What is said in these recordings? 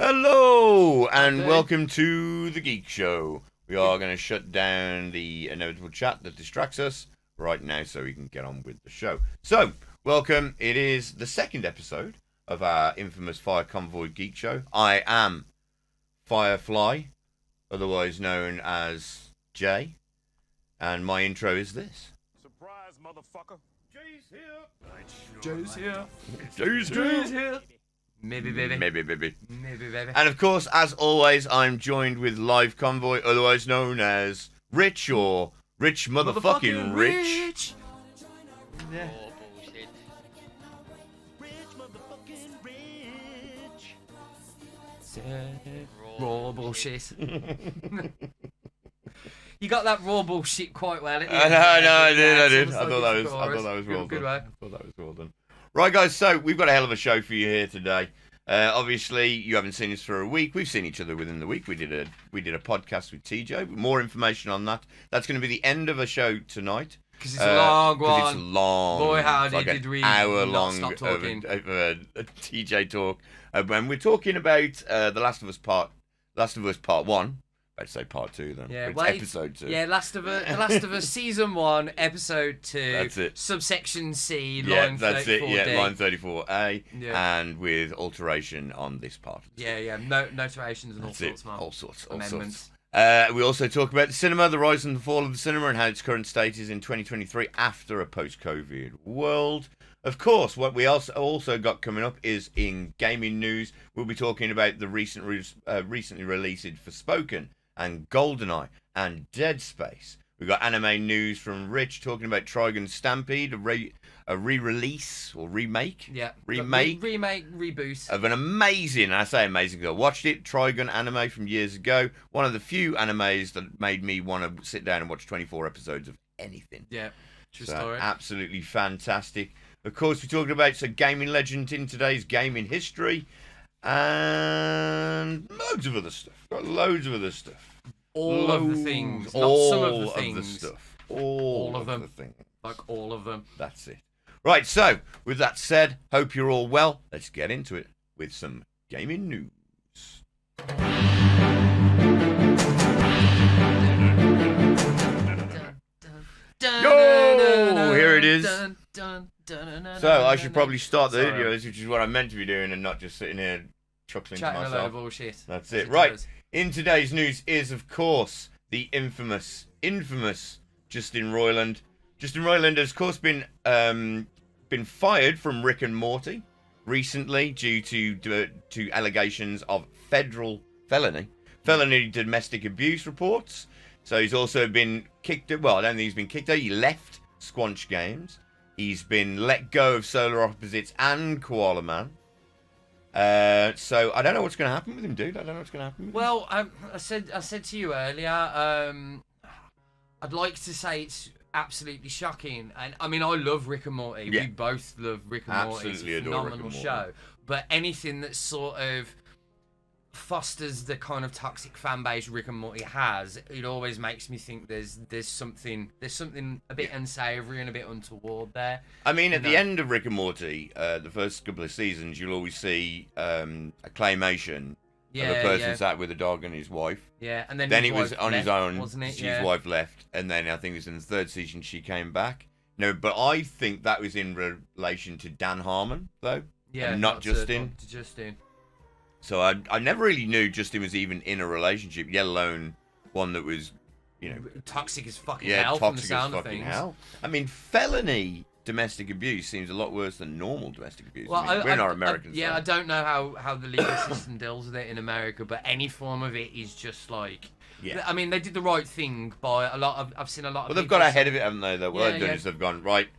Hello, and welcome to the Geek Show. We are going to shut down the inevitable chat that distracts us right now so we can get on with the show. So, welcome. It is the second episode of our infamous Fire Convoy Geek Show. I am Firefly, otherwise known as Jay, and my intro is this. Surprise, motherfucker. Jay's here. Jay's here. Jay's here. Maybe, baby. Maybe, baby. Maybe, baby. And of course, as always, I'm joined with LiveConvoy, otherwise known as Rich or Rich Motherfucking Rich. Yeah. Oh, bullshit. Rich motherfucking rich. Raw bullshit. You got that raw bullshit quite well. At the I end know, there. I did. It's I thought like that was well good done. way. I thought that was well done. Right, guys, so we've got a hell of a show for you here today. Obviously, you haven't seen us for a week. We've seen each other within the week. We did a podcast with TJ. More information on that. That's going to be the end of a show tonight. Because it's a long one. Because it's long. Boy, how it's like did we hour not long stop talking. of a TJ talk. When we're talking about The Last of Us Part 1. I'd say Part 2 then. Yeah, but it's Episode 2. Yeah, The Last of Us Season 1, Episode 2. That's it. Subsection C, Yeah, line 34D. that's it. Yeah, line 34A. Yeah. And with alteration on this part. Yeah. Notations and all That's sorts, it. man. All sorts. Amendments. We also talk about the cinema, the rise and the fall of the cinema, and how its current state is in 2023 after a post-COVID world. Of course, what we also got coming up is in gaming news. We'll be talking about the recently released Forspoken and Goldeneye and Dead Space. We've got anime news from Rich talking about Trigun Stampede, a re-release or remake. Yeah. Remake. Reboot. Of an amazing, I say amazing, I watched it, Trigun anime from years ago. One of the few animes that made me want to sit down and watch 24 episodes of anything. Yeah. True So, story. absolutely fantastic. Of course, we're talking about some gaming legends in today's gaming history. And loads of other stuff. Got loads of other stuff. All of the things. Not All some of the of things. the stuff. All of of them. the things. Like all of them. That's it. Right, so, with that said, hope you're all well. Let's get into it with some gaming news. Yo! Here it is. So, I should probably start the videos, which is what I'm meant to be doing, and not just sitting here chuckling to Chatting a load myself. of bullshit. That's it. Right. In today's news is, of course, the infamous Justin Roiland. Justin Roiland has, of course, been fired from Rick and Morty recently due to allegations of felony domestic abuse reports. So he's also been kicked out. Well, I don't think he's been kicked out. He left Squanch Games. He's been let go of Solar Opposites and Koala Man. So I don't know what's going to happen with him, dude. I don't know what's going to happen with him. Well, I said to you earlier, I'd like to say it's absolutely shocking. And I mean, I love Rick and Morty. Yeah. We both love Rick and Morty. Absolutely It's a adore Rick phenomenal and Morty. show. But anything that sort of fosters the kind of toxic fan base Rick and Morty has, it always makes me think there's something a bit unsavory and a bit untoward there. I mean, at the end of Rick and Morty, the first couple of seasons, you'll always see a claymation of a person sat with a dog and his wife. Yeah, and then He was on his own. wasn't it? His wife left, and then I think it was in the third season she came back. No, but I think that was in relation to Dan Harmon, though. Yeah, and not Justin. Not to Justin. So I never really knew Justin was even in a relationship, let alone one that was, toxic as fucking hell from the toxic sound as of fucking things. hell. I mean, felony domestic abuse seems a lot worse than normal domestic abuse. Well, I mean, we're not Americans. I don't know how the legal system deals with it in America, but any form of it is just like. Yeah. I mean, they did the right thing by a lot of. I've seen a lot of. Well, they've people got ahead of it, haven't they? Though, what they've done yeah. is they've gone right.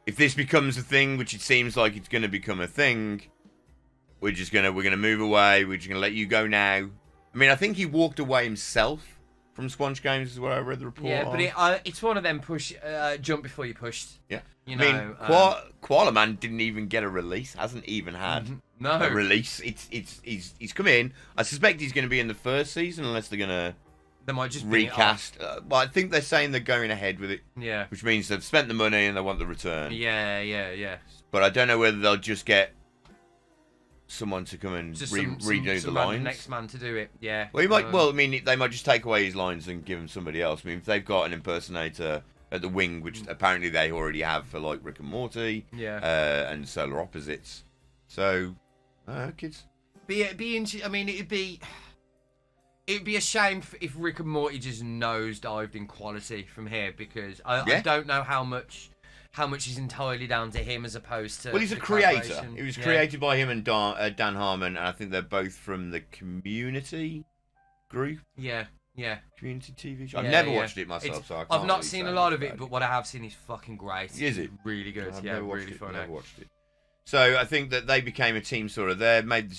If this becomes a thing, which it seems like it's going to become a thing, we're gonna move away. We're just gonna let you go now. I mean, I think he walked away himself from Squanch Games, is what I read the report. Yeah, but it's one of them jump before you pushed. Yeah. You I know, mean, Koala Man didn't even get a release. Hasn't even had a release. He's come in. I suspect he's going to be in the first season unless they're going to they might just recast. Well, I think they're saying they're going ahead with it. Yeah. Which means they've spent the money and they want the return. Yeah. But I don't know whether they'll just get someone to come and Just redo the some lines. next man to do it. Yeah. Well, he might. Well, I mean, they might just take away his lines and give him somebody else. I mean, if they've got an impersonator at the wing, which apparently they already have for like Rick and Morty, and Solar Opposites. So, kids. I mean, it'd be a shame if Rick and Morty just nosedived in quality from here, because I don't know how much is entirely down to him as opposed to. Well, he's a creator. It was created by him and Dan Harmon, and I think they're both from the Community group. Yeah. Community TV show. I've never watched it myself, so I can't. I've not really seen say a lot of it, about but what I have seen is fucking great. Is it? Really good. I've Yeah, never watched really it, funny. Never watched it. So I think that they became a team sort of. They made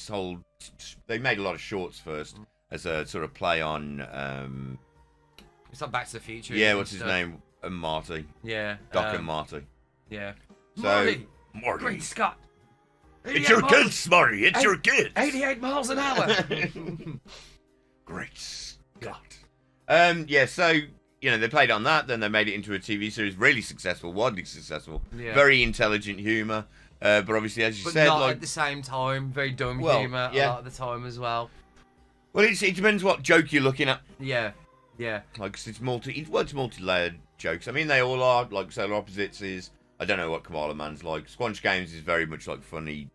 a lot of shorts first as a sort of play on. It's like Back to the Future. Yeah, what's his name? Marty. Yeah. Doc and Marty. Yeah. So, Marty. Great Scott. It's your kids, Marty. It's your kids. 88 miles an hour. Great Scott. Yeah, so, they played on that, then they made it into a TV series, really successful, widely successful, very intelligent humour, but obviously, as you said, not at the same time, very dumb humour a lot of the time as well. Well, it depends what joke you're looking at. Yeah. Like, 'cause it's multi-layered jokes. I mean, they all are, like, Solar Opposites is, I don't know what Kamala Man's like. Squanch Games is very much like fun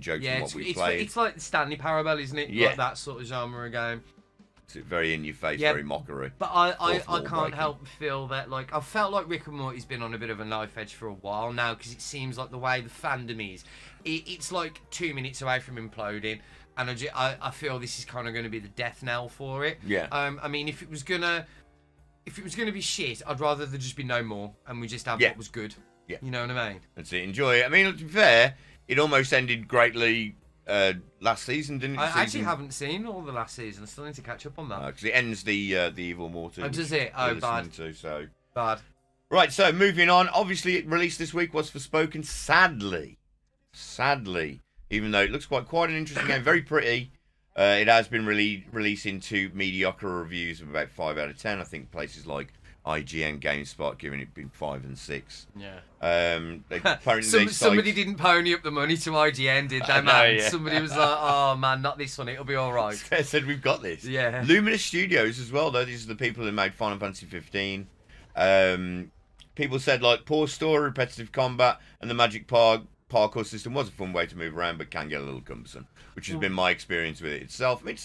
jokes from what we played. It's like the Stanley Parable, isn't it? Yeah. Like that sort of genre of game. It's very in your face, very mockery. But I can't help but feel that, like, I've felt like Rick and Morty's been on a bit of a knife edge for a while now, because it seems like the way the fandom is, it's like 2 minutes away from imploding, and I feel this is kind of going to be the death knell for it. Yeah. I mean, if it was gonna be shit, I'd rather there just be no more, and we just have what was good. Yeah. You know what I mean? That's it. Enjoy it. I mean, to be fair, it almost ended greatly last season, didn't it? I actually haven't seen all the last season. I still need to catch up on that. Because it ends the Evil Morty. Oh, does it? Oh, bad. So. Bad. Right, so moving on. Obviously, it released this week was Forspoken. Sadly, even though it looks quite an interesting game, very pretty, it has been releasing to mediocre reviews of about 5 out of 10. I think places like IGN, GameSpot giving it been 5 and 6. Yeah. Apparently somebody didn't pony up the money to IGN, did they, man? Somebody was like, "Oh man, not this one. It'll be all right." They said we've got this. Yeah. Luminous Studios as well, though. These are the people who made Final Fantasy 15. People said like poor story, repetitive combat, and the magic parkour system was a fun way to move around, but can get a little cumbersome, which has been my experience with it itself. I mean,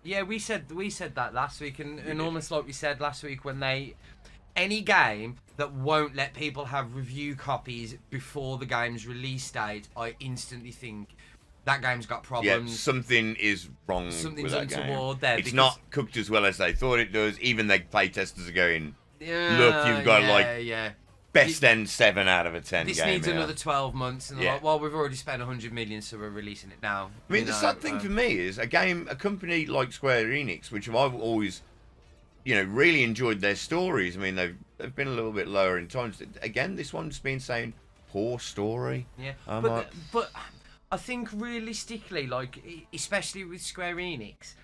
yeah, we said that last week, and almost like we said last week, when any game that won't let people have review copies before the game's release date, I instantly think that game's got problems. Yeah, something is wrong with that game. Untoward there. It's not cooked as well as they thought it does. Even the playtesters are going, look, you've got best end 7 out of a 10 this game. This needs another 12 months, and they're like, well, we've already spent 100 million, so we're releasing it now. I mean, the sad thing for me is a company like Square Enix, which I've always, really enjoyed their stories. I mean, they've been a little bit lower in times. Again, this one's been saying poor story. Yeah, but I think realistically, like, especially with Square Enix,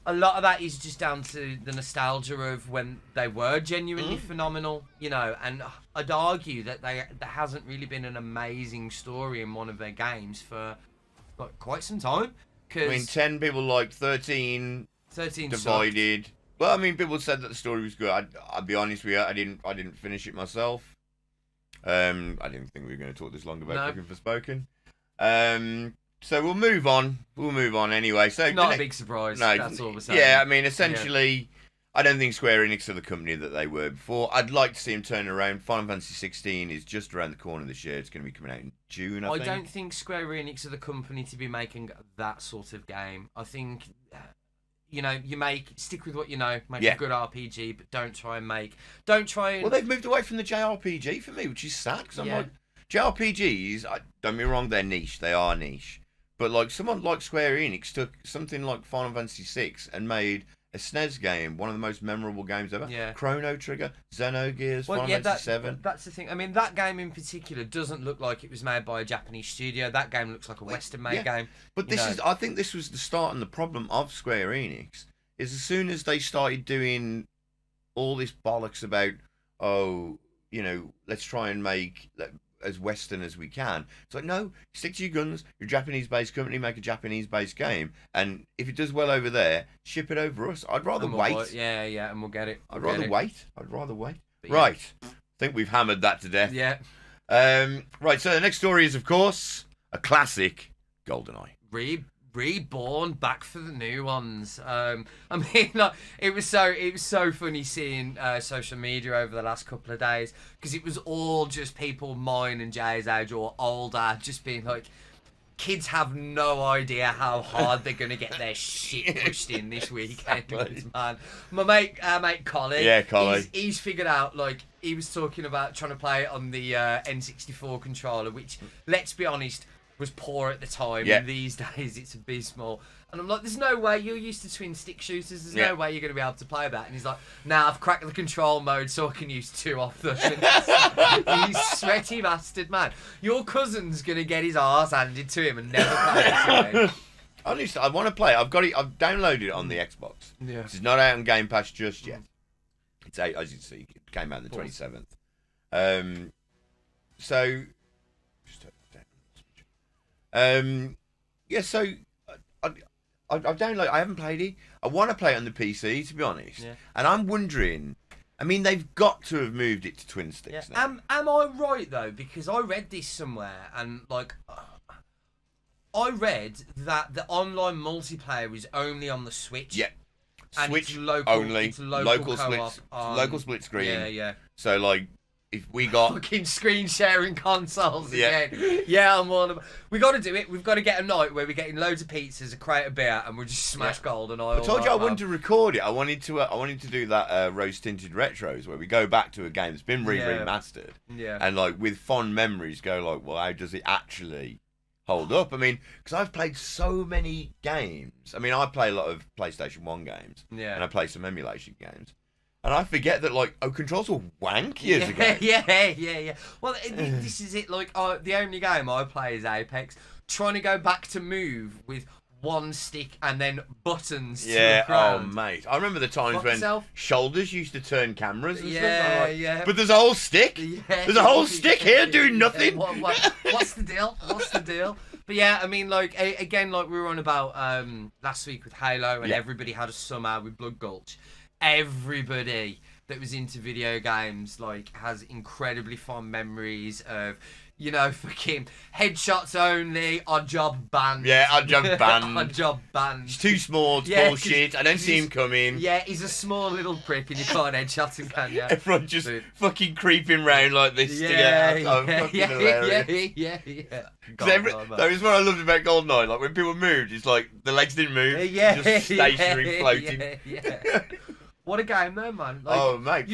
a lot of that is just down to the nostalgia of when they were genuinely phenomenal, and I'd argue that there hasn't really been an amazing story in one of their games for like quite some time. I mean, 10 people liked 13 divided. Sucked. Well, I mean, people said that the story was good. I'll be honest with you, I didn't finish it myself. I didn't think we were going to talk this long about Looking Forspoken. So we'll move on. Anyway. So not a big surprise. No, that's all we're saying. Yeah, I mean, essentially, I don't think Square Enix are the company that they were before. I'd like to see them turn around. Final Fantasy 16 is just around the corner this year. It's going to be coming out in June, I think. I don't think Square Enix are the company to be making that sort of game. I think, stick with what you know, make a good RPG, but don't try and Well, they've moved away from the JRPG for me, which is sad, because I'm like, JRPGs, don't get me wrong, they're niche. They are niche. But like someone like Square Enix took something like Final Fantasy 6 and made a SNES game, one of the most memorable games ever. Yeah. Chrono Trigger, Xenogears, Final Fantasy 7. That's the thing. I mean, that game in particular doesn't look like it was made by a Japanese studio. That game looks like a Western-made game. But I think this was the start and the problem of Square Enix, is as soon as they started doing all this bollocks about, let's try and make as Western as we can. It's like, no, stick to your guns. You're a Japanese-based company, make a Japanese-based game, and if it does well over there, ship it over us. I'd rather wait. Yeah, and we'll get it. I'd rather wait. Right. I think we've hammered that to death. Yeah. Right, so the next story is, of course, a classic, GoldenEye. Reborn, back for the new ones. I mean, like, it was so funny seeing social media over the last couple of days, because it was all just people mine and Jay's age or older just being like, kids have no idea how hard they're gonna get their shit pushed in this weekend, man. My mate Colin. Yeah, Colin. He's figured out, like, he was talking about trying to play it on the N64 controller, which, let's be honest, was poor at the time. Yeah. And these days it's abysmal. And I'm like, there's no way, you're used to twin stick shooters, there's no way you're going to be able to play that. And he's like, nah, I've cracked the control mode so I can use 2 options. He's sweaty bastard, man. Your cousin's going to get his arse handed to him and never play it again. Honestly, I want to play it. I've downloaded it on the Xbox. Yeah. It's not out on Game Pass just yet. It's out, as you see, it came out on the 27th. So... yeah, so I've downloaded. I haven't played it. I want to play it on the PC, to be honest. Yeah. And I'm wondering. I mean, they've got to have moved it to twin sticks now. Am I right though? Because I read this somewhere, and like, I read that the online multiplayer is only on the Switch. Yeah. And Switch it's local, only. It's local split screen. Yeah. So like, if we got fucking screen sharing consoles again. Yeah. Yeah, I'm all about. We got to do it. We've got to get a night where we're getting loads of pizzas, a crate of beer, and we'll just smash GoldenEye. I told you I wanted to record it. I wanted to do that rose tinted retros where we go back to a game that's been remastered. Yeah. And like with fond memories, go like, well, how does it actually hold up? I mean, because I've played so many games. I mean, I play a lot of PlayStation 1 games. Yeah. And I play some emulation games. And I forget that, like, controls were wank years ago. Yeah. Well, this is it. Like, the only game I play is Apex. Trying to go back to move with one stick and then buttons to the ground. Oh, mate. I remember the times when shoulders used to turn cameras and stuff. Yeah. But there's a whole stick. Yeah. There's a whole stick here doing nothing. What's the deal? But yeah, I mean, like, again, like we were on about last week with Halo, and everybody had a summer with Blood Gulch. Everybody that was into video games, like, has incredibly fond memories of, you know, fucking headshots only, odd job banned. Yeah, odd job banned. Odd job banned. It's too small, it's bullshit. I don't see him coming. Yeah, he's a small little prick and you can't headshot him, can you? Everyone just fucking creeping round like this. Yeah. That was what I loved about GoldenEye. Like, when people moved, it's like the legs didn't move. Just stationary, floating. Yeah. What a game though, man. Like, oh, mate.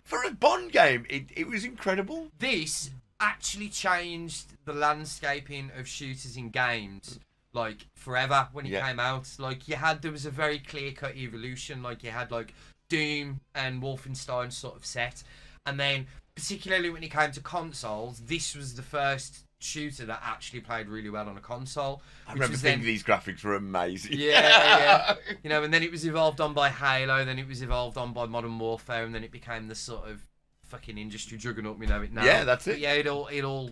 For a Bond game, it was incredible. This actually changed the landscaping of shooters in games, like, forever when it came out. Like, there was a very clear-cut evolution. Like, you had, like, Doom and Wolfenstein sort of set. And then, particularly when it came to consoles, this was the first shooter that actually played really well on a console. I remember thinking these graphics were amazing. Yeah. You know, and then it was evolved on by Halo, then it was evolved on by Modern Warfare, and then it became the sort of fucking industry juggernaut we know it now. Yeah, that's it. But yeah, it all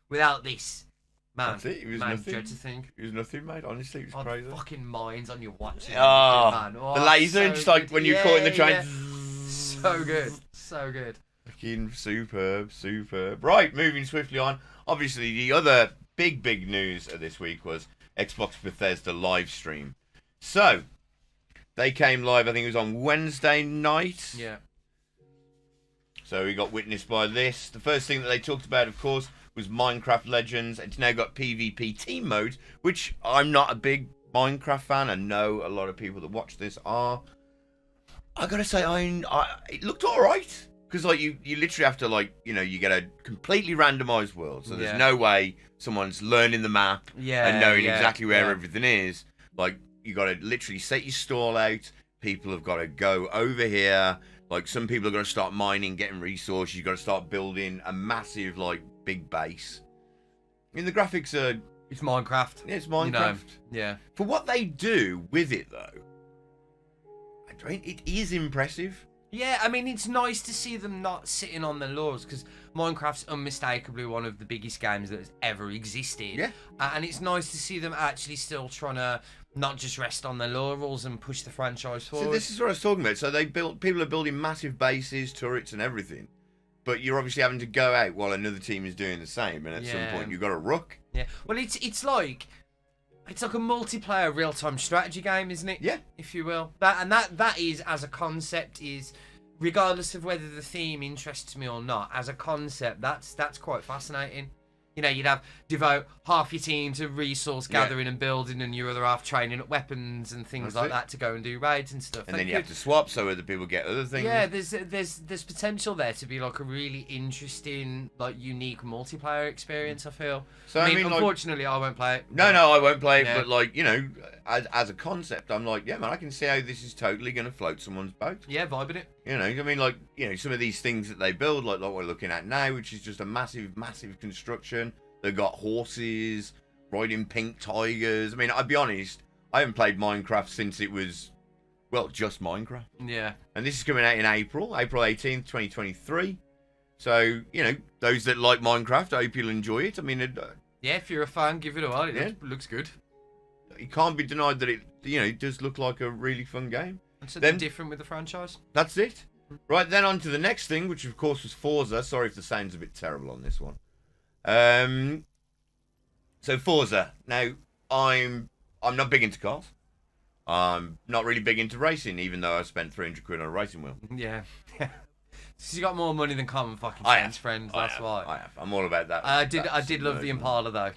without this, man. That's it. It was nothing. Dread to think. It was nothing, mate. Honestly, it was crazy. Fucking minds on your watching. Oh, man. The laser, so just like when you're caught in the train. So good. Fucking superb. Right, moving swiftly on. Obviously, the other big news of this week was Xbox Bethesda live stream. So, they came live, I think it was on Wednesday night. Yeah. So we got witnessed by this. The first thing that they talked about, of course, was Minecraft Legends. It's now got PvP team modes, which I'm not a big Minecraft fan. I know a lot of people that watch this are. I gotta say, it looked alright. Because, like, you literally have to, like, you know, you get a completely randomised world. So there's no way someone's learning the map and knowing exactly where everything is. Like, you got to literally set your stall out. People have got to go over here. Like, some people are going to start mining, getting resources. You've got to start building a massive, like, big base. I mean, the graphics are... It's Minecraft. Yeah, it's Minecraft. You know, yeah. For what they do with it, though, I mean, it is impressive. Yeah, I mean, it's nice to see them not sitting on their laurels, because Minecraft's unmistakably one of the biggest games that has ever existed. Yeah. And it's nice to see them actually still trying to not just rest on their laurels and push the franchise forward. So this is what I was talking about. So people are building massive bases, turrets, and everything, but you're obviously having to go out while another team is doing the same, and at some point you've got to ruck. Yeah. Well, it's like a multiplayer real-time strategy game, isn't it? Yeah. If you will. That is, as a concept, is regardless of whether the theme interests me or not, as a concept, that's quite fascinating. You know, you'd devote half your team to resource gathering and building, and your other half training up weapons and things like that to go and do raids and stuff. And then you have to swap so other people get other things. Yeah, there's potential there to be like a really interesting, like unique multiplayer experience. I feel. So I mean like, unfortunately, I won't play it. No, I won't play it. But like, you know, as a concept, I'm like, yeah, man, I can see how this is totally going to float someone's boat. Yeah, vibing it. You know, I mean, like, you know, some of these things that they build, like what we're looking at now, which is just a massive construction. They've got horses, riding pink tigers. I mean, I'll be honest, I haven't played Minecraft since it was, well, just Minecraft. Yeah. And this is coming out in April 18th, 2023. So, you know, those that like Minecraft, I hope you'll enjoy it. I mean, yeah, if you're a fan, give it a whirl. It looks good. It can't be denied that it, you know, it does look like a really fun game. And something different with the franchise. That's it. Right, then on to the next thing, which of course was Forza. Sorry if the sound's a bit terrible on this one. So Forza. Now, I'm not big into cars. I'm not really big into racing, even though I spent 300 quid on a racing wheel. Yeah. So you got more money than common fucking sense, friends. That's why. I have. I'm all about that. I did love the Impala though.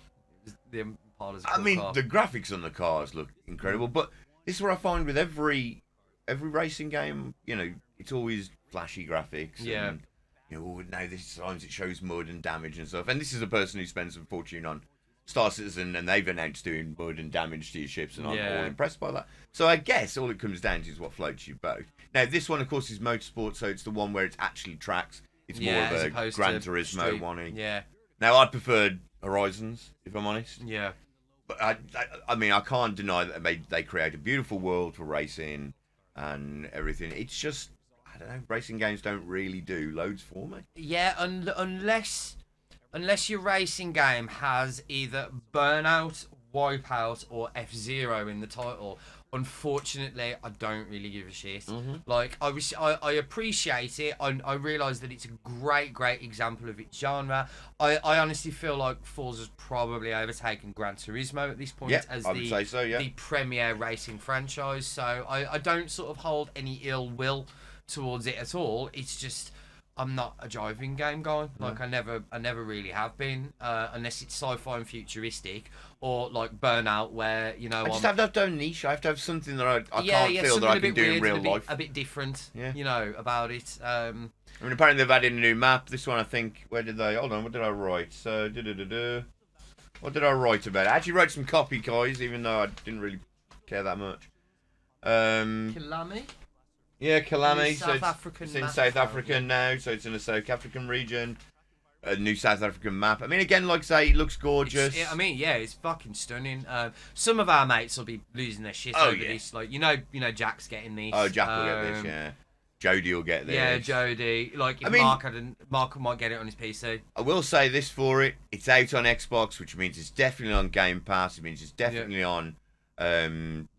The Impala's a cool car. The graphics on the cars look incredible, but this is what I find with every racing game. You know, it's always flashy graphics. Yeah. And, you know, now this times it shows mud and damage and stuff. And this is a person who spends some fortune on Star Citizen, and they've announced doing mud and damage to your ships, and I'm all impressed by that. So I guess all it comes down to is what floats your boat. Now, this one, of course, is motorsport, so it's the one where it's actually tracks. It's more of a Gran Turismo one. Yeah. Now, I preferred Horizons, if I'm honest. Yeah. But I mean, I can't deny that they create a beautiful world for racing and everything. It's just, I don't know, racing games don't really do loads for me. Yeah, unless your racing game has either Burnout, Wipeout, or F-Zero in the title, unfortunately, I don't really give a shit. Like, I appreciate it. I realise that it's a great example of its genre. I honestly feel like Forza's probably overtaken Gran Turismo at this point as I would say so, the premier racing franchise. So I don't sort of hold any ill will towards it at all. It's just, I'm not a driving game guy. Like I never really have been, unless it's sci-fi and futuristic, or like Burnout, where you know I just have to have a niche. I have to have something that I can't feel that I can do in real life. A bit different, you know, about it. I mean, apparently they've added a new map. This one, I think. Where did they? Hold on. What did I write? So, what did I write about it? I actually wrote some copy, guys, even though I didn't really care that much. Kilami? Yeah, Kilami. So it's in South Africa now, so it's in a South African region. A new South African map. I mean, again, like I say, it looks gorgeous. It's fucking stunning. Some of our mates will be losing their shit over this. Like, you know, Jack's getting these. Oh, Jack will get this, yeah. Jody will get this. Yeah, Jody. Like, if Mark might get it on his PC. I will say this for it. It's out on Xbox, which means it's definitely on Game Pass. It means it's definitely on,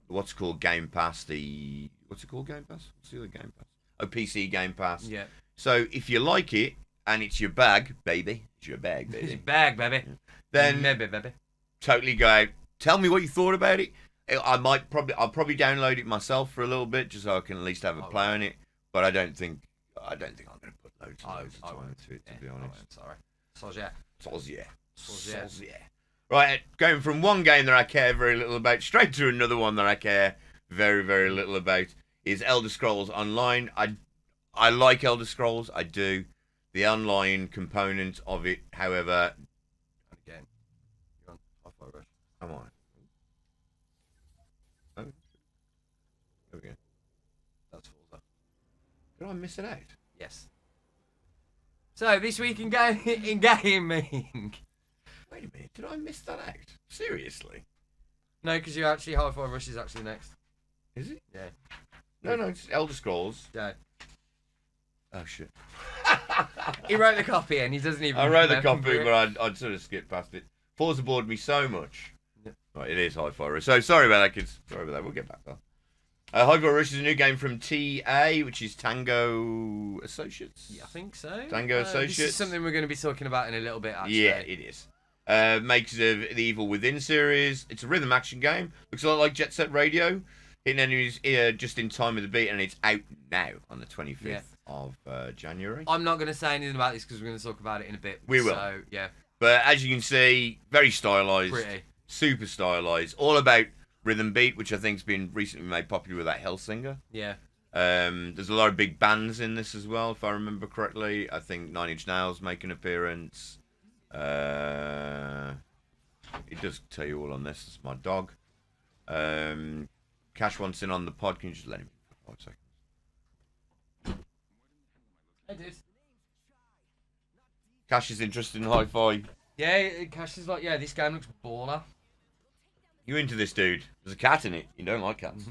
what's it called, Game Pass? What's it called, Game Pass? What's the other Game Pass? Oh, PC Game Pass. Yeah. So if you like it, and it's your bag, baby. It's your bag, baby. It's your bag, baby. Then baby. Totally go out. Tell me what you thought about it. I'll probably download it myself for a little bit, just so I can at least have a play on it. But I don't think I'm going to put loads of time into it, to be honest. Sorry. Soz. Right, going from one game that I care very little about straight to another one that I care very, very little about is Elder Scrolls Online. I like Elder Scrolls, I do. The online component of it, however... Again, you're on Hi-Fi Rush. Am I? Oh. There we go. That's Forza. Did I miss it out? Yes. So, this week in gaming... Wait a minute, did I miss that out? Seriously? No, because you actually Hi-Fi Rush is actually next. Is it? Yeah. No, it's Elder Scrolls. Yeah. Oh shit! He wrote the copy and he doesn't even. I wrote the remember copy, it. but I'd sort of skipped past it. Forza bored me so much. Yep. Right, it is Hi-Fi Rush. So sorry about that, kids. Sorry about that. We'll get back there. Hi-Fi Rush is a new game from TA, which is Tango Associates. Yeah, I think so. Tango This Associates. is something we're going to be talking about in a little bit. Actually. Yeah, it is. Makes the Evil Within series. It's a rhythm action game. Looks a lot like Jet Set Radio. Hitting enemies just in time with the beat, and it's out now on the 25th of January. I'm not going to say anything about this because we're going to talk about it in a bit. We will. So, yeah. But as you can see, very stylized. Pretty. Super stylized. All about rhythm beat, which I think's been recently made popular with that Hellsinger. Yeah. There's a lot of big bands in this as well, if I remember correctly. I think Nine Inch Nails make an appearance. It does tell you all on this. It's my dog. Cash wants in on the pod. Can you just let him for 5 seconds? I did. Cash is interested in hi-fi. Yeah, Cash is like, yeah, this game looks baller. You into this, dude? There's a cat in it. You don't like cats.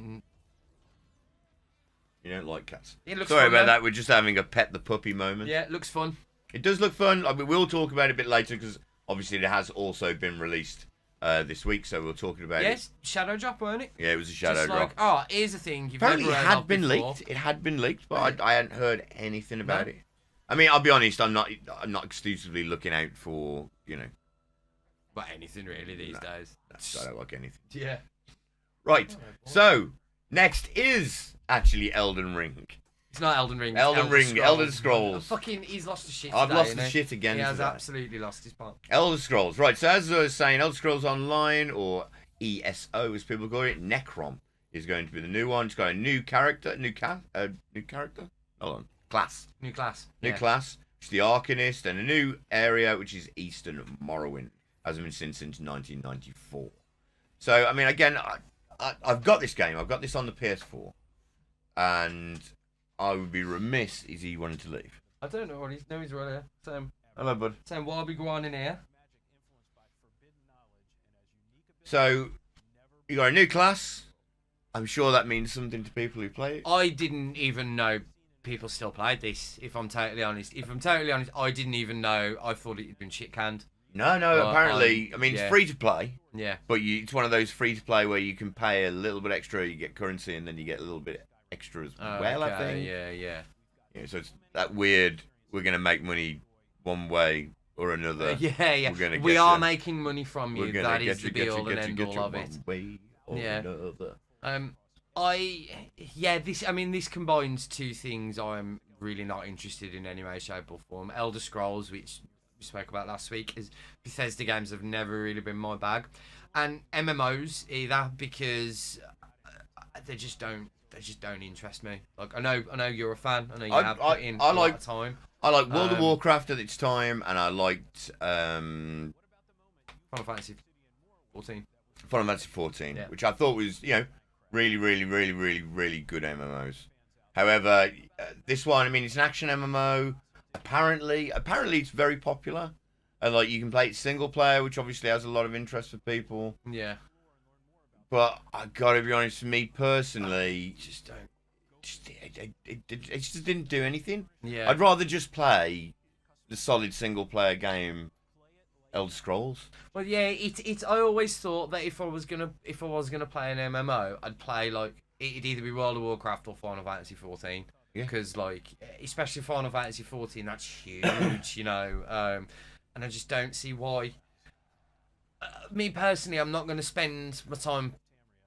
You don't like cats. It looks Sorry fun, about though. that. We're just having a pet the puppy moment. Yeah, it looks fun. It does look fun. I mean, we'll talk about it a bit later because obviously it has also been released this week, so we're talking about it. Yes, Shadow Drop, weren't it? Yeah, it was a shadow Just drop. like, oh, here's the thing. You've Apparently, it never heard had of been before. leaked. It had been leaked, but I hadn't heard anything about it. I mean, I'll be honest. I'm not exclusively looking out for But anything really these days. I don't like anything. Yeah. Right. So next is actually Elden Ring. It's not Elden Ring. Elder Scrolls. Fucking, he's lost his shit. I've today, lost the hasn't he? shit again He has today. absolutely lost his part. Elder Scrolls. Right. So as I was saying, Elder Scrolls Online, or ESO as people call it, Necrom is going to be the new one. It's got a new character, new character. Hold on. Class. New class. New class. It's the Arcanist, and a new area which is Eastern Morrowind. Hasn't been seen since 1994. So I mean, again, I've got this game. I've got this on the PS4, and I would be remiss if he wanted to leave. I don't know what he's doing. He's right here. Sam. Hello, bud. Sam, what are we going in here? So you got a new class. I'm sure that means something to people who play it. I didn't even know people still played this. If I'm totally honest, I didn't even know. I thought it had been shit canned. No. Apparently, I mean, it's free to play. Yeah. But it's one of those free to play where you can pay a little bit extra, you get currency, and then you get a little bit extra as well. Okay, I think. Yeah. Yeah. So it's that weird. We're gonna make money one way or another. Yeah. We are making money from you. That is the be all and end all of it. One way or another. This combines two things I'm really not interested in any way, shape or form. Elder Scrolls, which we spoke about last week, is Bethesda games have never really been my bag, and MMOs either, because they just don't interest me. Like I know you're a fan. I know you have put in a lot of time. I like World of Warcraft at its time, and I liked Final Fantasy 14. Final Fantasy 14, which I thought was really good MMOs. However, this one, I mean, it's an action MMO. Apparently it's very popular, and like you can play it single player, which obviously has a lot of interest for people. Yeah. But I gotta be honest, for me personally, it just didn't do anything. Yeah. I'd rather just play the solid single player game, Elder Scrolls. Well, yeah, it's. I always thought that if I was gonna play an MMO, I'd play like it'd either be World of Warcraft or Final Fantasy 14. Yeah. Because like, especially Final Fantasy 14, that's huge, and I just don't see why. Me personally, I'm not going to spend my time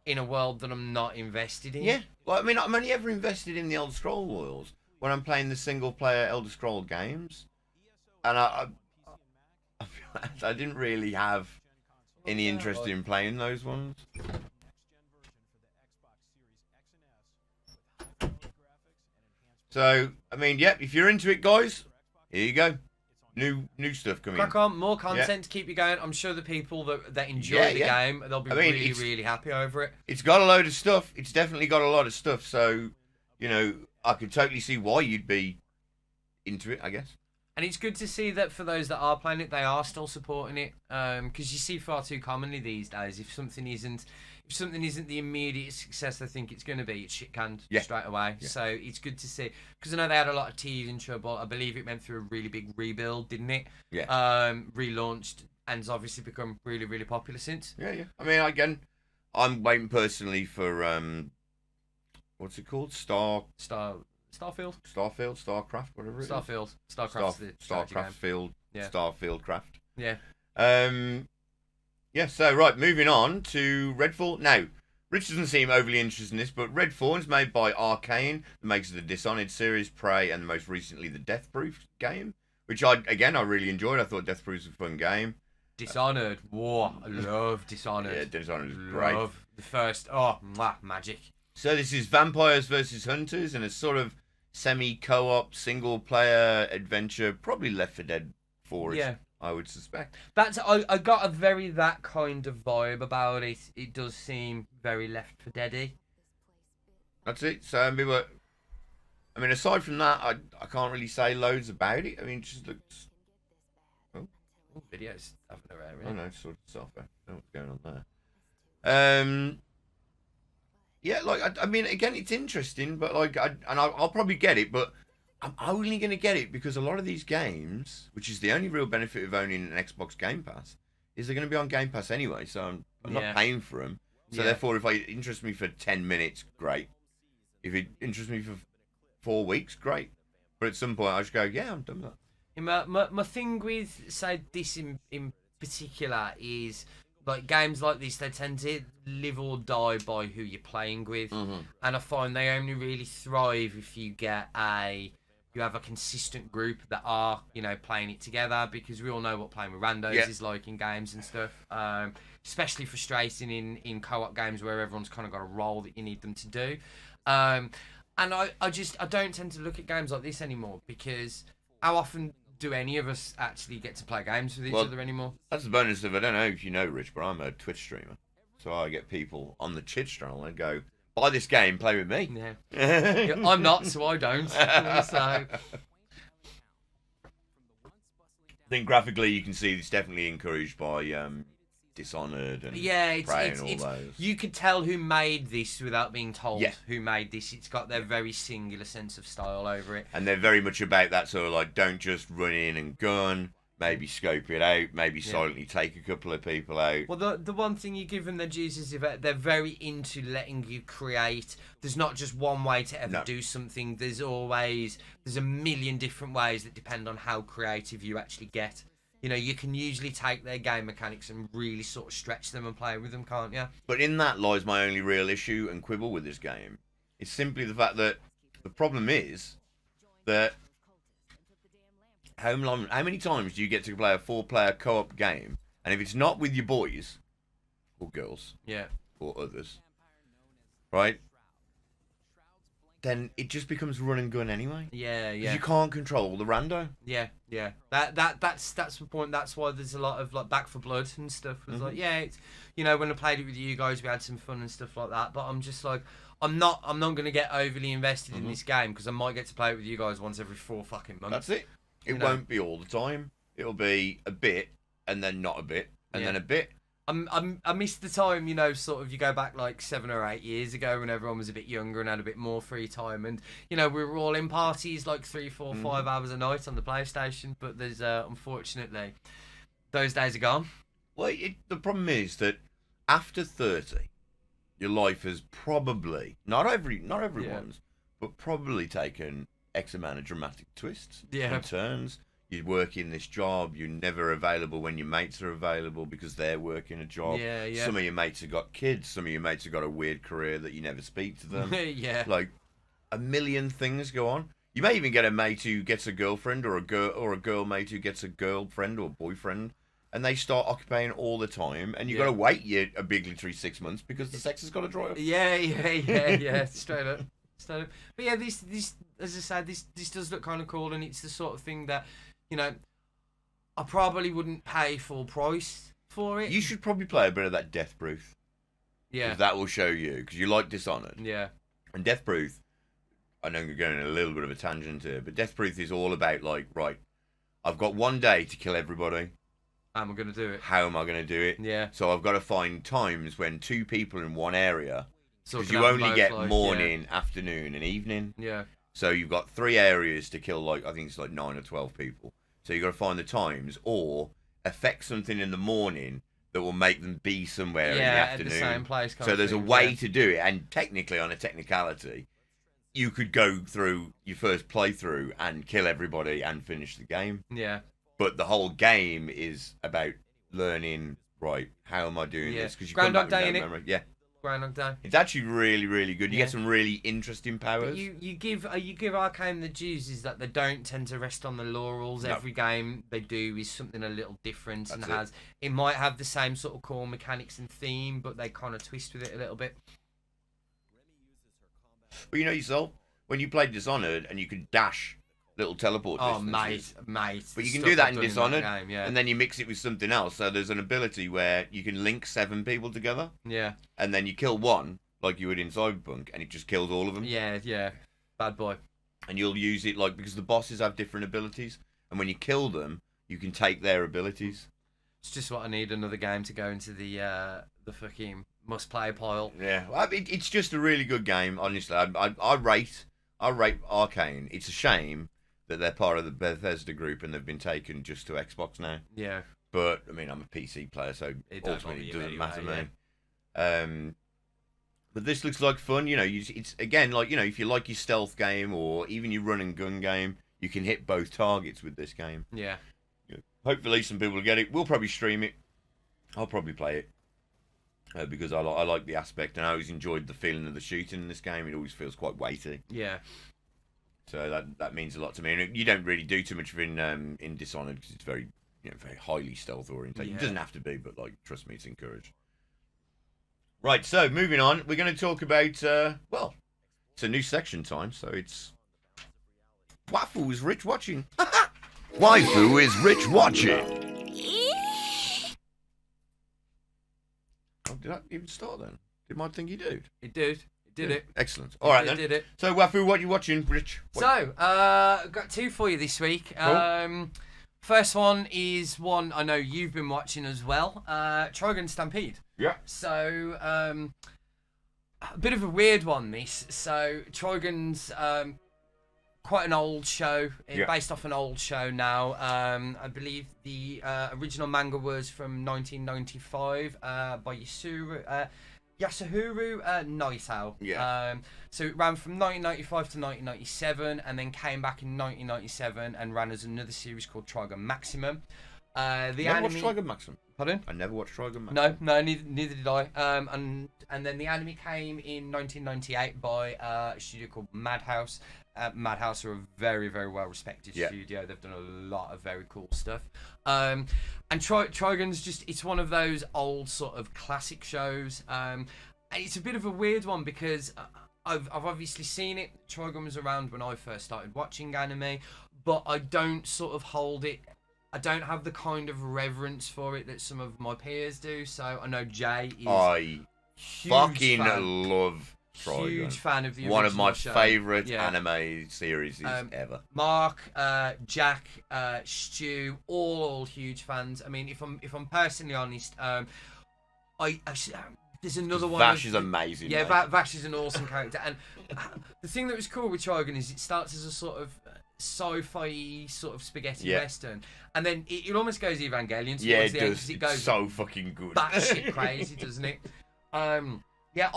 in a world that I'm not invested in. Yeah, well, I mean, I'm only ever invested in the Elder Scroll worlds when I'm playing the single-player Elder Scroll games, and I didn't really have any interest in playing those ones. So, I mean, yep, if you're into it, guys, here you go. New stuff coming. Crack on, more content to keep you going. I'm sure the people that enjoy the game, they'll be really happy over it. It's got a load of stuff. It's definitely got a lot of stuff. So, I could totally see why you'd be into it, I guess. And it's good to see that for those that are playing it, they are still supporting it. Because you see far too commonly these days, if something isn't the immediate success I think it's going to be, it's shit canned straight away. Yeah. So it's good to see, because I know they had a lot of teething trouble. I believe it went through a really big rebuild, didn't it? Yeah. Relaunched, and it's obviously become really, really popular since. Yeah, yeah. I mean, again, I'm waiting personally for what's it called? Starfield, Starcraft, whatever it is. Starcraft Field, yeah. Starfield Craft. Yeah. Yeah. So right, moving on to Redfall. Now, Rich doesn't seem overly interested in this, but Redfall is made by Arcane, the makers of the Dishonored series, Prey, and most recently the Deathproof game, which I really enjoyed. I thought Deathproof was a fun game. Dishonored, whoa! I love Dishonored. Yeah, Dishonored is great. Love the first. Magic. So this is vampires versus hunters, and a sort of semi-co-op, single-player adventure, probably Left 4 Dead 4, yeah, I would suspect. I got a very that kind of vibe about it. It does seem very Left 4 Dead-y. That's it. So I mean, aside from that, I can't really say loads about it. I mean, it just looks. Oh, videos having a rare. Oh no, sort of software. I don't know what's going on there. Yeah, like I mean, again, it's interesting, but like, I'll probably get it, but I'm only going to get it because a lot of these games, which is the only real benefit of owning an Xbox Game Pass, is they're going to be on Game Pass anyway, so I'm not paying for them. So therefore, if it interests me for 10 minutes, great. If it interests me for 4 weeks, great. But at some point, I just go, yeah, I'm done with that. My thing with, say, this in particular is, like, games like this, they tend to live or die by who you're playing with. Mm-hmm. And I find they only really thrive if you have a consistent group that are, playing it together, because we all know what playing with randos is like in games and stuff. Especially frustrating in co-op games where everyone's kind of got a role that you need them to do. And I don't tend to look at games like this anymore, because how often do any of us actually get to play games with each other anymore? That's the bonus of, I don't know if you know, Rich, but I'm a Twitch streamer. So I get people on the Twitch channel and go, buy this game, play with me. Yeah. I'm not, so I don't. So I think graphically you can see it's definitely encouraged by Dishonored and Prey and all those. You could tell who made this without being told who made this. It's got their very singular sense of style over it. And they're very much about that sort of like, don't just run in and gun, maybe scope it out, maybe silently take a couple of people out. Well, the one thing you give them the juice is they're very into letting you create. There's not just one way to ever do something. There's a million different ways that depend on how creative you actually get. You can usually take their game mechanics and really sort of stretch them and play with them, can't you? But in that lies my only real issue and quibble with this game. It's simply the fact that the problem is that how many times do you get to play a 4-player co-op game, and if it's not with your boys or girls or others, right, then it just becomes run and gun anyway. Yeah. You can't control the rando. Yeah. That's the point. That's why there's a lot of like Back 4 Blood and stuff. It was like, it's, when I played it with you guys, we had some fun and stuff like that. But I'm just like, I'm not going to get overly invested in this game, because I might get to play it with you guys once every 4 fucking months. That's it. It won't be all the time. It'll be a bit, and then not a bit, and then a bit. I missed the time, sort of, you go back like 7 or 8 years ago when everyone was a bit younger and had a bit more free time, and we were all in parties like 3, 4, 5 hours a night on the PlayStation. But there's unfortunately, those days are gone. Well, the problem is that after 30, your life has probably not everyone's, but probably taken X amount of dramatic twists and turns. You work in this job, you're never available when your mates are available because they're working a job. Some of your mates have got kids, some of your mates have got a weird career that you never speak to them. Like, a million things go on. You may even get a mate who gets a girlfriend, or a girl mate who gets a girlfriend or boyfriend, and they start occupying all the time, and you've got to wait your obligatory 6 months because the sex has got to dry up. Yeah, straight up. But yeah, this as I said, this does look kind of cool, and it's the sort of thing that, I probably wouldn't pay full price for it. You should probably play a bit of that Deathproof. Yeah. That will show you, because you like Dishonored. Yeah. And Deathproof, I know you're going a little bit of a tangent here, but Deathproof is all about, like, right, I've got 1 day to kill everybody. How am I gonna do it? How am I going to do it? Yeah. So I've got to find times when 2 people are in one area. So Because I can you have them only both, get like, morning, afternoon, and evening. Yeah. So you've got 3 areas to kill, like, I think it's like 9 or 12 people. So you've got to find the times, or affect something in the morning that will make them be somewhere in the afternoon. At the same place. So there's a way to do it, and technically, on a technicality, you could go through your first playthrough and kill everybody and finish the game. Yeah. But the whole game is about learning, right, how am I doing this? Because you come Groundhog back Day, with no innit? memory. Yeah. Groundhog Day. It's actually really, really good. You Yeah. get some really interesting powers. But you give Arcane the dues is that they don't tend to rest on the laurels. No. Every game they do is something a little different and That's it might have the same sort of core mechanics and theme, but they kind of twist with it a little bit. But you know yourself, when you played Dishonored and you could dash little teleport Oh, distances, mate. but you the can stuff do that I've in done Dishonored, that game, yeah. and then you mix it with something else. So there's an ability where you can link 7 people together, Yeah. and then you kill one, like you would in Cyberpunk, and it just kills all of them. Yeah. Bad boy. And you'll use it, like, because the bosses have different abilities, and when you kill them, you can take their abilities. It's just what I need, another game to go into the fucking must-play pile. Yeah, well, it's just a really good game, honestly. I rate Arcane. It's a shame that they're part of the Bethesda group and they've been taken just to Xbox now. Yeah. But I mean, I'm a PC player, so It don't ultimately it bother doesn't you matter anyway, to me. But this looks like fun. You know, it's again like, you know, if you like your stealth game or even your run and gun game, you can hit both targets with this game. Yeah. Hopefully, some people will get it. We'll probably stream it. I'll probably play it because I like the aspect, and I always enjoyed the feeling of the shooting in this game. It always feels quite weighty. Yeah. So that means a lot to me. And you don't really do too much of in Dishonored because it's very, you know, very highly stealth oriented. Yeah. It doesn't have to be, but like, trust me, it's encouraged. Right. So moving on, we're going to talk about well, it's a new section time. So it's Waifu is Rich watching. Waifu is Rich watching. Oh, did I even start then? Did my thingy do? It did it. Excellent. All right then. Did it. So Waifu, what you watching, Rich? So, got 2 for you this week. Cool. First one is one I know you've been watching as well. Trigun Stampede. Yeah. So, a bit of a weird one, this. So, Trigun's quite an old show, based off an old show now. I believe the original manga was from 1995 by Yasuhiro Naito. Yeah. So it ran from 1995 to 1997, and then came back in 1997 and ran as another series called Trigun Maximum. Never watched Trigun Maximum. Pardon? I never watched Trigun Maximum. No, neither did I. And then the anime came in 1998 by a studio called Madhouse. Madhouse are a very, very well respected studio. They've done a lot of very cool stuff. And Trigun's just, it's one of those old sort of classic shows. And it's a bit of a weird one because I've obviously seen it. Trigun was around when I first started watching anime, but I don't sort of hold it. I don't have the kind of reverence for it that some of my peers do. So I know Jay is I fucking love Trigun. Huge fan of the one of my show. favourite anime series ever. Mark, Jack, Stu, all huge fans. I mean, if I'm personally honest, there's another one. Vash is amazing. Yeah, mate. Vash is an awesome character, and the thing that was cool with Trigun is it starts as a sort of sci-fi sort of spaghetti western, and then it almost goes Evangelion towards the the it end does. because it goes so fucking good. batshit crazy, doesn't it? Yeah,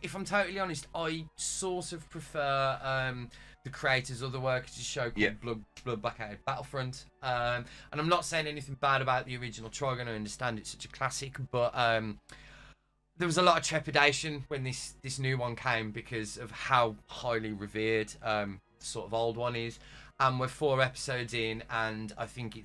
if I'm totally honest, I sort of prefer the creators' other work. It's a show called Blood Blackout Battlefront. And I'm not saying anything bad about the original Trigun. I understand it's such a classic, but there was a lot of trepidation when this new one came because of how highly revered the sort of old one is. And we're 4 episodes in, and I think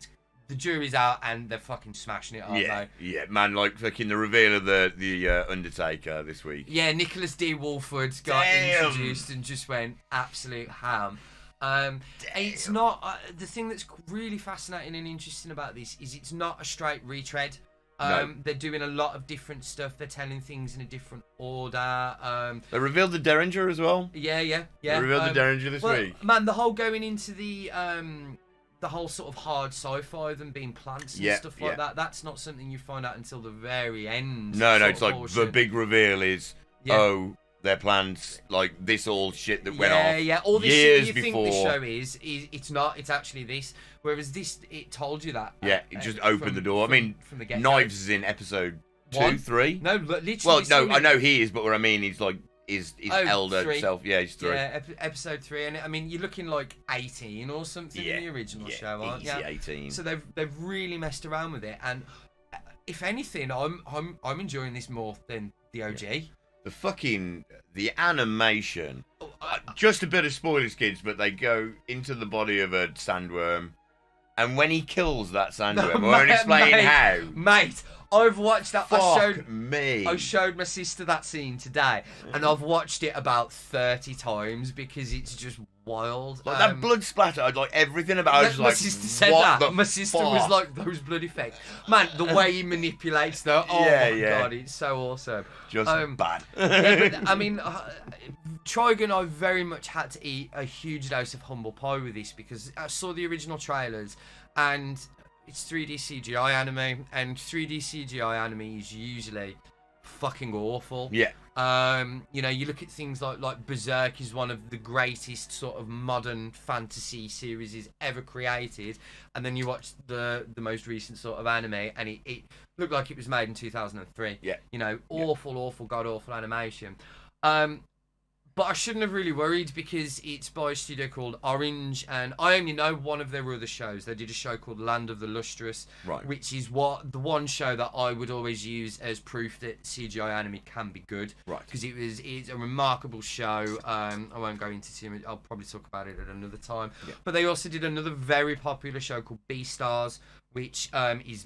the jury's out, and they're fucking smashing it, aren't they? Yeah, man, like fucking the reveal of the Undertaker this week. Yeah, Nicholas D. Wolford got introduced and just went absolute ham. And it's not the thing that's really fascinating and interesting about this is it's not a straight retread. No. They're doing a lot of different stuff. They're telling things in a different order. They revealed the Derringer as well. Yeah. They revealed the Derringer this week. Man, the whole going into the the whole sort of hard sci-fi, them being plants and Yeah, stuff like yeah. that. That's not something you find out until the very end. No, sort it's of like portion. the big reveal is, Yeah. oh, their plans, like this all shit that went off Yeah, all this years shit you before. think the show is it's not. It's actually this. Whereas this, it told you that. Yeah, it just opened the door. I mean, from the get-go. Knives is in episode 2, One? 3. No, literally. Well, it's no, only- I know he is, but what I mean is like his Oh, elder 3. self. Yeah, he's 3. Yeah, episode 3, and I mean, you're looking like 18 or something in the original show, aren't easy you? 18. So they've really messed around with it, and if anything, I'm enjoying this more than the OG. The animation. Just a bit of spoilers, kids, but they go into the body of a sandworm, and when he kills that sandworm, I won't explain how. Mate, I've watched that. Fuck me. I showed my sister that scene today, and I've watched it about 30 times because it's just wild. Like that blood splatter, like everything about it. I was My like, sister said what that. the My sister fuck? was like, those blood effects. Man, the way he manipulates though. Oh Yeah, my yeah. god, it's so awesome. Just bad. Yeah, but, I mean, Trigun, I very much had to eat a huge dose of humble pie with this because I saw the original trailers and it's 3D CGI anime, and 3D CGI anime is usually fucking awful. Yeah. You know, you look at things like Berserk is one of the greatest sort of modern fantasy series ever created, and then you watch the most recent sort of anime, and it looked like it was made in 2003. Yeah. You know, awful, god awful animation. But I shouldn't have really worried because it's by a studio called Orange, and I only know one of their other shows. They did a show called Land of the Lustrous, Right. which is the one show that I would always use as proof that CGI anime can be good. Right. Because it's a remarkable show. I won't go into too much. I'll probably talk about it at another time. Yeah. But they also did another very popular show called Beastars, which is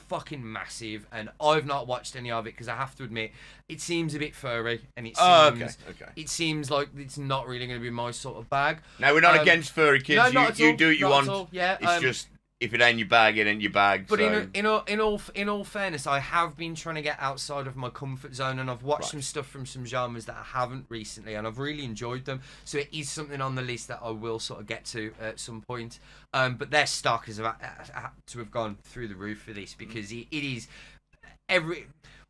fucking massive, and I've not watched any of it because I have to admit it seems a bit furry, and it seems okay. it seems like it's not really going to be my sort of bag. Now we're not against furry kids. No, not at you all, do what you not at want. all, yeah, It's just if it ain't your bag, it ain't your bag. But so. in all fairness, I have been trying to get outside of my comfort zone, and I've watched Right. some stuff from some genres that I haven't recently, and I've really enjoyed them. So it is something on the list that I will sort of get to at some point. But their stock is about to have gone through the roof for this because it is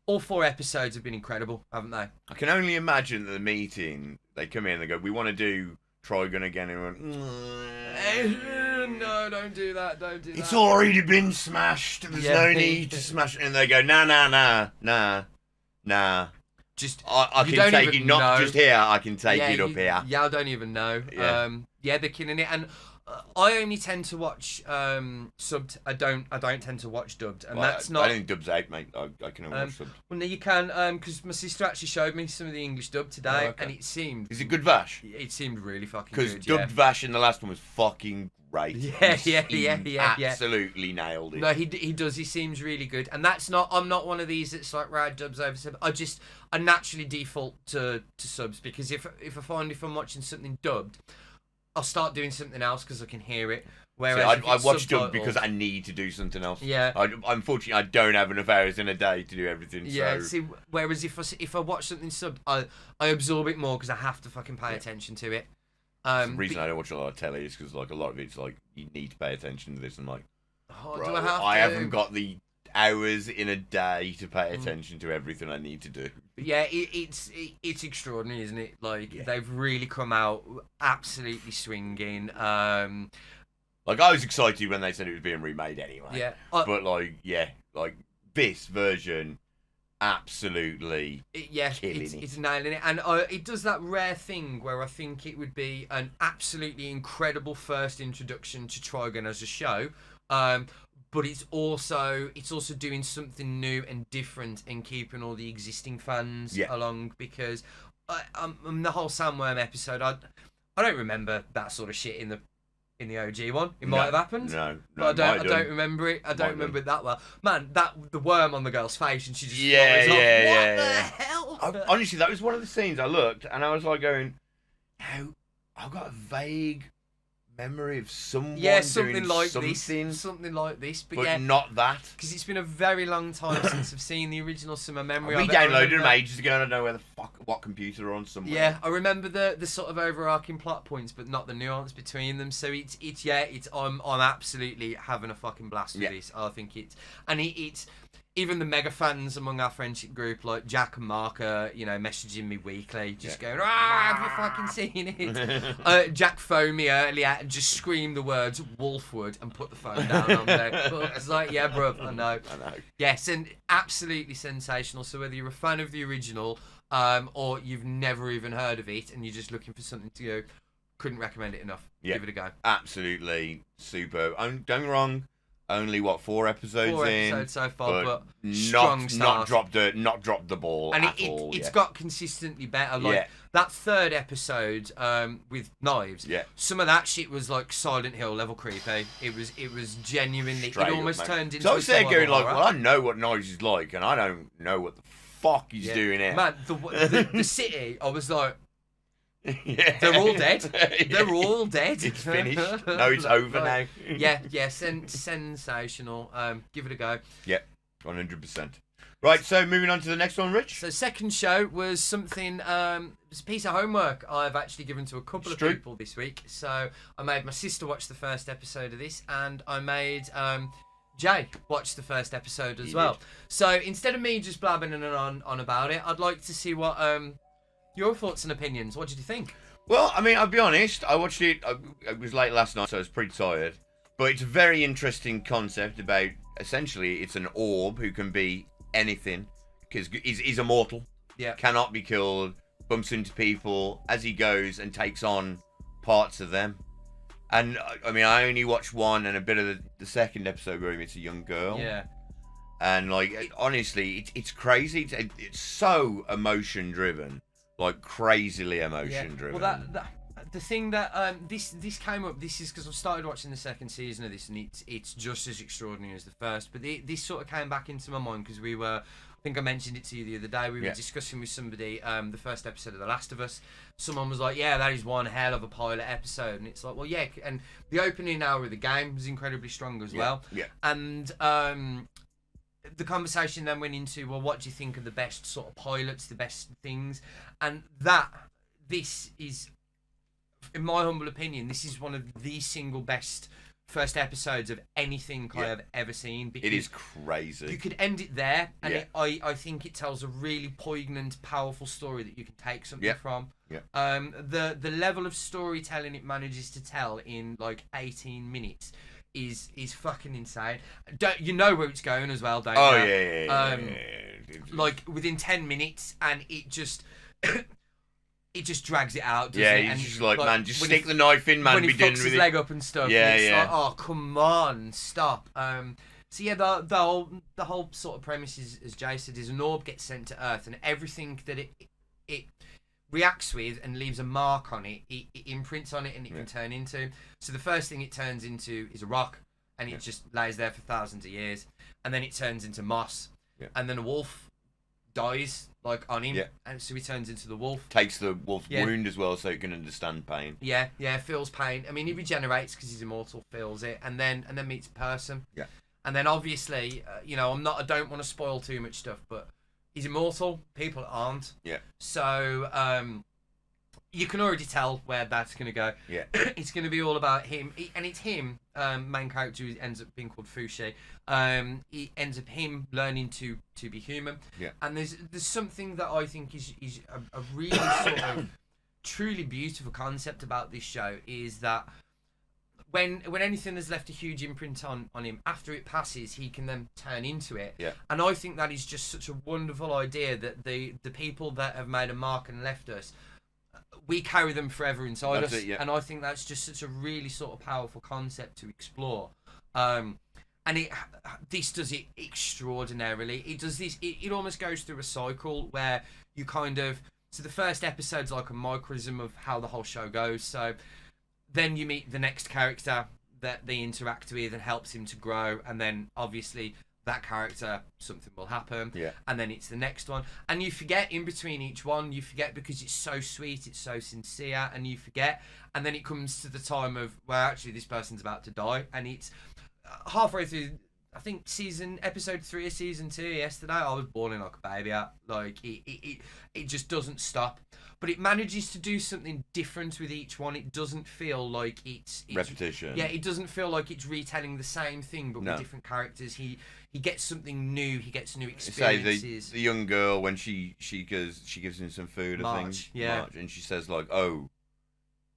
all 4 episodes have been incredible, haven't they? I can only imagine that the meeting, they come in and they go, we want to do Trigun again, and we went, No, don't do that. Don't do that. it's already been smashed. There's no need to smash it. And they go, nah. Just I you can don't take even it not know. just here. I can take it up here. Yeah, I don't even know. Yeah. They're killing it, and I only tend to watch subbed. I don't tend to watch dubbed, and Well, that's not. I think dub's out, mate. I can only watch dubbed. Well, no, you can, because my sister actually showed me some of the English dub today, Oh, okay. and it seemed Is it good Vash? really fucking Because good. dubbed Vash in the last one was fucking great. Yeah, He yeah. Absolutely nailed it. No, he does. He seems really good, and that's not. I'm not one of these that's like right dubs over sub. I naturally default to subs because if I'm watching something dubbed, I'll start doing something else because I can hear it. Whereas See, if I it's watch dub subtitled- because I need to do something else. Yeah. Unfortunately, I don't have enough hours in a day to do everything. Yeah. So. See, whereas if I watch something subbed, I absorb it more because I have to fucking pay attention to it. The reason I don't watch a lot of telly is because like a lot of it's like you need to pay attention to this, and like, Do bro, I have to? I haven't got the hours in a day to pay attention to everything I need to do. But yeah, it's extraordinary, isn't it? Like they've really come out absolutely swinging. Like I was excited when they said it was being remade anyway. Yeah. But like this version, absolutely. Killing it. It's nailing it, and it does that rare thing where I think it would be an absolutely incredible first introduction to Trigun as a show, but it's also doing something new and different and keeping all the existing fans along because the whole Sandworm episode, I don't remember that sort of shit in the OG one. It might have happened. No, But I don't remember it. I don't remember it that well. Man, the worm on the girl's face and she just flies off. What the hell? Honestly, that was one of the scenes I looked and I was like going, "How?" I've got a vague memory of someone something doing like something, this, something like this, but, but yeah, not that. because it's been a very long time since I've seen the original Summer Memory. We of it. I downloaded them remember- ages ago, and I don't know where the fuck, what computer they're on somewhere. Yeah, I remember the sort of overarching plot points, but not the nuance between them. So I'm absolutely having a fucking blast with this. I think it's even the mega fans among our friendship group, like Jack and Mark, are, messaging me weekly, just going, have you fucking seen it? Jack phoned me earlier and just screamed the words Wolfwood and put the phone down on there. But it's like, yeah, bro, I know. Yes, and absolutely sensational. So whether you're a fan of the original, or you've never even heard of it and you're just looking for something to go, couldn't recommend it enough. Give it a go. Absolutely super. Don't get me wrong. Only 4 episodes Four in, episodes so far, but not start. dropped the ball and at all. It's got consistently better. Like that third episode with Knives. Yeah. Some of that shit was like Silent Hill level creepy. It was genuinely. Straight it up, almost mate. turned into. So I was there going like, horror. well, I know what Knives is like, and I don't know what the fuck he's doing here. Man, the city. I was like, Yeah. they're all dead. They're all dead. It's finished. No, it's over now. Sensational. Give it a go. Yeah, 100%. Right, so moving on to the next one, Rich. So second show was something, it was a piece of homework I've actually given to a couple of people this week. So I made my sister watch the first episode of this, and I made Jay watch the first episode as well. So instead of me just blabbing on about it, I'd like to see what your thoughts and opinions. What did you think? Well, I mean, I'll be honest. I watched it. It was late last night, so I was pretty tired. But it's a very interesting concept about, essentially, it's an orb who can be anything, because he's immortal. Yeah. Cannot be killed. Bumps into people as he goes and takes on parts of them. And I mean, I only watched one and a bit of the second episode where he meets a young girl. Yeah. And like, honestly, it's crazy. It's so emotion driven. Like crazily emotion driven. Well, the thing that this came up. This is because I've started watching the second season of this, and it's just as extraordinary as the first. But this sort of came back into my mind because we were. I think I mentioned it to you the other day. We were discussing with somebody the first episode of The Last of Us. Someone was like, "Yeah, that is one hell of a pilot episode," and it's like, "Well, yeah." And the opening hour of the game was incredibly strong as well. Yeah. And the conversation then went into, well, what do you think of the best sort of pilots, the best things? And this is, in my humble opinion, this is one of the single best first episodes of anything I have ever seen. It is crazy. You could end it there, and I think it tells a really poignant, powerful story that you can take something from. Yeah. The level of storytelling it manages to tell in like 18 minutes is fucking insane. You know where it's going as well, don't you? Oh yeah. Like within 10 minutes, and it just it just drags it out. Yeah, it? he's And just like, man, just when stick the knife in, man. When he Be done fucks with his it. leg up and stuff. Yeah, and it's yeah. like, oh come on, stop. So yeah, the whole sort of premise is, as Jay said, is an orb gets sent to Earth, and everything that it reacts with and leaves a mark on it, it imprints on it, and it can turn into. So the first thing it turns into is a rock, and it just lays there for thousands of years, and then it turns into moss, and then a wolf dies like on him, and so he turns into the wolf. Takes the wolf wound as well, so it can understand pain. Yeah, feels pain. I mean, he regenerates because he's immortal, feels it, and then meets a person. Yeah. And then obviously, I don't want to spoil too much stuff, but he's immortal. People aren't. Yeah. So you can already tell where that's going to go. Yeah. It's going to be all about him, and it's him, main character, who ends up being called Fushi. He ends up him learning to be human. Yeah. And there's something that I think is a really sort of truly beautiful concept about this show, is that when anything has left a huge imprint on him, after it passes, he can then turn into it. Yeah. And I think that is just such a wonderful idea, that the people that have made a mark and left us, we carry them forever inside us. And I think that's just such a really sort of powerful concept to explore. And this does it extraordinarily. It does this. It almost goes through a cycle where you kind of. So the first episode's like a microcosm of how the whole show goes. So then you meet the next character that they interact with and helps him to grow, and then obviously that character, something will happen. Yeah. And then it's the next one. And you forget in between each one, you forget because it's so sweet, it's so sincere, and you forget. And then it comes to the time of, well, actually, this person's about to die. And it's halfway through, I think, episode 3 of season 2 yesterday, I was bawling like a baby out. Like, it just doesn't stop. But it manages to do something different with each one. It doesn't feel like it's repetition. Yeah, it doesn't feel like it's retelling the same thing, but with different characters. He gets something new. He gets new experiences. Say the young girl when she gives him some food, I think. Yeah. March, and she says like, "Oh,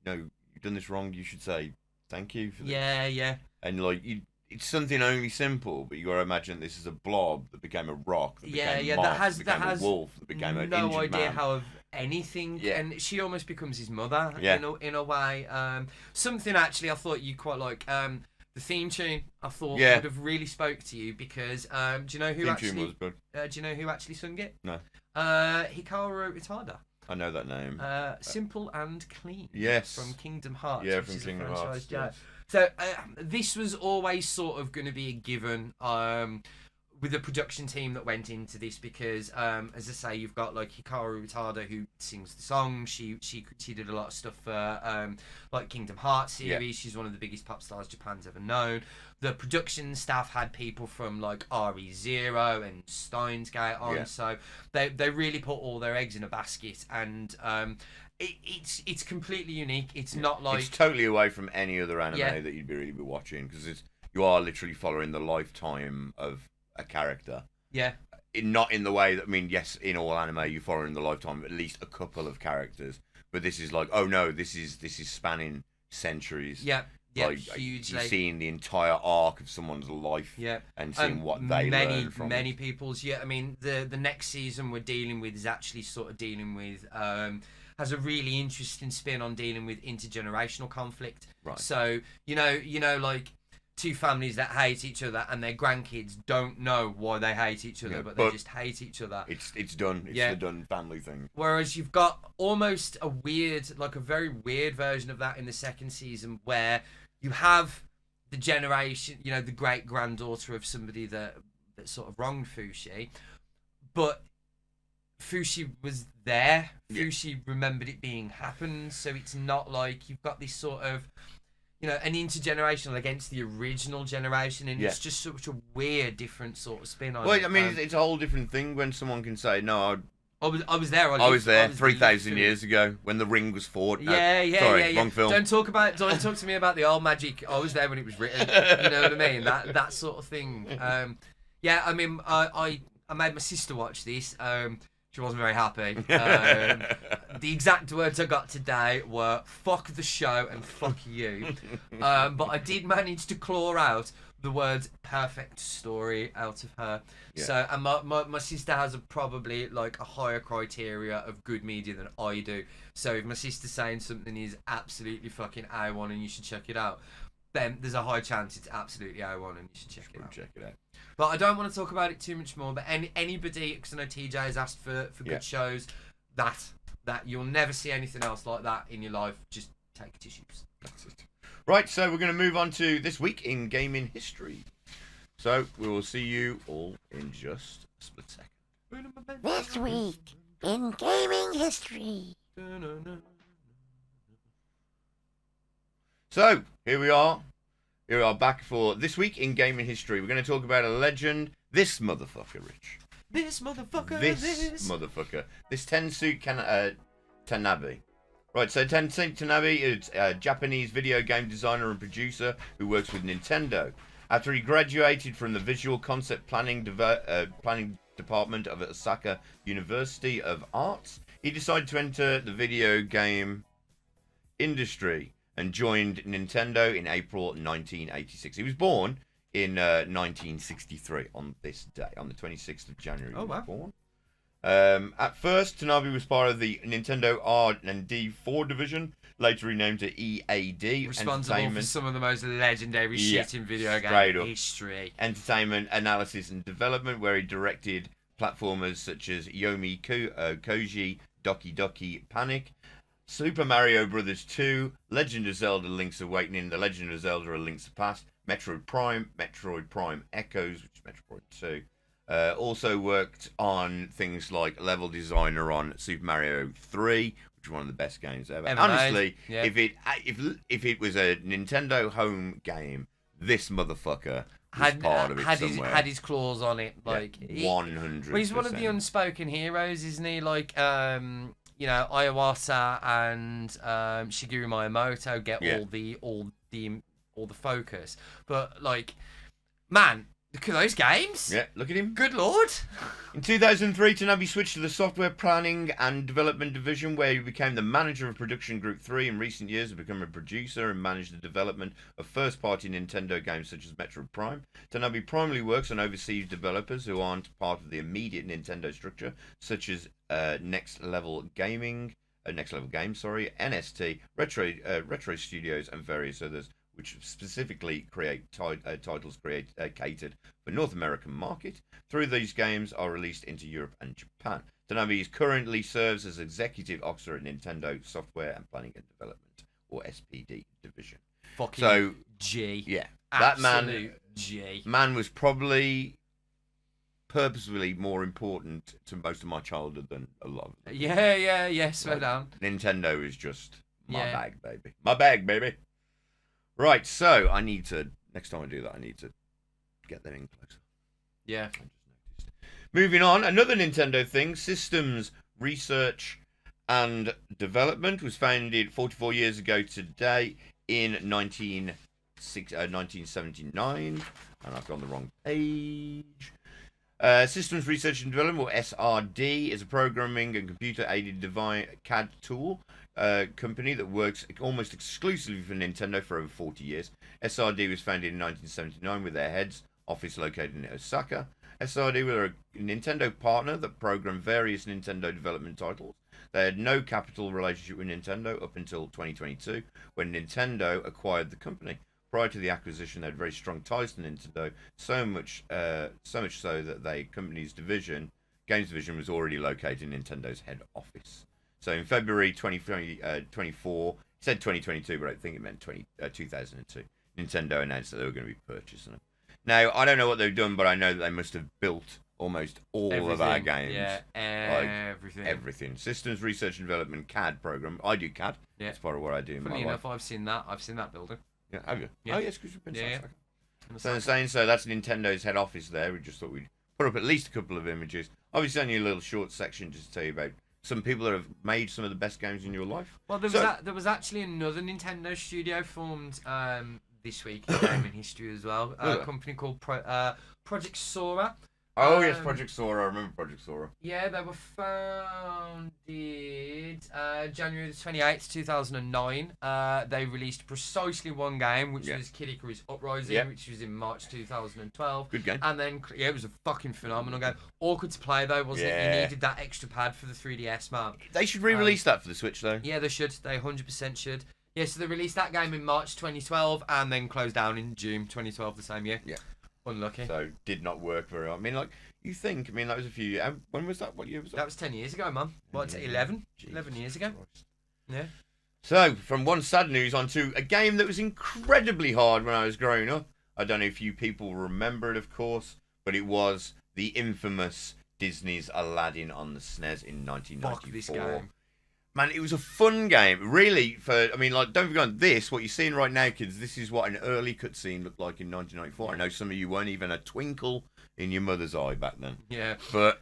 no, you've done this wrong. You should say thank you for this." Yeah. And like it's something only simple, but you got to imagine this is a blob that became a rock. That became moth, that became a wolf. That became an no injured idea man. how of anything. Yeah. And she almost becomes his mother. Yeah. In a way. Something actually I thought you quite like. The theme tune I thought would have really spoke to you because do you know who theme tune was good. do you know who actually sung it? No. Hikaru Utada. I know that name. Simple and Clean. Yes. From Kingdom Hearts. Yeah, which from is Kingdom a franchise. Hearts. Yeah. Yes. So this was always sort of going to be a given with the production team that went into this because, as I say, you've got like Hikaru Utada who sings the song. She did a lot of stuff for like Kingdom Hearts series. Yeah. She's one of the biggest pop stars Japan's ever known. The production staff had people from like RE0 and Steins Gate on, so they really put all their eggs in a basket and. It's completely unique. It's not like... It's totally away from any other anime that you'd really be watching because you are literally following the lifetime of a character. Yeah. Not in the way that, I mean, yes, in all anime you're following the lifetime of at least a couple of characters, but this is like, oh no, this is spanning centuries. Yeah. Yeah, like, hugely. You're seeing the entire arc of someone's life and seeing what they learn from many it. people's. Yeah, I mean, the next season we're dealing with is actually sort of dealing with... has a really interesting spin on dealing with intergenerational conflict. Right. So, you know, like two families that hate each other and their grandkids don't know why they hate each other, but they just hate each other. It's done. It's the done family thing. Whereas you've got almost a very weird version of that in the second season where you have the generation, the great granddaughter of somebody that sort of wronged Fushi, but Fushi was there. Fushi remembered it being happened, so it's not like you've got this sort of, an intergenerational against the original generation, and it's just such a weird, different sort of spin on it. Well, I mean, it's a whole different thing when someone can say, "No, I was there. I was there 3,000 years ago when the ring was fought." Sorry, wrong film. Don't talk to me about the old magic. I was there when it was written. You know what I mean? That sort of thing. I mean, I made my sister watch this. She wasn't very happy. The exact words I got today were "fuck the show" and "fuck you." But I did manage to claw out the words "perfect story" out of her. Yeah. So, and my sister has probably like a higher criteria of good media than I do. So if my sister's saying something is absolutely fucking A1 and you should check it out, then there's a high chance it's absolutely A1 and you should check it out. Check it out. But I don't want to talk about it too much more. But anybody, because I know TJ has asked for good shows, that you'll never see anything else like that in your life. Just take tissues. That's it. Right, so we're going to move on to this week in gaming history. So we will see you all in just a split second. This week in gaming history. So here we are. Here we are back for this week in gaming history. We're going to talk about a legend. This motherfucker, Rich. This motherfucker. This motherfucker. This Tensu Tanabe. Right, so Tensu Tanabe is a Japanese video game designer and producer who works with Nintendo. After he graduated from the Visual Concept Planning Department of Osaka University of Arts, he decided to enter the video game industry and joined Nintendo in April 1986. He was born in 1963 on this day, on the 26th of January. Oh, wow. Born. At first, Tanabe was part of the Nintendo R&D4 division, later renamed to EAD. Responsible for some of the most legendary shit in video game history. Entertainment, analysis, and development, where he directed platformers such as Yomi Koji, Doki Doki Panic, Super Mario Brothers 2, Legend of Zelda: Link's Awakening, The Legend of Zelda: A Link's Past, Metroid Prime Echoes, which is Metroid 2. Also worked on things like level designer on Super Mario 3, which is one of the best games ever. Honestly, yeah. if it was a Nintendo home game, this motherfucker was part of it somewhere. Had his claws on it, like 100%. Well, he's one of the unspoken heroes, isn't he? Like, you know, Iwata and Shigeru Miyamoto get all the focus, but like, man, look at those games. Yeah, look at him. Good lord. In 2003, Tanabe switched to the software planning and development division, where he became the manager of Production Group 3. In recent years, has become a producer and managed the development of first-party Nintendo games such as Metroid Prime. Tanabe primarily works on overseas developers who aren't part of the immediate Nintendo structure, such as Next Level Games, NST, Retro Studios, and various others, which specifically create titles catered for North American market. Through these games are released into Europe and Japan. Tanabe currently serves as executive officer at Nintendo Software and Planning and Development, or SPD division. Fucking G. Yeah, Absolute G. Man was probably purposefully more important to most of my childhood than a lot of them. Yeah, slow down. Nintendo is just my bag, baby. My bag, baby. Right, so I need to, next time I do that, I need to get them in closer. Yeah. I just noticed. Moving on, another Nintendo thing, Systems Research and Development was founded 44 years ago today in 1979, and I've gone the wrong page. Systems Research and Development, or SRD, is a programming and computer-aided CAD tool company that works almost exclusively for Nintendo for over 40 years. SRD was founded in 1979 with their head office located in Osaka. SRD were a Nintendo partner that programmed various Nintendo development titles. They had no capital relationship with Nintendo up until 2022, when Nintendo acquired the company. Prior to the acquisition, they had very strong ties to Nintendo, so much so that the company's games division was already located in Nintendo's head office. So in February 2024, it said 2022, but I think it meant 2002, Nintendo announced that they were going to be purchasing them. Now, I don't know what they've done, but I know that they must have built almost all of our games. Yeah, everything. Everything. Systems Research and Development CAD program. I do CAD. Yeah. That's part of what I do in Funny my enough, life. I've seen that building. Yeah, have you? Yeah. Oh, yes, because you've been Yeah. So I'm saying, so that's Nintendo's head office there. We just thought we'd put up at least a couple of images. Obviously, only a little short section just to tell you about some people that have made some of the best games in your life. Well, there was actually another Nintendo studio formed this week in gaming history as well. A company called Project Sora. Oh, yes, Project Sora. I remember Project Sora. Yeah, they were founded January the 28th, 2009. They released precisely one game, which was Kid Icarus Uprising, which was in March 2012. Good game. And then, it was a fucking phenomenal game. Awkward to play, though, wasn't it? You needed that extra pad for the 3DS, man. They should re-release that for the Switch, though. Yeah, they should. They 100% should. Yeah, so they released that game in March 2012 and then closed down in June 2012 the same year. Yeah. Unlucky. So, did not work very well. I mean, like, you think, I mean, that was a few, when was that? What year was that? That was 10 years ago, man. What, 11? Jesus 11 years ago. Christ. Yeah. So, from one sad news onto a game that was incredibly hard when I was growing up. I don't know if you people remember it, of course, but it was the infamous Disney's Aladdin on the SNES in 1994. Fuck this game. Man, it was a fun game, really. I mean, like, don't forget this. What you're seeing right now, kids. This is what an early cutscene looked like in 1994. I know some of you weren't even a twinkle in your mother's eye back then. Yeah, but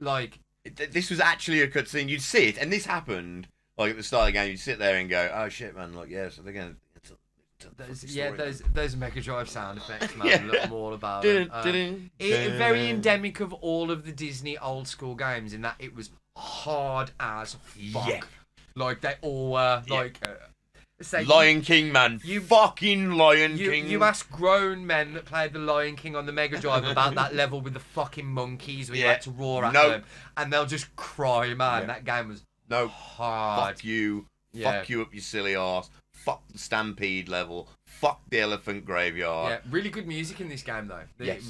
like, this was actually a cutscene. You'd see it, and this happened like at the start of the game. You'd sit there and go, "Oh shit, man! Like, yeah, so they're gonna." Those Mega Drive sound effects, man. Look more about it. Very endemic of all of the Disney old school games, in that it was hard as fuck. Yeah. Like they all were like Lion King, man. You fucking Lion King. You ask grown men that played the Lion King on the Mega Drive about that level with the fucking monkeys where you had to roar at them, and they'll just cry, man. That game was hard. Fuck you. Fuck you up your silly arse. Fuck the Stampede level. Fuck the Elephant Graveyard. Yeah, really good music in this game though.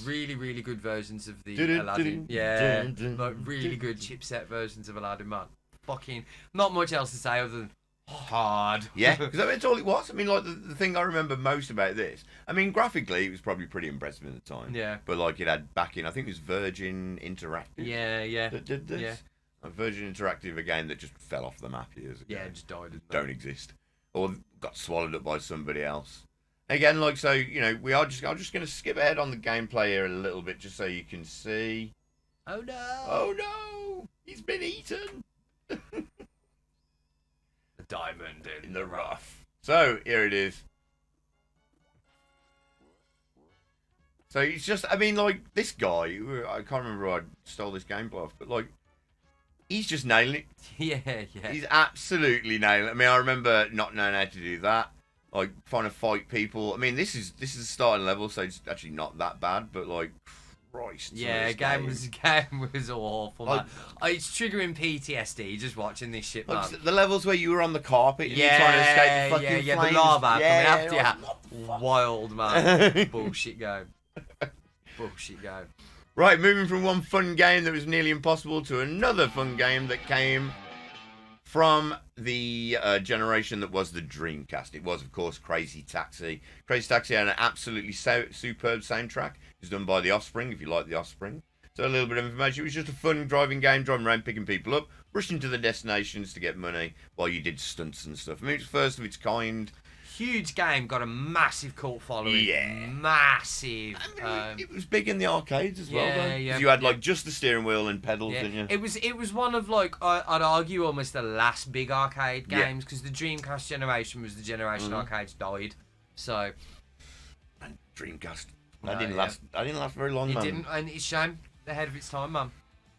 Really, really good versions of the Dun-dun, Aladdin. dun-dun, dun-dun, Like really good chipset versions of Aladdin, man. fucking not much else to say other than hard. Yeah, because that's all it was. I mean, like the thing I remember most about this. I mean, graphically, it was probably pretty impressive at the time. Yeah. But like, it had backing. I think it was Virgin Interactive. Yeah. That did this. Yeah. A Virgin Interactive, a game that just fell off the map years ago. Yeah, it just died. Don't exist, or got swallowed up by somebody else. Again, like, so, you know, I'm just going to skip ahead on the gameplay here a little bit just so you can see. Oh no! Oh no! He's been eaten! The diamond In the rough. So, here it is. So, it's just, I mean, like, this guy, I can't remember who I stole this gameplay off, but, like, he's just nailing it. Yeah. He's absolutely nailing it. I mean, I remember not knowing how to do that. Like, trying to fight people. I mean, this is a starting level, so it's actually not that bad, but, like, Christ. Yeah, game was awful, Like, man. It's triggering PTSD just watching this shit, man. like, the levels where you were on the carpet and you're trying to escape the fucking the flames. lava coming after like, you. Wild, man. Bullshit game. Right, moving from one fun game that was nearly impossible to another fun game that came from the generation that was the Dreamcast. It was, of course, Crazy Taxi. Crazy Taxi had an absolutely superb soundtrack. It was done by The Offspring, if you like The Offspring. So a little bit of information. It was just a fun driving game, driving around, picking people up, rushing to the destinations to get money while you did stunts and stuff. I mean, it was first of its kind. Huge game, got a massive cult following. Yeah. Massive. I mean, it was big in the arcades as well, though. Yeah. 'Cause you had, like, just the steering wheel and pedals, Yeah. didn't you? It was one of, like, I'd argue almost the last big arcade Yeah. games, because the Dreamcast generation was the generation arcades died. So And Dreamcast. No, That didn't yeah. last. That didn't last very long, it man. didn't, and it's a shame. Ahead of its time, man.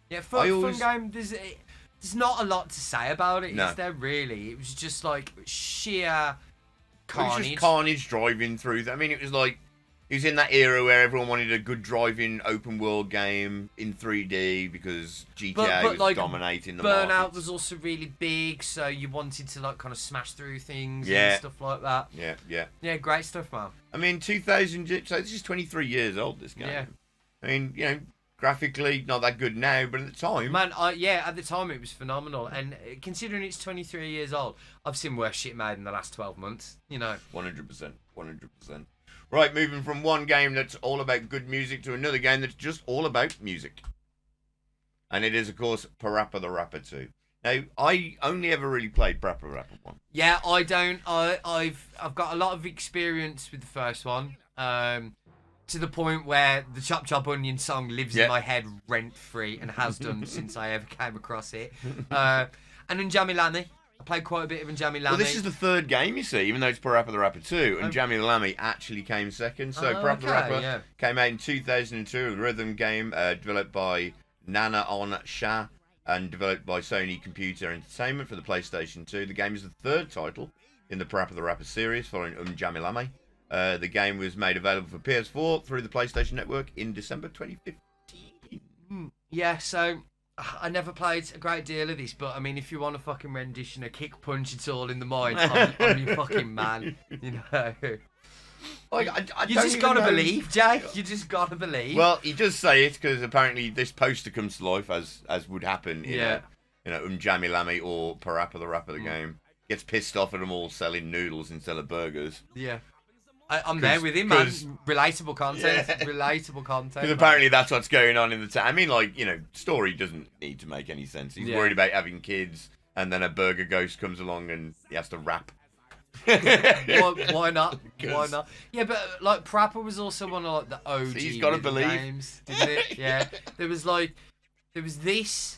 Yeah, I fun always- game. There's not a lot to say about it, No. is there, really? It was just, like, sheer It was carnage. just carnage driving through. I mean, it was like, it was in that era where everyone wanted a good driving open world game in 3D because GTA But, was like, dominating the Burnout market. was also really big, so you wanted to, like, kind of smash through things Yeah. and stuff like that. Yeah. Yeah, great stuff, man. I mean, 2000. So this is 23 years old. This game. Yeah. I mean, you know, graphically not that good now, but at the time, Man, at the time it was phenomenal, and considering it's 23 years old, I've seen worse shit made in the last 12 months, you know. 100%. Right, moving from one game that's all about good music to another game that's just all about music. And it is, of course, Parappa the Rapper 2. Now, I only ever really played Parappa the Rapper 1. Yeah, I don't. I've got a lot of experience with the first one, to the point where the Chop Chop Onion song lives Yeah. in my head rent free and has done since I ever came across it. And Unjami Lami, I played quite a bit of Unjami Lami. Well, this is the third game, you see, even though it's Parappa the Rapper 2, and Jamie Lamy actually came second. So Parappa the okay, Rapper yeah. came out in 2002, a rhythm game developed by Nana On Shah and developed by Sony Computer Entertainment for the PlayStation 2. The game is the third title in the Parappa the Rapper series, following Jamie Lamy. The game was made available for PS4 through the PlayStation Network in December 2015. Yeah, so I never played a great deal of this, but I mean, if you want a fucking rendition, a kick punch, it's all in the mind. I'm your fucking man, you know. Like, I You don't just even gotta know- believe, Jay. You just gotta believe. Well, he does say it because apparently this poster comes to life as would happen in Yeah. Jamie Lamy or Parappa the Rapper the game. Gets pissed off at them all selling noodles instead of burgers. Yeah. I'm there with him, man. 'cause- Relatable content. Yeah. Relatable content. Because man. apparently that's what's going on in the town. I mean, like, you know, story doesn't need to make any sense. He's Yeah. worried about having kids, and then a burger ghost comes along and he has to rap. Why not? Why 'Cause- not? Yeah, but like Parappa was also one of like the OG So he's gotta rhythm believe. games, didn't it? Yeah. There was this,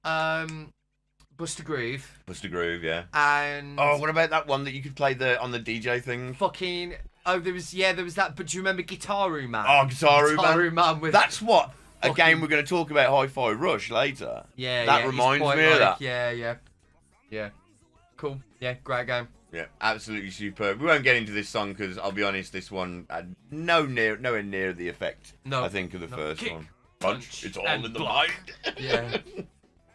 Buster Groove, Buster Groove, yeah. and Oh, what about that one that you could play on the DJ thing? fucking there was that. But do you remember Guitaru Man? Oh, Guitaru Man. Guitaru Man with That's what a fucking- game we're going to talk about, Hi-Fi Rush, later. yeah. that it's reminds quite me of like- that. Yeah. Cool. Yeah, great game. Yeah, absolutely superb. We won't get into this song because I'll be honest, this one had nowhere near the effect. No, I think of the no. first Kick, one. punch, It's all and in the block. mind. Yeah.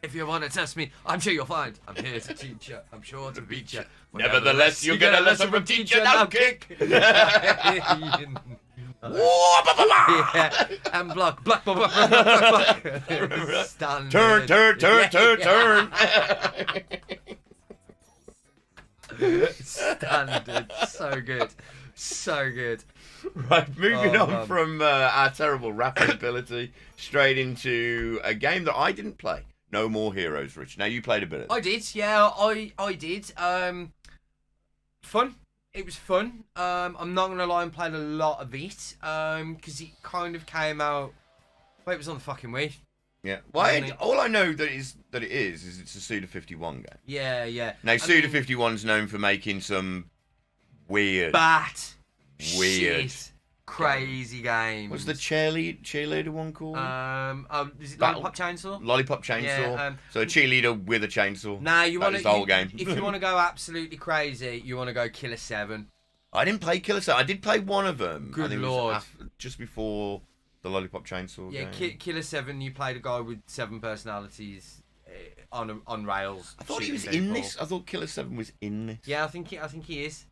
If you want to test me, I'm sure you'll find I'm here to teach you. I'm sure to beat you. Nevertheless, you'll get a lesson from teacher. Now kick. Yeah, and block. Standard. Turn. Standard. So good. Right, moving on man. from our terrible rapping ability straight into a game that I didn't play. No More Heroes, Rich. Now you played a bit of it. I did, yeah, I did. Fun. It was fun. I'm not gonna lie, I played a lot of it. Because it kind of came out. Wait, it was on the fucking Wii. Yeah. Well, all I know that it is it's a Suda51 game. Yeah. Now Suda51's known for making some weird, Shit, crazy games. What's the cheerleader one called? Is it Battle- Lollipop Chainsaw? Lollipop Chainsaw. Yeah, So a cheerleader with a chainsaw. Nah, you That want was the whole game. If you want to go absolutely crazy, you want to go Killer 7. I didn't play Killer 7. I did play one of them. Good I think lord. It was just before the Lollipop Chainsaw Yeah, game. Killer 7. You played a guy with 7 personalities on rails. I thought he shooting was in people. this. I thought Killer 7 was in this. Yeah, I think he is.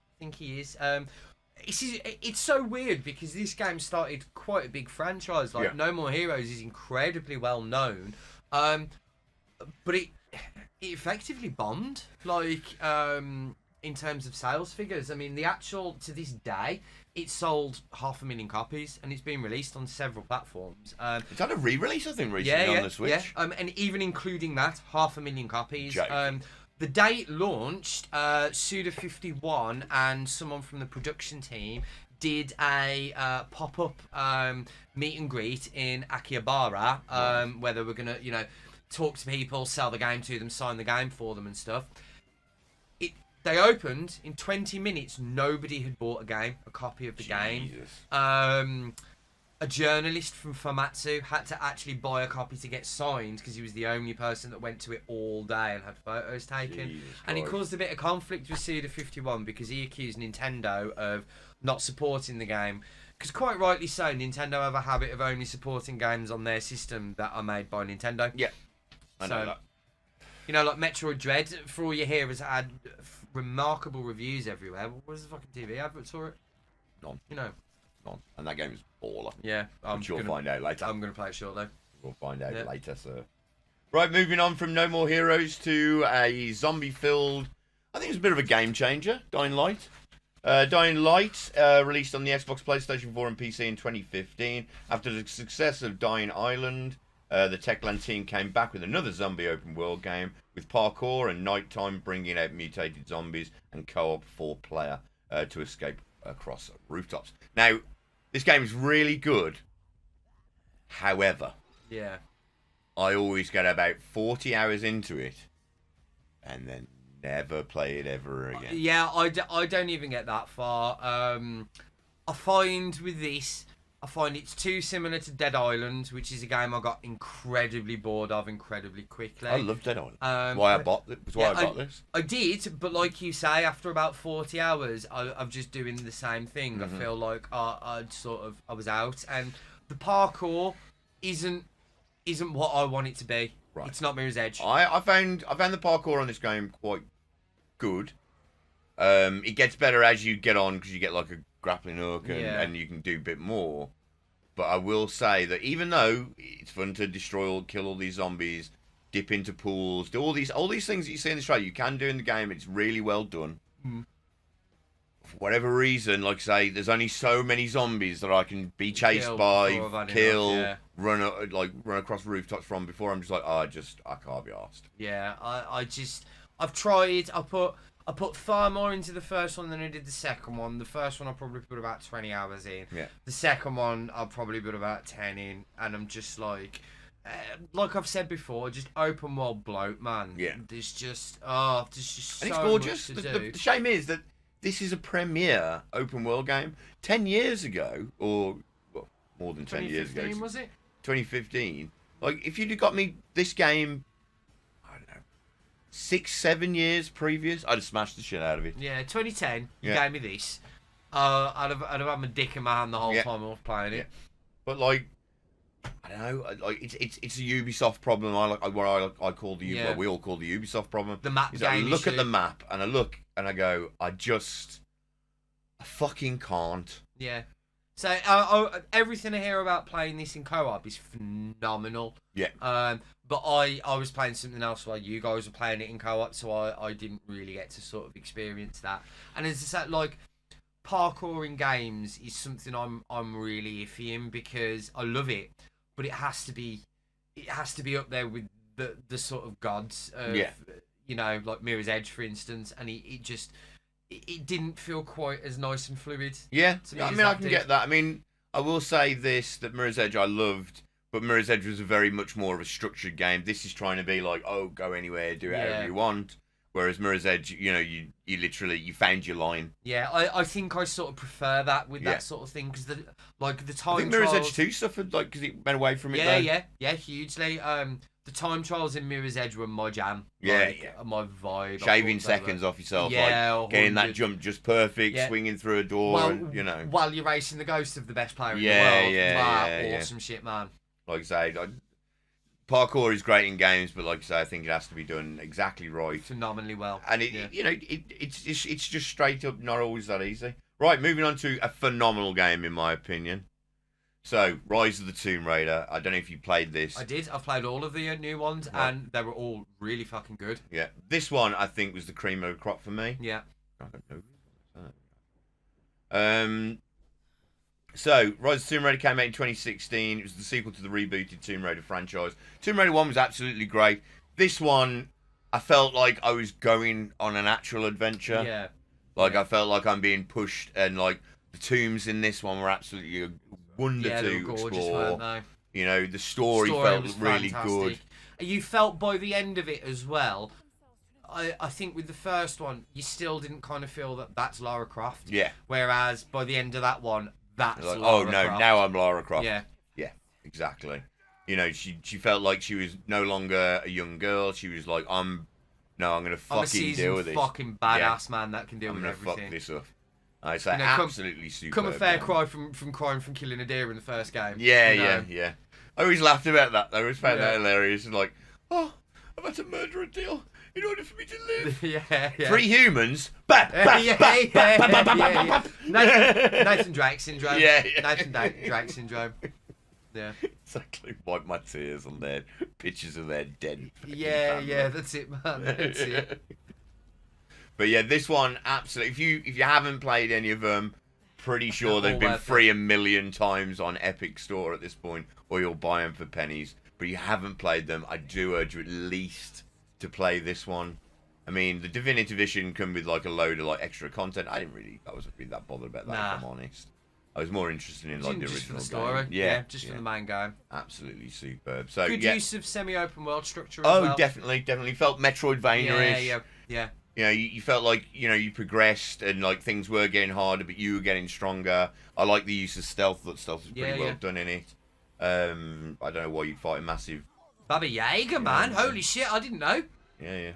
It's so weird because this game started quite a big franchise. Like Yeah. No More Heroes is incredibly well known, but it effectively bombed. Like in terms of sales figures, I mean, to this day, it sold 500,000 copies, and it's been released on several platforms. It's had a re-release, I think, recently on the Switch. Yeah. And even including that, 500,000 copies. Joke. The day it launched, Suda51 and someone from the production team did a pop-up meet and greet in Akihabara, where they were gonna, talk to people, sell the game to them, sign the game for them and stuff. They opened in 20 minutes. Nobody had bought a copy of the game. A journalist from Famitsu had to actually buy a copy to get signed because he was the only person that went to it all day and had photos taken. Jesus And it Christ. caused a bit of conflict with Suda51 because he accused Nintendo of not supporting the game. Because quite rightly so, Nintendo have a habit of only supporting games on their system that are made by Nintendo. Yeah, I know So, that. Like Metroid Dread, for all you hear, has had remarkable reviews everywhere. Where's the fucking TV advert for it? None. None. And that game is baller. Yeah, Which you'll find out later. I'm gonna play it shortly. We'll find out Yeah. later, sir. Right, moving on from No More Heroes to a zombie-filled... I think it's a bit of a game changer, Dying Light. Dying Light, released on the Xbox, PlayStation 4 and PC in 2015. After the success of Dying Island, the Techland team came back with another zombie open-world game with parkour and nighttime, bringing out mutated zombies and co-op 4-player to escape across rooftops. Now, this game is really good. However, Yeah. I always get about 40 hours into it and then never play it ever again. Yeah, I don't even get that far. I find with this, it's too similar to Dead Island, which is a game I got incredibly bored of incredibly quickly. I love Dead Island. Um, why I bought it. Was why I got this. I did, but like you say, after about 40 hours, I'm just doing the same thing. Mm-hmm. I feel like I was out, and the parkour isn't what I want it to be. Right. It's not Mirror's Edge. I found the parkour on this game quite good. It gets better as you get on because you get like a grappling hook and you can do a bit more. But I will say that even though it's fun to kill all these zombies, dip into pools, do all these things that you see in this trailer, you can do in the game. It's really well done. Mm. For whatever reason, like I say, there's only so many zombies that I can be chased Kill by, before I've had kill, enough, run across rooftops from before I'm just like, I can't be arsed. Yeah, I've tried. I put far more into the first one than I did the second one. The first one I probably put about 20 hours in. Yeah. The second one I'll probably put about 10 in, and I'm just like I've said before, just open world bloat, man. Yeah. There's just so And it's gorgeous. much to do. The shame is that this is a premiere open world game. 10 years ago, or well, more than 10 years ago. 2015 was it? 2015. Like, if you'd have got me this game, I don't know, 6-7 years previous, I'd have smashed the shit out of it. Yeah, 2010. You Yeah. gave me this. I'd have had my dick in my hand the whole Yeah. time I was playing it. But like, I don't know, like it's a Ubisoft problem. I call the Yeah. well, we all call the Ubisoft problem. The map Is I game look at issue. the map and I look and I go, I fucking can't. Yeah. So everything I hear about playing this in co-op is phenomenal. Yeah. But I was playing something else while you guys were playing it in co-op, so I didn't really get to sort of experience that. And as I said, like, parkour in games is something I'm really iffy in, because I love it, but it has to be up there with the sort of gods of, you know, like Mirror's Edge, for instance, and it didn't feel quite as nice and fluid. Yeah, to me I as mean, I that can did. get that. I mean, I will say this, that Mirror's Edge I loved, but Mirror's Edge was a very much more of a structured game. This is trying to be like, oh, go anywhere, do it however you want. Whereas Mirror's Edge, you know, you literally, you found your line. Yeah, I think I sort of prefer that with that sort of thing, because the time I think Mirror's trials... Edge 2 suffered, like, because it went away from it, Yeah, hugely. The time trials in Mirror's Edge were my jam. Yeah, like, my vibe. Shaving seconds off yourself, Yeah, like, getting that 100. jump just perfect, Yeah. swinging through a door, Well, and, you know. while you're racing the ghost of the best player in the Yeah, world. yeah. Awesome shit, man. Like I say, parkour is great in games, but like I say, I think it has to be done exactly right. Phenomenally well. And it's just straight up not always that easy. Right, moving on to a phenomenal game in my opinion. So, Rise of the Tomb Raider. I don't know if you played this. I did. I've played all of the new ones, and they were all really fucking good. Yeah, this one I think was the cream of the crop for me. Yeah. I don't know. So, Rise of the Tomb Raider came out in 2016. It was the sequel to the rebooted Tomb Raider franchise. Tomb Raider 1 was absolutely great. This one, I felt like I was going on an actual adventure. Yeah. Like, I felt like I'm being pushed, and, like, the tombs in this one were absolutely a wonder They to were gorgeous, explore. weren't they? You know, the story felt was really fantastic. good. You felt by the end of it as well. I think with the first one, you still didn't kind of feel that that's Lara Croft. Yeah. Whereas by the end of that one, that's Like, Lara oh, no, Croft. now I'm Lara Croft. Yeah. Yeah, exactly. You know, she felt like she was no longer a young girl. She was like, I'm going to I'm a fucking deal with seasoned this. fucking badass man that can deal I'm with going to fuck everything. this up. I say, You know, absolutely super. Come a fair cry from crying from killing a deer in the first game. Yeah, you know? yeah. I always laughed about that. I always found that hilarious. And like, oh, I've had to murder a deer in order for me to live. yeah. 3 humans. Bah, bah, Yeah. Nathan Drake syndrome. Yeah. Nathan Drake syndrome. Yeah. Exactly. Wipe my tears on their pictures of their dead. fucking Yeah, family. that's it, man. That's it. But yeah, this one absolutely. If you haven't played any of them, pretty sure They're they've all been worth free a million times on Epic Store at this point, or you'll buy them for pennies. But you haven't played them, I do urge you at least to play this one. I mean, the definitive edition come with like a load of like extra content. I wasn't really that bothered about that, if I'm honest. I was more interested in like the Just for original the story. game. Yeah, just for the main game. absolutely superb. So Good yeah. use of semi-open world structure as Oh, well. definitely felt Metroidvania-ish. Yeah. You know, you felt like, you know, you progressed and like things were getting harder, but you were getting stronger. I like the use of stealth. That stealth was pretty well done in it. I don't know why you'd fight a massive. Baba Yaga, man. Holy shit, I didn't know. Yeah.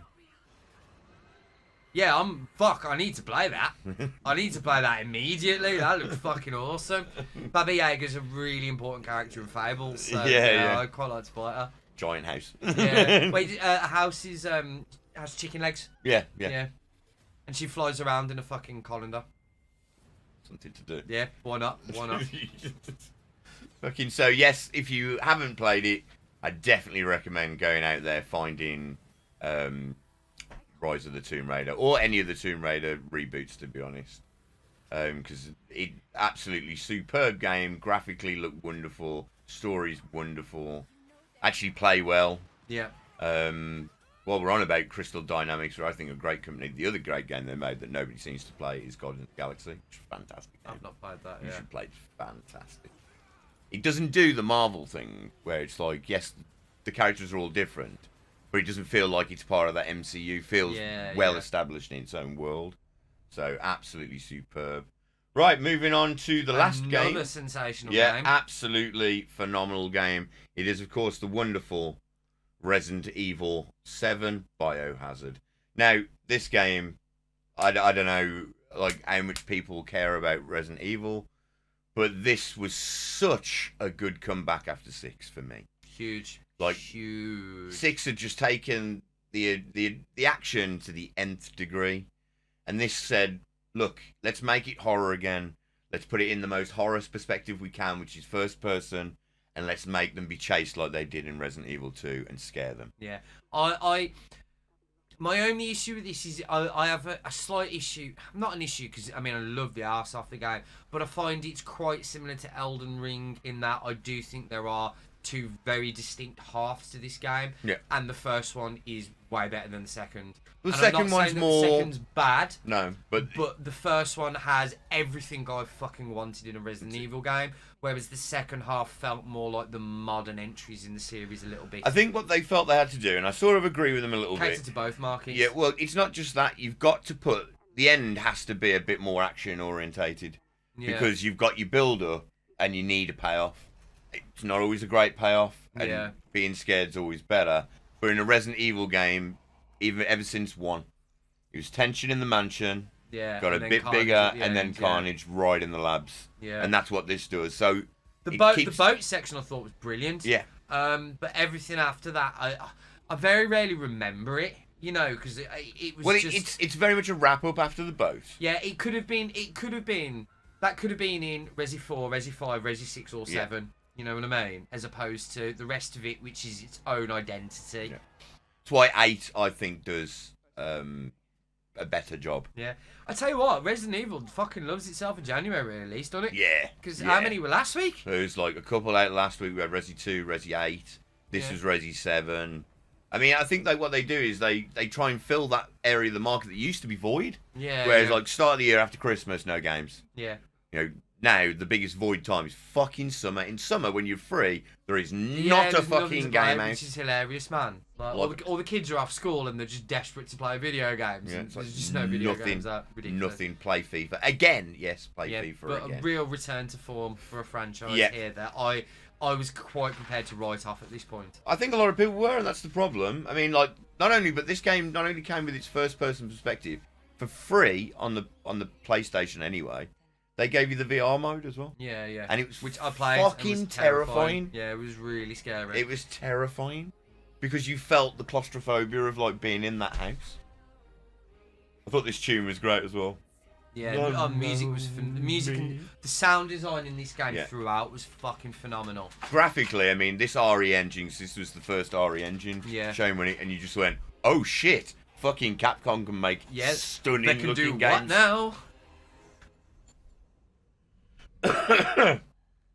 Yeah, I need to play that. I need to play that immediately. That looks fucking awesome. Baba Yaga's a really important character in Fable, so Yeah. I'd quite like to fight her. Giant house. Yeah. Wait, a house has chicken legs. Yeah. And she flies around in a fucking colander. Something to do. Yeah, why not? Fucking so yes, if you haven't played it, I definitely recommend going out there finding Rise of the Tomb Raider or any of the Tomb Raider reboots, to be honest, because it absolutely superb game. Graphically look wonderful, story's wonderful, actually play well. Yeah. While we're on about Crystal Dynamics, where I think a great company, the other great game they made that nobody seems to play is Guardians of the Galaxy, which is a fantastic game. I've not played that. You Yeah. should play it. It's fantastic. It doesn't do the Marvel thing where it's like, yes, the characters are all different, but it doesn't feel like it's part of that MCU. Feels well established in its own world. So absolutely superb. Right, moving on to the last game. Another sensational Yeah, game. absolutely phenomenal game. It is, of course, the wonderful Resident Evil 7 Biohazard. Now, this game, I don't know like how much people care about Resident Evil, but this was such a good comeback after 6 for me. Huge. Like, huge. 6 had just taken the action to the nth degree, and this said, look, let's make it horror again. Let's put it in the most horror perspective we can, which is first person, and let's make them be chased like they did in Resident Evil 2 and scare them. Yeah, my only issue with this is I have a slight issue. Not an issue because I love the arse off the game, but I find it's quite similar to Elden Ring in that I do think there are two very distinct halves to this game. Yeah. And the first one is way better than the second. The And second I'm not one's saying that more. The second's bad. No, but the first one has everything I fucking wanted in a Resident Evil game, whereas the second half felt more like the modern entries in the series a little bit. I think what they felt they had to do, and I sort of agree with them a little Cater bit. to both markets. Yeah, well, it's not just that. You've got to put the end has to be a bit more action orientated because you've got your build up and you need a payoff. It's not always a great payoff, and being scared's always better. But in a Resident Evil game, ever since 1, it was tension in the mansion, got a bit bigger, and then carnage right in the labs. Yeah, and that's what this does. So the boat section I thought was brilliant. Yeah. But everything after that, I very rarely remember it. You know, because it was. Well, it's very much a wrap up after the boat. Yeah, it could have been. That could have been in Resi 4, Resi 5, Resi 6 or 7. Yeah. You know what I mean? As opposed to the rest of it, which is its own identity. Yeah. That's why 8, I think, does a better job. Yeah. I tell you what, Resident Evil fucking loves itself in January release, doesn't it? Yeah. Because how many were last week? There was like a couple out last week. We had Resi 2, Resi 8. This was Resi 7. I mean, I think what they do is they try and fill that area of the market that used to be void. Yeah. Whereas, like, start of the year after Christmas, no games. Yeah. You know, now the biggest void time is fucking summer. In summer, when you're free, there is not a fucking game out. Which is hilarious, man. Like, all the kids are off school and they're just desperate to play video games. Yeah, there's just no video games out. Ridiculous. Nothing. Play FIFA again. Yes, play FIFA but again. A real return to form for a franchise here that I was quite prepared to write off at this point. I think a lot of people were, and that's the problem. I mean, like, but this game not only came with its first-person perspective for free on the PlayStation anyway. They gave you the VR mode as well. Yeah, yeah. And it was which I played fucking and was terrifying. Yeah, it was really scary. It was terrifying because you felt the claustrophobia of like being in that house. I thought this tune was great as well. Yeah, music was the music and the sound design in this game throughout was fucking phenomenal. Graphically, I mean, this RE engine, this was the first RE engine shown when and you just went, oh shit, fucking Capcom can make stunning looking games. They can do what now?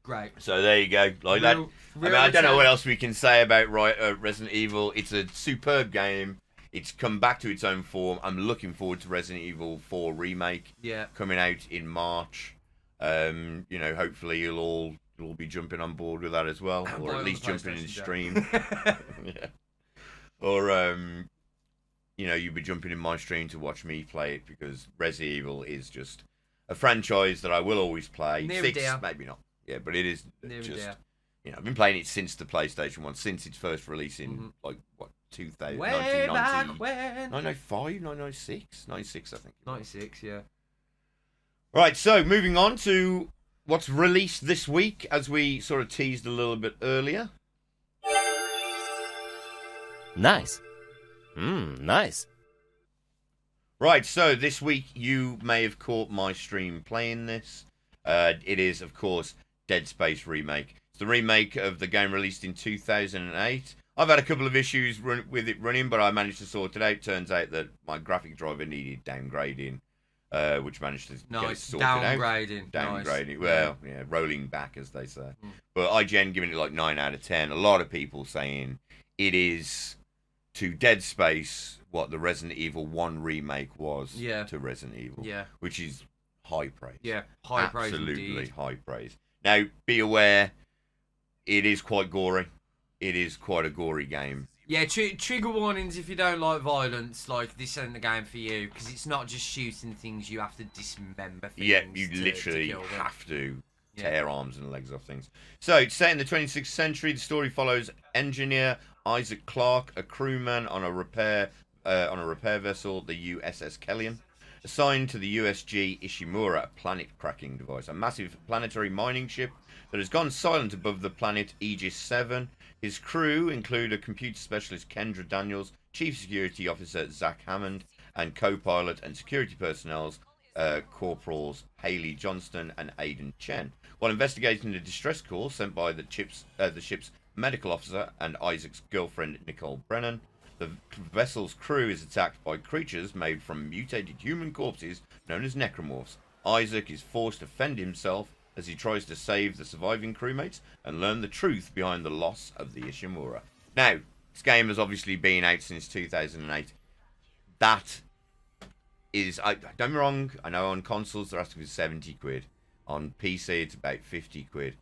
Great. So there you go. Like that. I don't know what else we can say about Resident Evil. It's a superb game. It's come back to its own form. I'm looking forward to Resident Evil 4 remake. Yeah. Coming out in March. You know, hopefully you'll all be jumping on board with that as well, or at least jumping in stream. Yeah. Or you know, you'll be jumping in my stream to watch me play it because Resident Evil is just a franchise that I will always play. Near 6, maybe not. Yeah, but it is just. You know, I've been playing it since the PlayStation 1, since its first release in like what 2000, way back when 995, 996, 96, I think. 96, yeah. Right, so moving on to what's released this week, as we sort of teased a little bit earlier. Nice. Nice. Right, so this week you may have caught my stream playing this. It is, of course, Dead Space Remake. It's the remake of the game released in 2008. I've had a couple of issues with it running, but I managed to sort it out. Turns out that my graphic driver needed downgrading, which managed to get it sorted out. Downgrading. Nice. Well, yeah, rolling back, as they say. But IGN giving it like 9 out of 10. A lot of people saying it is to Dead Space what the Resident Evil 1 remake was to Resident Evil. Yeah. Which is high praise. Yeah, high praise Absolutely high praise. Now, be aware, it is quite gory. It is quite a gory game. Yeah, trigger warnings if you don't like violence, like this isn't the game for you, because it's not just shooting things, you have to dismember things. Yeah, you literally have to tear arms and legs off things. So, it's set in the 26th century. The story follows engineer Isaac Clarke, a crewman on a repair vessel, the USS Kellion, assigned to the USG Ishimura, a planet-cracking device, a massive planetary mining ship that has gone silent above the planet Aegis 7. His crew include a computer specialist Kendra Daniels, chief security officer Zach Hammond, and co-pilot and security personnel Corporals Haley Johnston and Aidan Chen, while investigating a distress call sent by the ship's medical officer and Isaac's girlfriend Nicole Brennan. The vessel's crew is attacked by creatures made from mutated human corpses known as necromorphs. Isaac is forced to fend himself as he tries to save the surviving crewmates and learn the truth behind the loss of the Ishimura. Now, this game has obviously been out since 2008. That is, don't get me wrong, I know on consoles they're asking for 70 quid. On PC it's about 50 quid.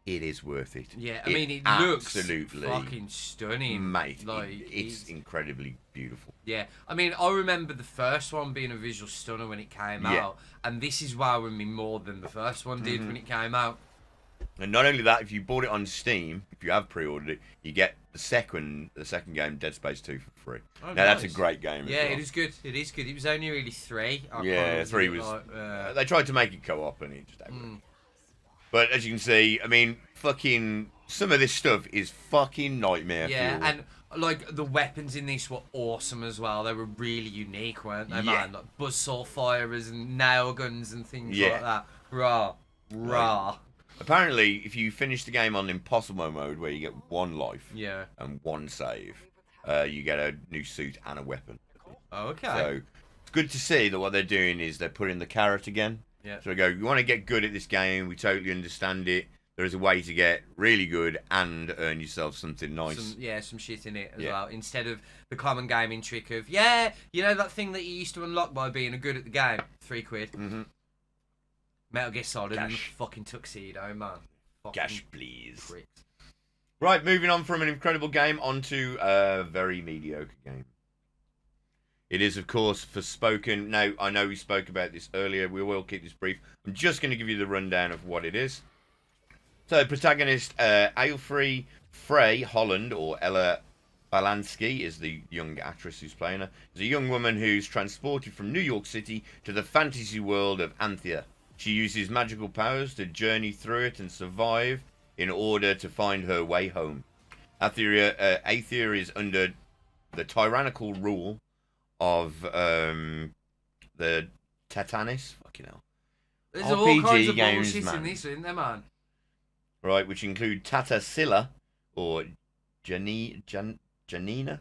It is worth it. Yeah, I mean, it looks fucking stunning. Mate, like, it's incredibly beautiful. Yeah, I mean, I remember the first one being a visual stunner when it came out, and this is wowing me more than the first one did when it came out. And not only that, if you bought it on Steam, if you have pre-ordered it, you get the second game, Dead Space 2, for free. Oh, now, nice. that's a great game as well. It is good. It is good. It was only really 3. Yeah, 3 was... Like, they tried to make it co-op, and it just happened. But as you can see, I mean, fucking... Some of this stuff is fucking nightmare fuel. and, like, the weapons in this were awesome as well. They were really unique, weren't they, man? Like, buzzsaw firers and nail guns and things like that. Rah. Apparently, if you finish the game on Impossible mode, where you get 1 life and 1 save, you get a new suit and a weapon. Okay. So, it's good to see that what they're doing is they're putting the carrot again. Yeah. So we go, you want to get good at this game, we totally understand it. There is a way to get really good and earn yourself something nice. Some shit in it as well. Instead of the common gaming trick of, you know that thing that you used to unlock by being good at the game? 3 quid. Mm-hmm. Metal Gear Solid and Cash. fucking tuxedo, man. Fucking Cash, please. pricks. Right, moving on from an incredible game onto a very mediocre game. It is, of course, Forspoken. Now, I know we spoke about this earlier. We will keep this brief. I'm just going to give you the rundown of what it is. So, protagonist Aelfried Frey Holland, or Ella Balansky, is the young actress who's playing her. Is a young woman who's transported from New York City to the fantasy world of Anthea. She uses magical powers to journey through it and survive in order to find her way home. Aethir is under the tyrannical rule of the Tatanis. Fucking hell. There's RPG all kinds of games, bullshit man. in this, isn't there, man? Right, which include Tata Scylla, or Janina. Janine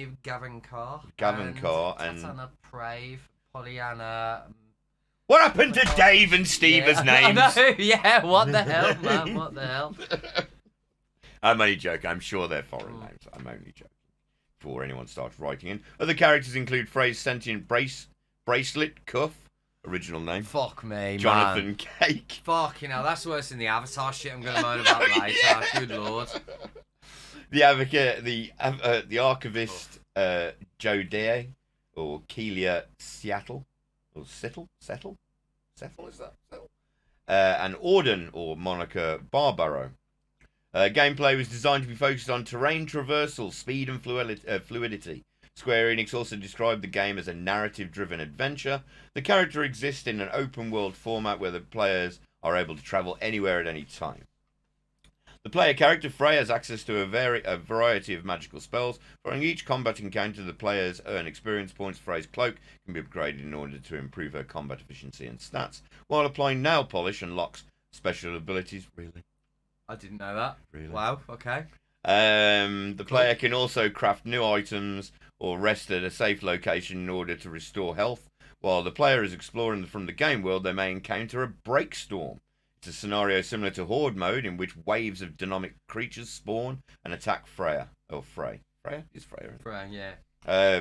of Gavin Carr. And Tatana Prave, Pollyanna. what happened to Dave and Steve's names? What the hell, man? What the hell? I'm only joking. I'm sure they're foreign names. I'm only joking. Before anyone starts writing in. Other characters include Frey's sentient bracelet, Cuff, original name. Fuck me, Jonathan man. Cake. Fucking hell, that's worse than the Avatar shit I'm going to moan about later. Good lord. The advocate, the archivist, Joe Day, or Keelia Seattle, or Settle, is that? Settle? And Auden, or Monica Barbaro. Gameplay was designed to be focused on terrain traversal, speed and fluidity. Square Enix also described the game as a narrative-driven adventure. The character exists in an open-world format where the players are able to travel anywhere at any time. The player character, Frey, has access to a variety of magical spells. Following each combat encounter, the players earn experience points. Frey's cloak can be upgraded in order to improve her combat efficiency and stats, while applying nail polish unlocks special abilities. Really? I didn't know that. Really? Wow, okay. The player can also craft new items or rest at a safe location in order to restore health. While the player is exploring from the game world, they may encounter a break storm. It's a scenario similar to Horde mode, in which waves of dynamic creatures spawn and attack Freya. Or Frey. Freya? Is Freya? Freya, yeah.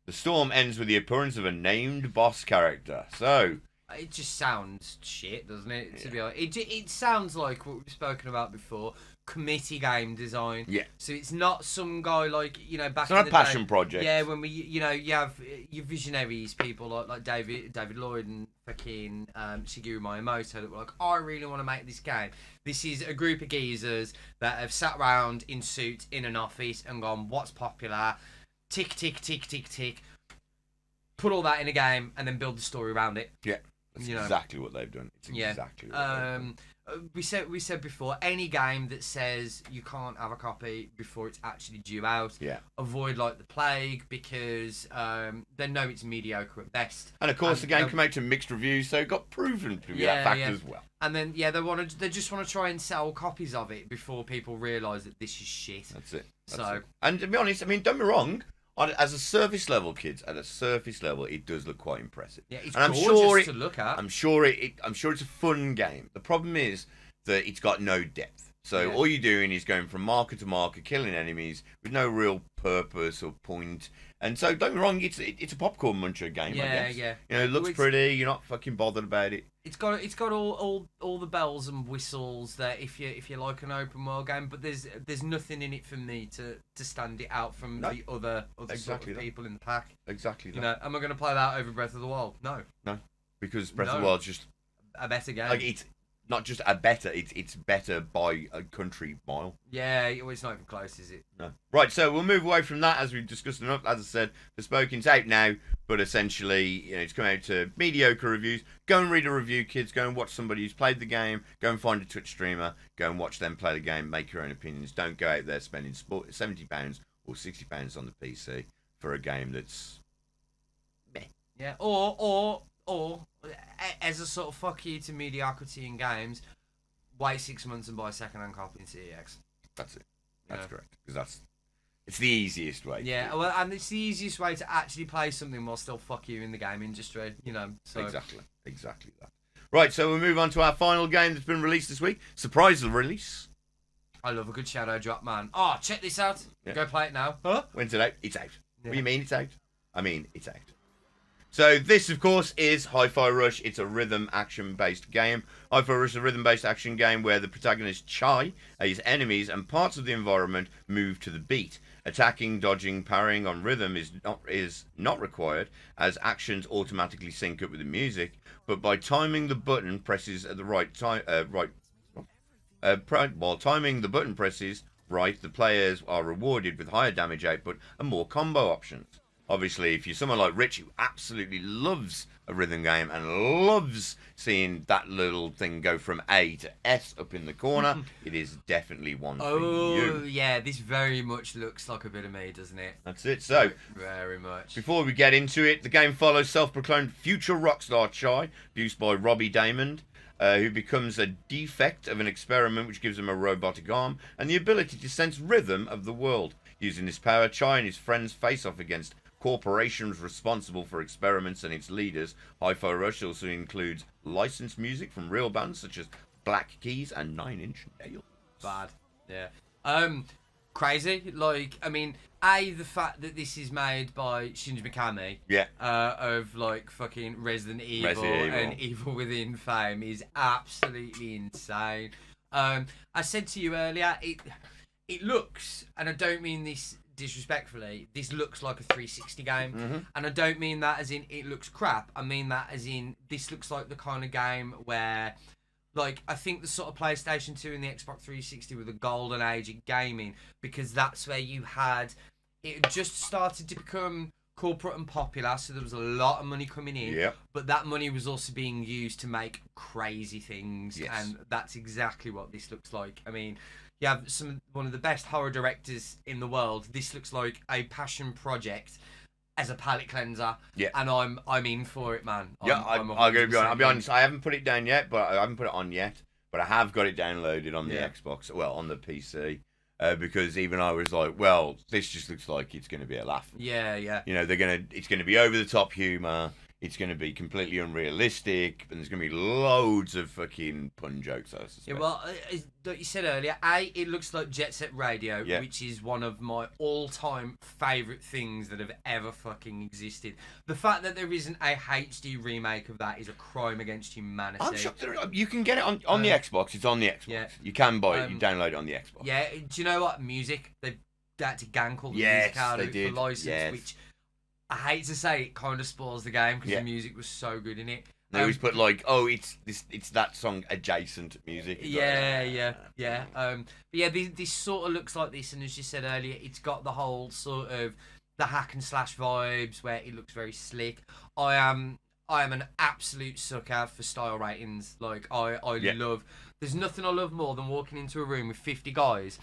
The storm ends with the appearance of a named boss character. So, it just sounds shit, doesn't it? To be honest, it sounds like what we've spoken about before. Committee game design. Yeah. So it's not some guy like, you know, back it's in not the a passion day, project. Yeah, when you have your visionaries, people like David Lloyd and fucking Shigeru Miyamoto that were like, I really want to make this game. This is a group of geezers that have sat around in suits in an office and gone, what's popular? Tick, tick, tick, tick, tick. Put all that in a game and then build the story around it. Yeah. That's exactly what they've done. It's exactly what they've done. we said before, any game that says you can't have a copy before it's actually due out, avoid like the plague, because they know it's mediocre at best. And of course, the game came out to mixed reviews, so it got proven to be that fact as well. And then they just want to try and sell copies of it before people realise that this is shit. That's it. So, and to be honest, I mean, don't be wrong. As a surface level, kids, at a surface level, it does look quite impressive. Yeah, it's and gorgeous to look at. I'm sure it's a fun game. The problem is that it's got no depth. So all you're doing is going from marker to marker, killing enemies with no real purpose or point. And so, don't be wrong, it's a popcorn muncher game. I guess. Yeah. You know, it looks pretty. You're not fucking bothered about it. It's got all the bells and whistles that if you like an open world game, but there's nothing in it for me to stand it out from the other sort of people in the pack. Exactly. You know, am I going to play that over Breath of the Wild? No, because Breath of the Wild's just a better game. Like, it's not just a better, it's better by a country mile. Yeah, it's not even close, is it? No. Right, so we'll move away from that as we've discussed enough. As I said, Forspoken's out now, but essentially, you know, it's come out to mediocre reviews. Go and read a review, kids. Go and watch somebody who's played the game. Go and find a Twitch streamer. Go and watch them play the game. Make your own opinions. Don't go out there spending £70 or £60 on the PC for a game that's meh. Yeah, or as a sort of fuck you to mediocrity in games, wait 6 months and buy a second-hand copy in CEX. That's it. That's correct. Because it's the easiest way. Yeah, well, and it's the easiest way to actually play something while still fuck you in the game industry, you know. So. Exactly that. Right, so we'll move on to our final game that's been released this week. Surprise release. I love a good shadow drop, man. Oh, check this out. Yeah. Go play it now. Huh? When's it out? It's out. Yeah. What do you mean it's out? I mean, it's out. So this, of course, is Hi-Fi Rush. It's a rhythm action-based game. Hi-Fi Rush is a rhythm-based action game where the protagonist Chai, his enemies, and parts of the environment move to the beat. Attacking, dodging, parrying on rhythm is not required, as actions automatically sync up with the music. But by timing the button presses at the right time, while timing the button presses right, the players are rewarded with higher damage output and more combo options. Obviously, if you're someone like Rich who absolutely loves a rhythm game and loves seeing that little thing go from A to S up in the corner, it is definitely one for you. Oh, yeah, this very much looks like a bit of me, doesn't it? That's it. So, very much. Before we get into it, the game follows self-proclaimed future rockstar Chai, produced by Robbie Damon, who becomes a defect of an experiment which gives him a robotic arm and the ability to sense rhythm of the world. Using this power, Chai and his friends face off against corporations responsible for experiments and its leaders. Hi-Fi Rush also includes licensed music from real bands such as Black Keys and 9 Inch Nails. Bad. Yeah. Crazy. Like, I mean, the fact that this is made by Shinji Mikami. Yeah. Of like fucking Resident Evil and Evil Within fame is absolutely insane. I said to you earlier, it looks, and I don't mean this disrespectfully, this looks like a 360 game, and I don't mean that as in it looks crap. I mean that as in this looks like the kind of game where, like, I think the sort of PlayStation 2 and the Xbox 360 were the golden age of gaming, because that's where you had it just started to become corporate and popular, so there was a lot of money coming in, but that money was also being used to make crazy things, and that's exactly what this looks like. I mean, you have one of the best horror directors in the world. This looks like a passion project as a palate cleanser, and I'm in for it, man. I'll be honest. I haven't put it down yet, but I haven't put it on yet. But I have got it downloaded on the Xbox, on the PC, because even I was like, well, this just looks like it's going to be a laugh. Yeah. You know, it's going to be over the top humor. It's going to be completely unrealistic, and there's going to be loads of fucking pun jokes, I suspect. Yeah, well, like you said earlier, it looks like Jet Set Radio, which is one of my all-time favourite things that have ever fucking existed. The fact that there isn't a HD remake of that is a crime against humanity. I'm shocked. You can get it on the Xbox. It's on the Xbox. Yeah. You can buy it. You download it on the Xbox. Yeah, do you know what? Music, they had to gank all the music out of it for license, which... I hate to say it kind of spoils the game because the music was so good in it. They always put like, it's that song adjacent music. Yeah. But yeah, this sort of looks like this, and as you said earlier, it's got the whole sort of the hack and slash vibes where it looks very slick. I am I am an absolute sucker for style ratings. Like, I Yeah. love... There's nothing I love more than walking into a room with 50 guys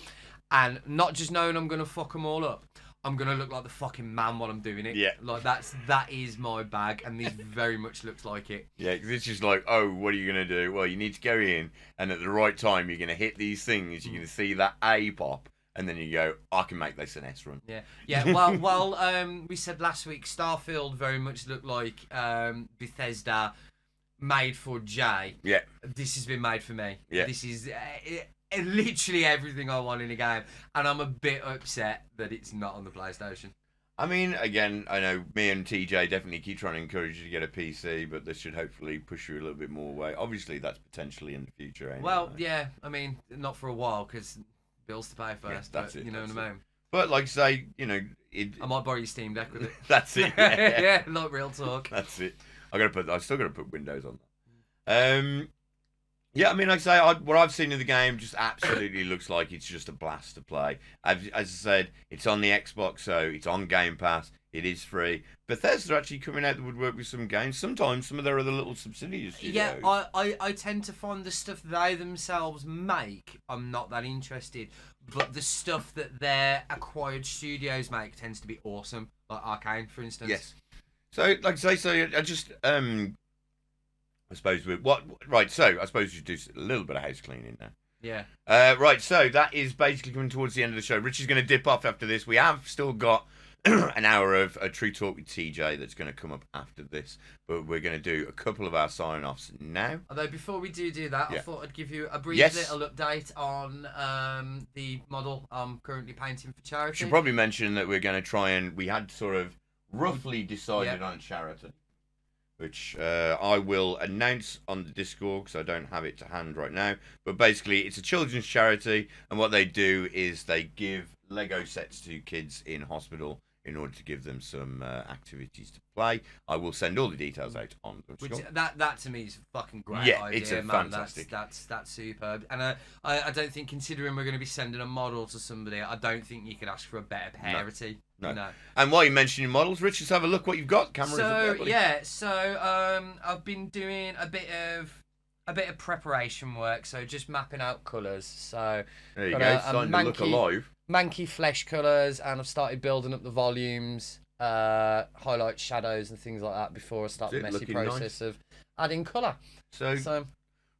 and not just knowing I'm going to fuck them all up. I'm going to look like the fucking man while I'm doing it. Yeah. Like, that is my bag, and this very much looks like it. Yeah, because it's just like, oh, what are you going to do? Well, you need to go in, and at the right time, you're going to hit these things. You're going to see that A pop, and then you go, I can make this an S run. Yeah. Well, we said last week, Starfield very much looked like Bethesda made for Jay. Yeah. This has been made for me. Yeah. This is literally everything I want in a game, and I'm a bit upset that it's not on the PlayStation. I mean, again, I know me and TJ definitely keep trying to encourage you to get a PC, but this should hopefully push you a little bit more away. Obviously, that's potentially in the future. Anyway. Well, yeah, I mean, not for a while, because bills to pay first, that's but it, you know that's what I it. mean? But like I say, I might borrow your Steam Deck with it. That's it. Yeah. Yeah, not real talk. That's it. I still got to put Windows on that. Yeah, I mean, like I say, what I've seen of the game just absolutely looks like it's just a blast to play. As I said, it's on the Xbox, so it's on Game Pass. It is free. Bethesda are actually coming out the woodwork with some games. Sometimes some of their other little subsidiaries. Yeah, I tend to find the stuff they themselves make, I'm not that interested. But the stuff that their acquired studios make tends to be awesome. Like Arcane, for instance. Yes. So, like I say, I just, I suppose I suppose you do a little bit of house cleaning now. Yeah. Right, so that is basically coming towards the end of the show. Rich is going to dip off after this. We have still got an hour of a True Talk with TJ that's going to come up after this, but we're going to do a couple of our sign-offs now. Although before we do that, Yeah. I thought I'd give you a brief Yes. little update on the model I'm currently painting for charity. Should probably mention that we're going to try and we had sort of roughly decided Yeah. on charity, which I will announce on the Discord because I don't have it to hand right now. But basically, it's a children's charity, and what they do is they give Lego sets to kids in hospital in order to give them some activities to play. I will send all the details out on the Which Discord. that to me is a fucking great Yeah, idea, it's a man. fantastic. That's superb. And I don't think, considering we're going to be sending a model to somebody, I don't think you could ask for a better parity. No. And while you're mentioning models, Rich, let's have a look what you've got. Cameras up there, buddy. So I've been doing a bit of preparation work, so just mapping out colours. So There you got go. a Starting to look alive. manky flesh colours, and I've started building up the volumes, highlight shadows and things like that before I start the That's it, messy looking process of adding colour. So,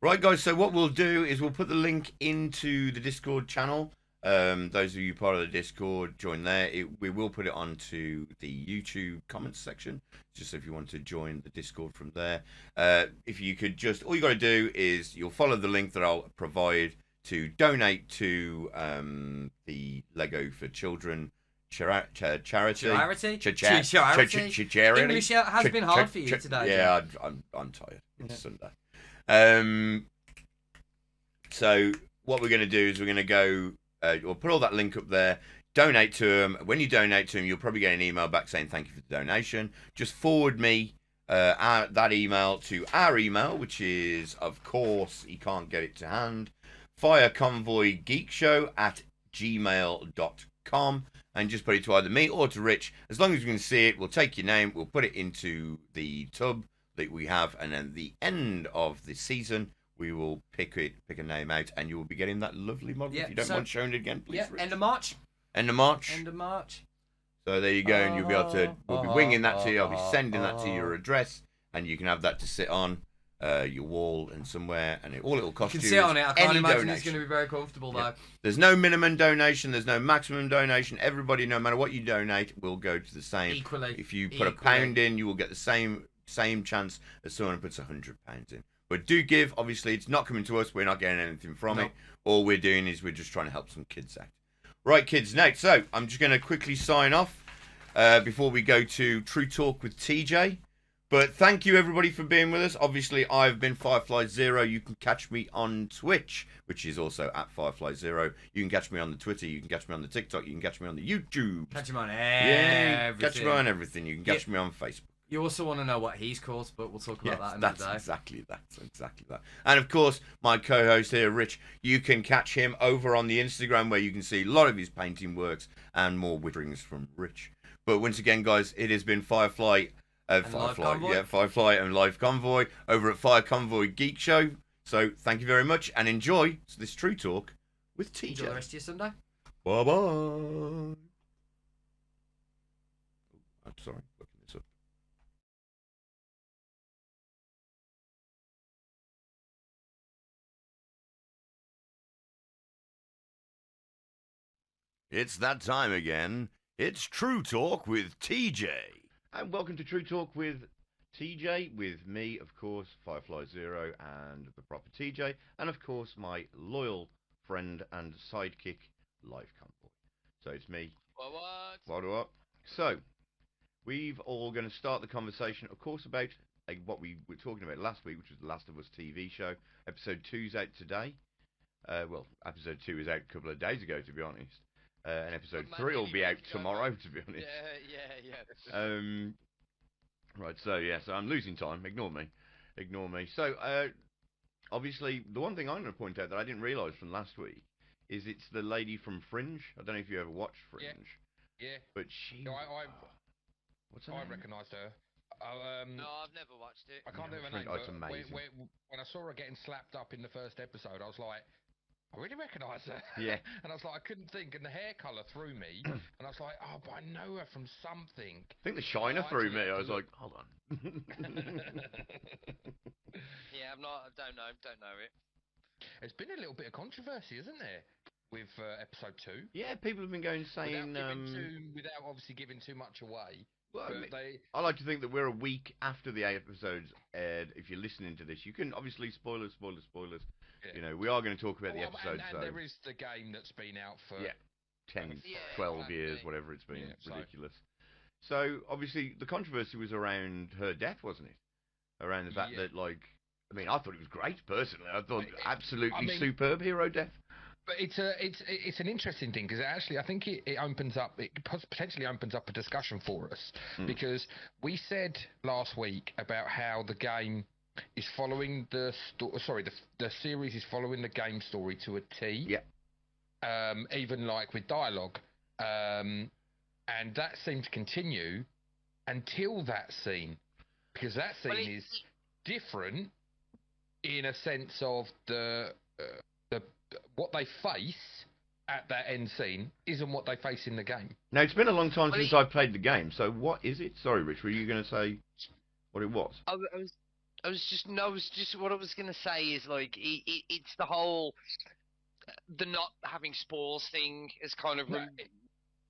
right, guys. So what we'll do is we'll put the link into the Discord channel. Those of you part of the Discord, join there. We will put it onto the YouTube comments section, just if you want to join the Discord from there. If you could just, all you got to do is you'll follow the link that I'll provide to donate to the Lego for Children charity. Charity? Charity. English has been hard for you today. Yeah, I'm tired. It's Sunday. So what we're going to do is we're going to go. We'll put all that link up there. Donate to them. When you donate to them, you'll probably get an email back saying thank you for the donation. Just forward me that email to our email, which is, of course, you can't get it to hand, fireconvoygeekshow@gmail.com, and just put it to either me or to Rich. As long as we can see it, we'll take your name, we'll put it into the tub that we have, and then at the end of the season, we will pick a name out, and you will be getting that lovely model. Yeah, if you don't mind showing it again, please. Yeah, Rich. end of March. End of March. End of March. So there you go, and you'll be able to. We'll be winging that to you. I'll be sending that to your address, and you can have that to sit on your wall and somewhere, and all it will cost You you. can sit on it. I can't any imagine donation. it's going to be very comfortable, though. There's no minimum donation. There's no maximum donation. Everybody, no matter what you donate, will go to the same. Equally. If you put £1 in, you will get the same chance as someone who puts £100 in. But do give. Obviously, it's not coming to us. We're not getting anything from it. All we're doing is we're just trying to help some kids out. Right, kids. Next, so I'm just going to quickly sign off before we go to True Talk with TJ. But thank you, everybody, for being with us. Obviously, I've been Firefly0. You can catch me on Twitch, which is also at Firefly0. You can catch me on the Twitter. You can catch me on the TikTok. You can catch me on the YouTube. Catch him on Yeah, everything. catch me on everything. You can catch me on Facebook. You also want to know what he's caught, but we'll talk about that another day. Exactly that. And of course, my co-host here, Rich, you can catch him over on the Instagram where you can see a lot of his painting works and more witterings from Rich. But once again, guys, it has been Firefly Firefly, LiveConvoy. yeah, Firefly and LiveConvoy over at FireConvoy Geek Show. So thank you very much and enjoy this True Talk with TJ. Enjoy the rest of your Sunday. Bye bye. I'm sorry, looking this up. It's that time again. It's True Talk with TJ. And welcome to True Talk with TJ, with me, of course, Firefly Zero, and the proper TJ, and of course, my loyal friend and sidekick, LiveConvoy. So it's me. What? So, we've all going to start the conversation, of course, about what we were talking about last week, which was the Last of Us TV show. Episode 2's out today. Well, episode 2 is out a couple of days ago, to be honest. And episode 3 will be out tomorrow, to be honest. Yeah. Right, so I'm losing time. Ignore me. So, obviously, the one thing I'm going to point out that I didn't realise from last week is it's the lady from Fringe. I don't know if you ever watched Fringe. Yeah. But she... No, What's her I name? recognised her. No, I've never watched it. I can't Yeah, do her Fringe- name, it's but amazing. when I saw her getting slapped up in the first episode, I was like, I really recognise her. Yeah. And I was like, I couldn't think, and the hair colour threw me, and I was like, oh, but I know her from something. I think the Shiner Oh, threw actually, me. I was look. like, hold on. Yeah, don't know it. There's been a little bit of controversy, isn't there, with episode 2? Yeah, people have been going saying... Without obviously giving too much away. well, But I mean, they, I like to think that we're a week after the episodes aired. If you're listening to this, you can obviously spoilers. Yeah. You know, we are going to talk about the Well, episodes. and there is the game that's been out for... Yeah. 10, Yeah, 12 years, exactly. whatever it's been. Yeah, so- Ridiculous. So, obviously, the controversy was around her death, wasn't it? Around the fact Yeah. that, like, I mean, I thought it was great, personally. I thought absolutely I mean- superb hero death. But it's an interesting thing because actually I think it opens up, it potentially opens up a discussion for us because we said last week about how the game is following the series is following the game story to a T. Yeah. Even like with dialogue, and that seemed to continue until that scene, because that scene is different in a sense of the what they face at that end scene isn't what they face in the game. Now, it's been a long time Well, since I've played the game, so what is it? Sorry, Rich, were you going to say what it was? I was just what I was gonna say is like it's the whole the not having spores thing has kind of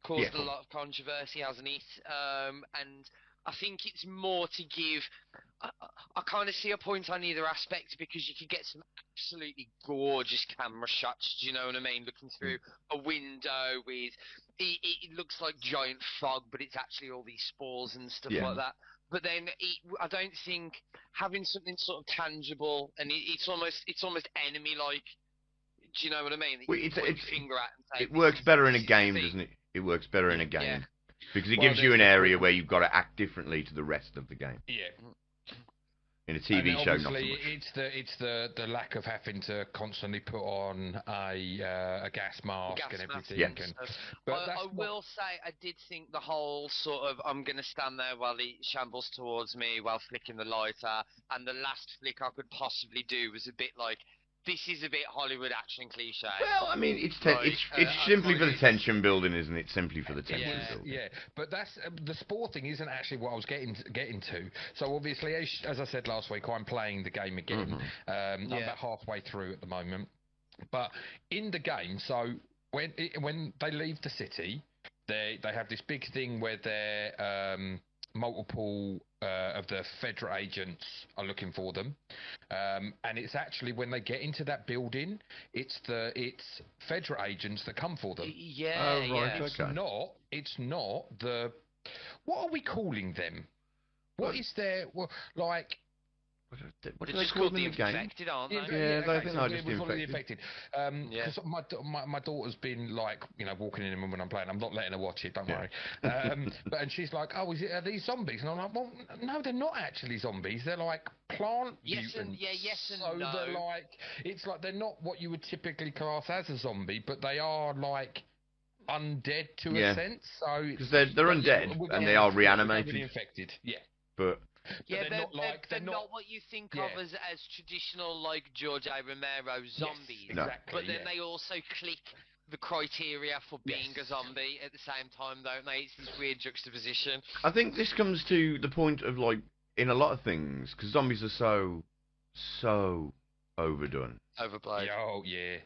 caused a lot of controversy, hasn't it? And I think it's more to give. I kind of see a point on either aspect because you could get some absolutely gorgeous camera shots. Do you know what I mean? Looking through a window with it looks like giant fog, but it's actually all these spores and stuff like that. But then I don't think having something sort of tangible and it's almost enemy-like. Do you know what I mean? Well, You point your finger at and say, it works better in a this is game, the thing. doesn't it? It works better in a game. Yeah. Because it Well, gives you an there's- area where you've got to act differently to the rest of the game. Yeah. In a TV show, not so obviously, much. it's the lack of having to constantly put on a gas mask Gas and mask everything. Yeah. and And, stuff. but that's I will say I did think the whole sort of I'm going to stand there while he shambles towards me while flicking the lighter, and the last flick I could possibly do was a bit like, this is a bit Hollywood action cliche. Well, I mean, it's Like, it's I simply for the find tension building, isn't it? Simply for the tension yeah, building. yeah, but that's the sport thing isn't actually what I was getting to. So obviously, as I said last week, I'm playing the game again. I'm about halfway through at the moment. But in the game, so when they leave the city, they have this big thing where they're multiple of the Federal agents are looking for them, and it's actually when they get into that building, it's Federal agents that come for them. Yeah, Oh, right, yeah. okay. It's not the. What are we calling them? What is their like? What They're do they just call called them the in the game? infected, aren't they? Yeah, I think so they're just we've already infected. Because my daughter's been like, walking in when I'm playing. I'm not letting her watch it. Don't worry. And she's like, "Oh, are these zombies?" And I'm like, "Well, no, they're not actually zombies. They're like plant Yes and- mutants. yeah, yes and so no. they're like, it's like they're not what you would typically class as a zombie, but they are like undead to Yeah. a sense. So Because they're undead we're and gonna- they are we're gonna be reanimated. infected. Yeah. But Yeah, they're not like they're not what you think of as traditional like George A. Romero zombies. Yes, exactly. But then they also click the criteria for being a zombie at the same time, don't they? It's this weird juxtaposition. I think this comes to the point of like in a lot of things because zombies are so overdone Overplayed. Oh yeah.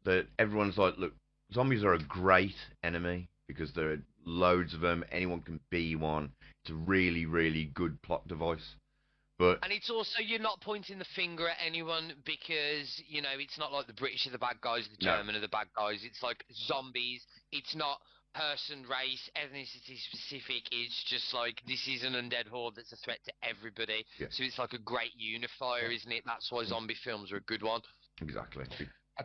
that everyone's like, look, zombies are a great enemy because there are loads of them. Anyone can be one. It's a really, really good plot device. But And it's also, you're not pointing the finger at anyone because, you know, it's not like the British are the bad guys, the No. German are the bad guys. It's like zombies. It's not person, race, ethnicity specific. It's just like, this is an undead horde that's a threat to everybody. Yeah. So it's like a great unifier, isn't it? That's why zombie films are a good one. exactly. I-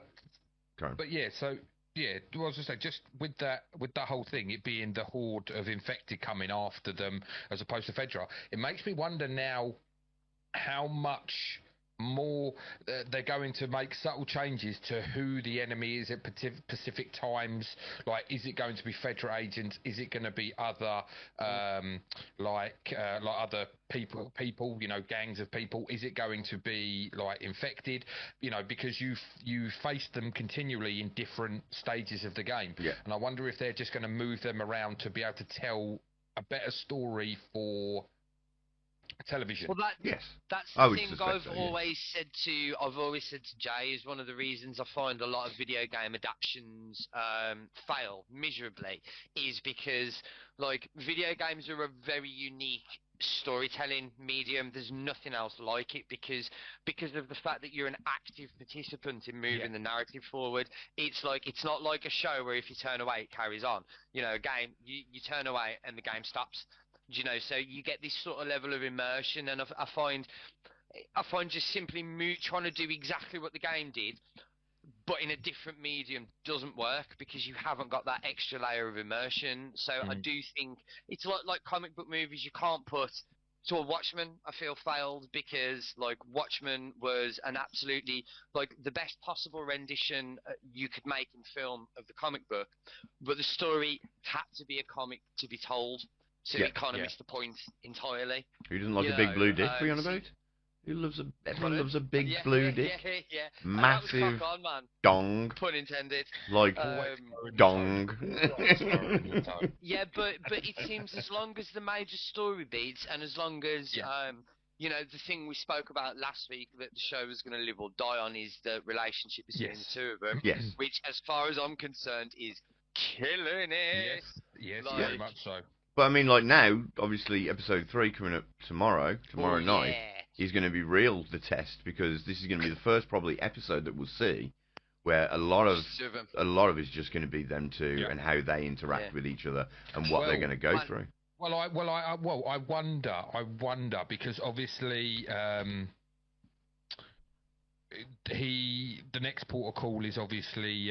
Karen. But yeah, so yeah, I was just say just with that whole thing, it being the horde of infected coming after them as opposed to Fedra, it makes me wonder now how much more they're going to make subtle changes to who the enemy is at specific times. Like, is it going to be Fedra agents? Is it going to be other like other people, you know, gangs of people? Is it going to be like infected? You know, because you face them continually in different stages of the game. Yeah. And I wonder if they're just going to move them around to be able to tell a better story for television. Well, Yes. that's I the would thing suspect I've so, yeah. always said to Jay is one of the reasons I find a lot of video game adaptations fail miserably is because like video games are a very unique storytelling medium. There's nothing else like it because of the fact that you're an active participant in moving the narrative forward. It's like, it's not like a show where if you turn away it carries on. You know, a game, you turn away and the game stops. You know, so you get this sort of level of immersion, and I find just simply trying to do exactly what the game did, but in a different medium doesn't work because you haven't got that extra layer of immersion. So I do think it's like comic book movies. You can't put so Watchmen, I feel, failed because like Watchmen was an absolutely like the best possible rendition you could make in film of the comic book, but the story had to be a comic to be told. So it kind of missed the point entirely. Who doesn't like a big blue dick? We on about? Everyone loves a big blue dick. Yeah. Massive That was cock on, man. dong. Pun intended. Like dong. Yeah, but it seems as long as the major story beats, and as long as you know, the thing we spoke about last week that the show was going to live or die on is the relationship between the two of them. Yes. Which, as far as I'm concerned, is killing it. Yes, Like- very much so. But I mean, like now, obviously, episode 3 coming up tomorrow night, is going to be real the test because this is going to be the first probably episode that we'll see where a lot of it is just going to be them two and how they interact with each other and what they're going to go through. Well, I wonder because obviously the next port of call is obviously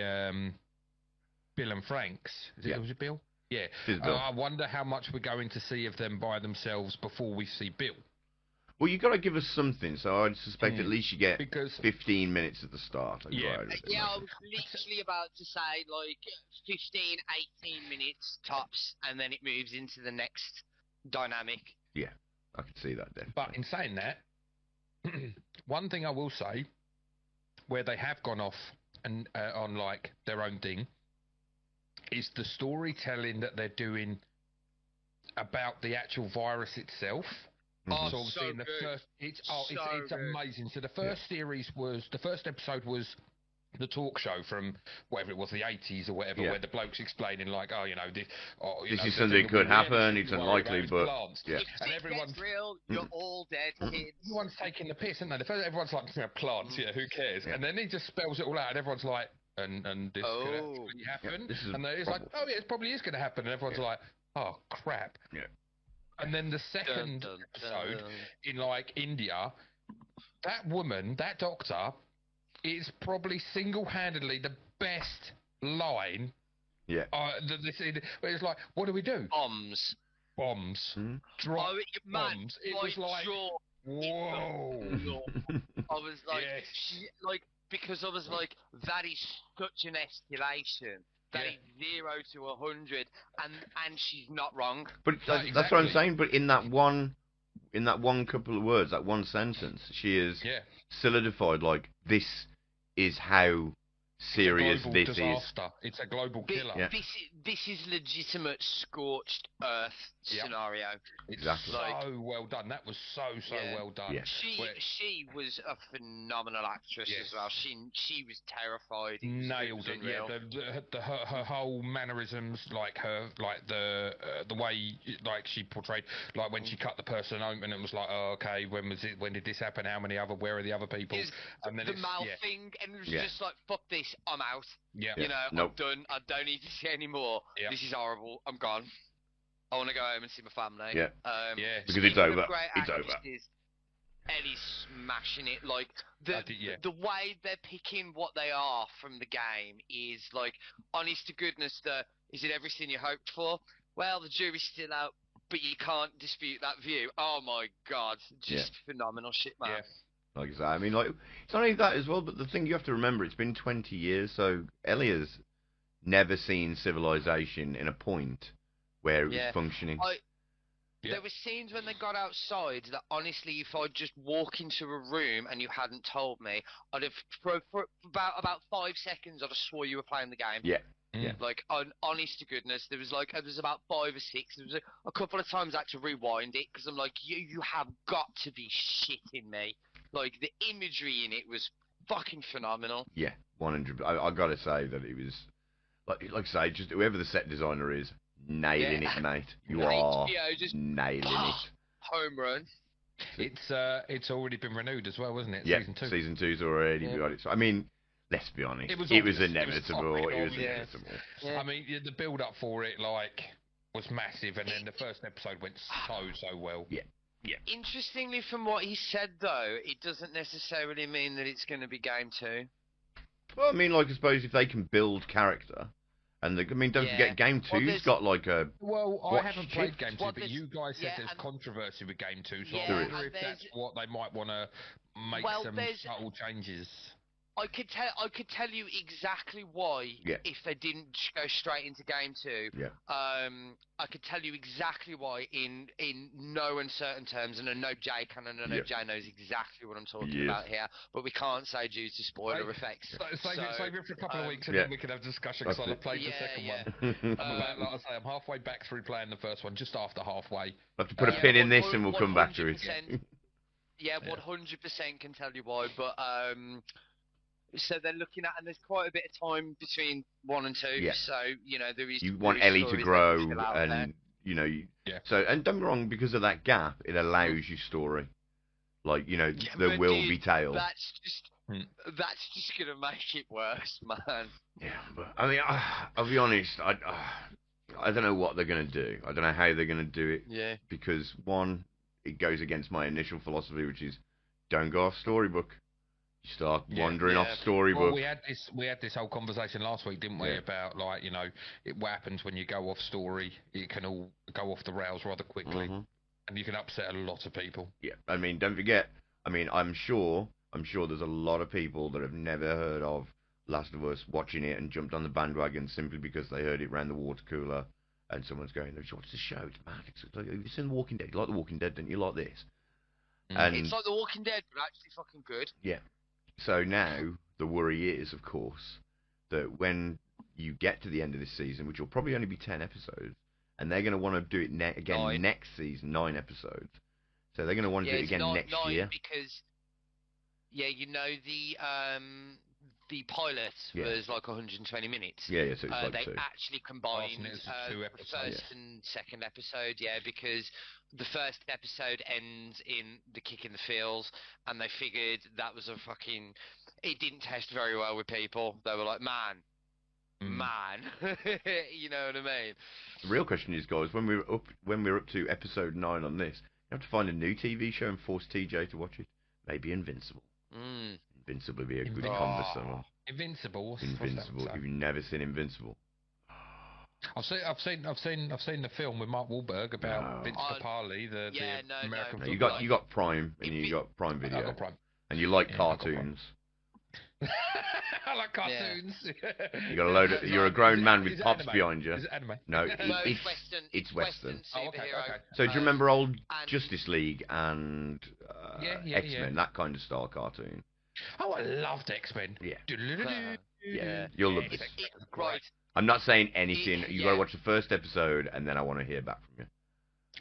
Bill and Frank's. Was it Bill? Yeah. I wonder how much we're going to see of them by themselves before we see Bill. Well, you've got to give us something, so I'd suspect at least you get 15 minutes at the start. I was literally about to say like 15, 18 minutes tops, and then it moves into the next dynamic. Yeah, I can see that definitely. But in saying that, one thing I will say, where they have gone off and on like their own thing, is the storytelling that they're doing about the actual virus itself. Oh, So so obviously in the good. first, it's good. amazing. So the first the first episode was the talk show from whatever it was, the 80s or whatever, where the bloke's explaining like, oh, you know, this is something that could happen. It's unlikely, but If and it gets real, you're all dead, kids. Everyone's taking the piss, isn't they? The first, everyone's like, plants, who cares? And then he just spells it all out, and everyone's like, and this could actually happen. And then it's like, oh yeah, it probably is going to happen, and everyone's like, oh crap. Yeah. And then the second episode in like India, that woman, that doctor, is probably single-handedly the best line. Yeah. Where it's like, what do we do? Bombs. Drop man, bombs. It was like, whoa. I was like, because I was like, that is such an escalation. That is 0 to 100, and she's not wrong. But that's what I'm saying. But in that one in that one couple of words, that one sentence, she has solidified like this is how serious this disaster. It's a global killer. Yeah. This is legitimate scorched earth scenario. Exactly. So well done. That was so well done. Yeah. She was a phenomenal actress as well. She was terrified. Nailed it. Yeah. Her whole mannerisms, like the way like she portrayed, like when she cut the person open, it was like, oh, okay, when was it? When did this happen? Where are the other people? And then the mouth thing, and it was just like, fuck this, I'm out. Yeah. You know, I'm done. I don't need to see any more. Yeah. This is horrible. I'm gone. I want to go home and see my family. Yeah. Because it's over. It's over. Ellie's smashing it. Like the way they're picking what they are from the game is like, honest to goodness, is it everything you hoped for? Well, the jury's still out, but you can't dispute that view. Oh my god, just phenomenal shit, man. Yeah. Like I say, I mean, like, it's not only that as well, but the thing you have to remember, it's been 20 years, so Ellie has never seen civilization in a point where it was functioning. There were scenes when they got outside that, honestly, if I'd just walk into a room and you hadn't told me, I'd have, for about 5 seconds, I'd have swore you were playing the game. Yeah. Yeah. Like, honest to goodness, there was about 5 or 6. There was a couple of times I had to rewind it, because I'm like, you have got to be shitting me. Like, the imagery in it was fucking phenomenal. Yeah, 100. I gotta say that it was, like I say, just whoever the set designer is, nailing it, mate. You are just nailing it. Home run. It's already been renewed as well, wasn't it? Yeah, Season 2. Season 2's already got it. So, I mean, let's be honest. It was inevitable. It was inevitable. Yeah. I mean, the build up for it, like, was massive, and then the first episode went so well. Yeah. Yeah. Interestingly, from what he said, though, it doesn't necessarily mean that it's going to be Game 2. Well, I mean, like, I suppose if they can build character, and don't forget, Game 2's got like a. Well, I haven't played Game 2, but you guys said there's controversy with Game 2, so I wonder if that's what they might want to make some subtle changes. I could tell you exactly why if they didn't go straight into Game 2. Yeah. I could tell you exactly why in no uncertain terms, and I know Jay can, and I know Jay knows exactly what I'm talking about here, but we can't say due to spoiler effects. Save it for a couple of weeks, and then we can have discussion, because I've played the second one. I'm about, like I say, I'm halfway back through playing the first one, just after halfway. We'll have to put a pin in this, and we'll come back to it. Yeah, 100% can tell you why, but so they're looking at, and there's quite a bit of time between 1 and 2. Yeah. So there is. You want Ellie to grow, and So, and don't get me wrong, because of that gap, it allows you story. Like there will be tales. That's just gonna make it worse, man. Yeah, but I mean, I'll be honest. I don't know what they're gonna do. I don't know how they're gonna do it. Yeah. Because one, it goes against my initial philosophy, which is don't go off storybook. You start wandering off storybook. Well, we had this whole conversation last week, didn't we? About like what happens when you go off story. It can all go off the rails rather quickly, and you can upset a lot of people. Yeah, I mean, don't forget. I mean, I'm sure there's a lot of people that have never heard of Last of Us watching it and jumped on the bandwagon simply because they heard it round the water cooler, and someone's going, "What's the show? It's mad. It's in The Walking Dead. You like The Walking Dead, don't you? Like this?" And it's like The Walking Dead, but actually fucking good. Yeah. So now the worry is, of course, that when you get to the end of this season, which will probably only be 10 episodes, and they're going to want to do it again next season, 9 episodes. So they're going to want to do it again next year. Because the pilot was like 120 minutes. Yeah, so it's like they 2. actually combined the first and second episode, because the first episode ends in the kick in the feels, and they figured that was it didn't test very well with people. They were like, man, you know what I mean? The real question is, guys, when we're up to episode 9 on this, you have to find a new TV show and force TJ to watch it. Maybe Invincible. Invincible would be a good conversation. Invincible. Invincible. You've never seen Invincible? I've seen the film with Mark Wahlberg about Vince Capaldi, the American. You got Prime, and you got Prime Video. I got Prime. And you like cartoons. I like cartoons. You got a load of. You're a grown man with pops anime? behind you. Is it anime? No, No, it's Western. It's Western. Oh, okay, superhero. okay. So do you remember old and- Justice League and Yeah, X-Men, that kind of style cartoon? Oh, I loved X-Men. Yeah. Yeah. You'll love this. Right. I'm not saying anything. You got to Yeah. watch the first episode, and then I want to hear back from you.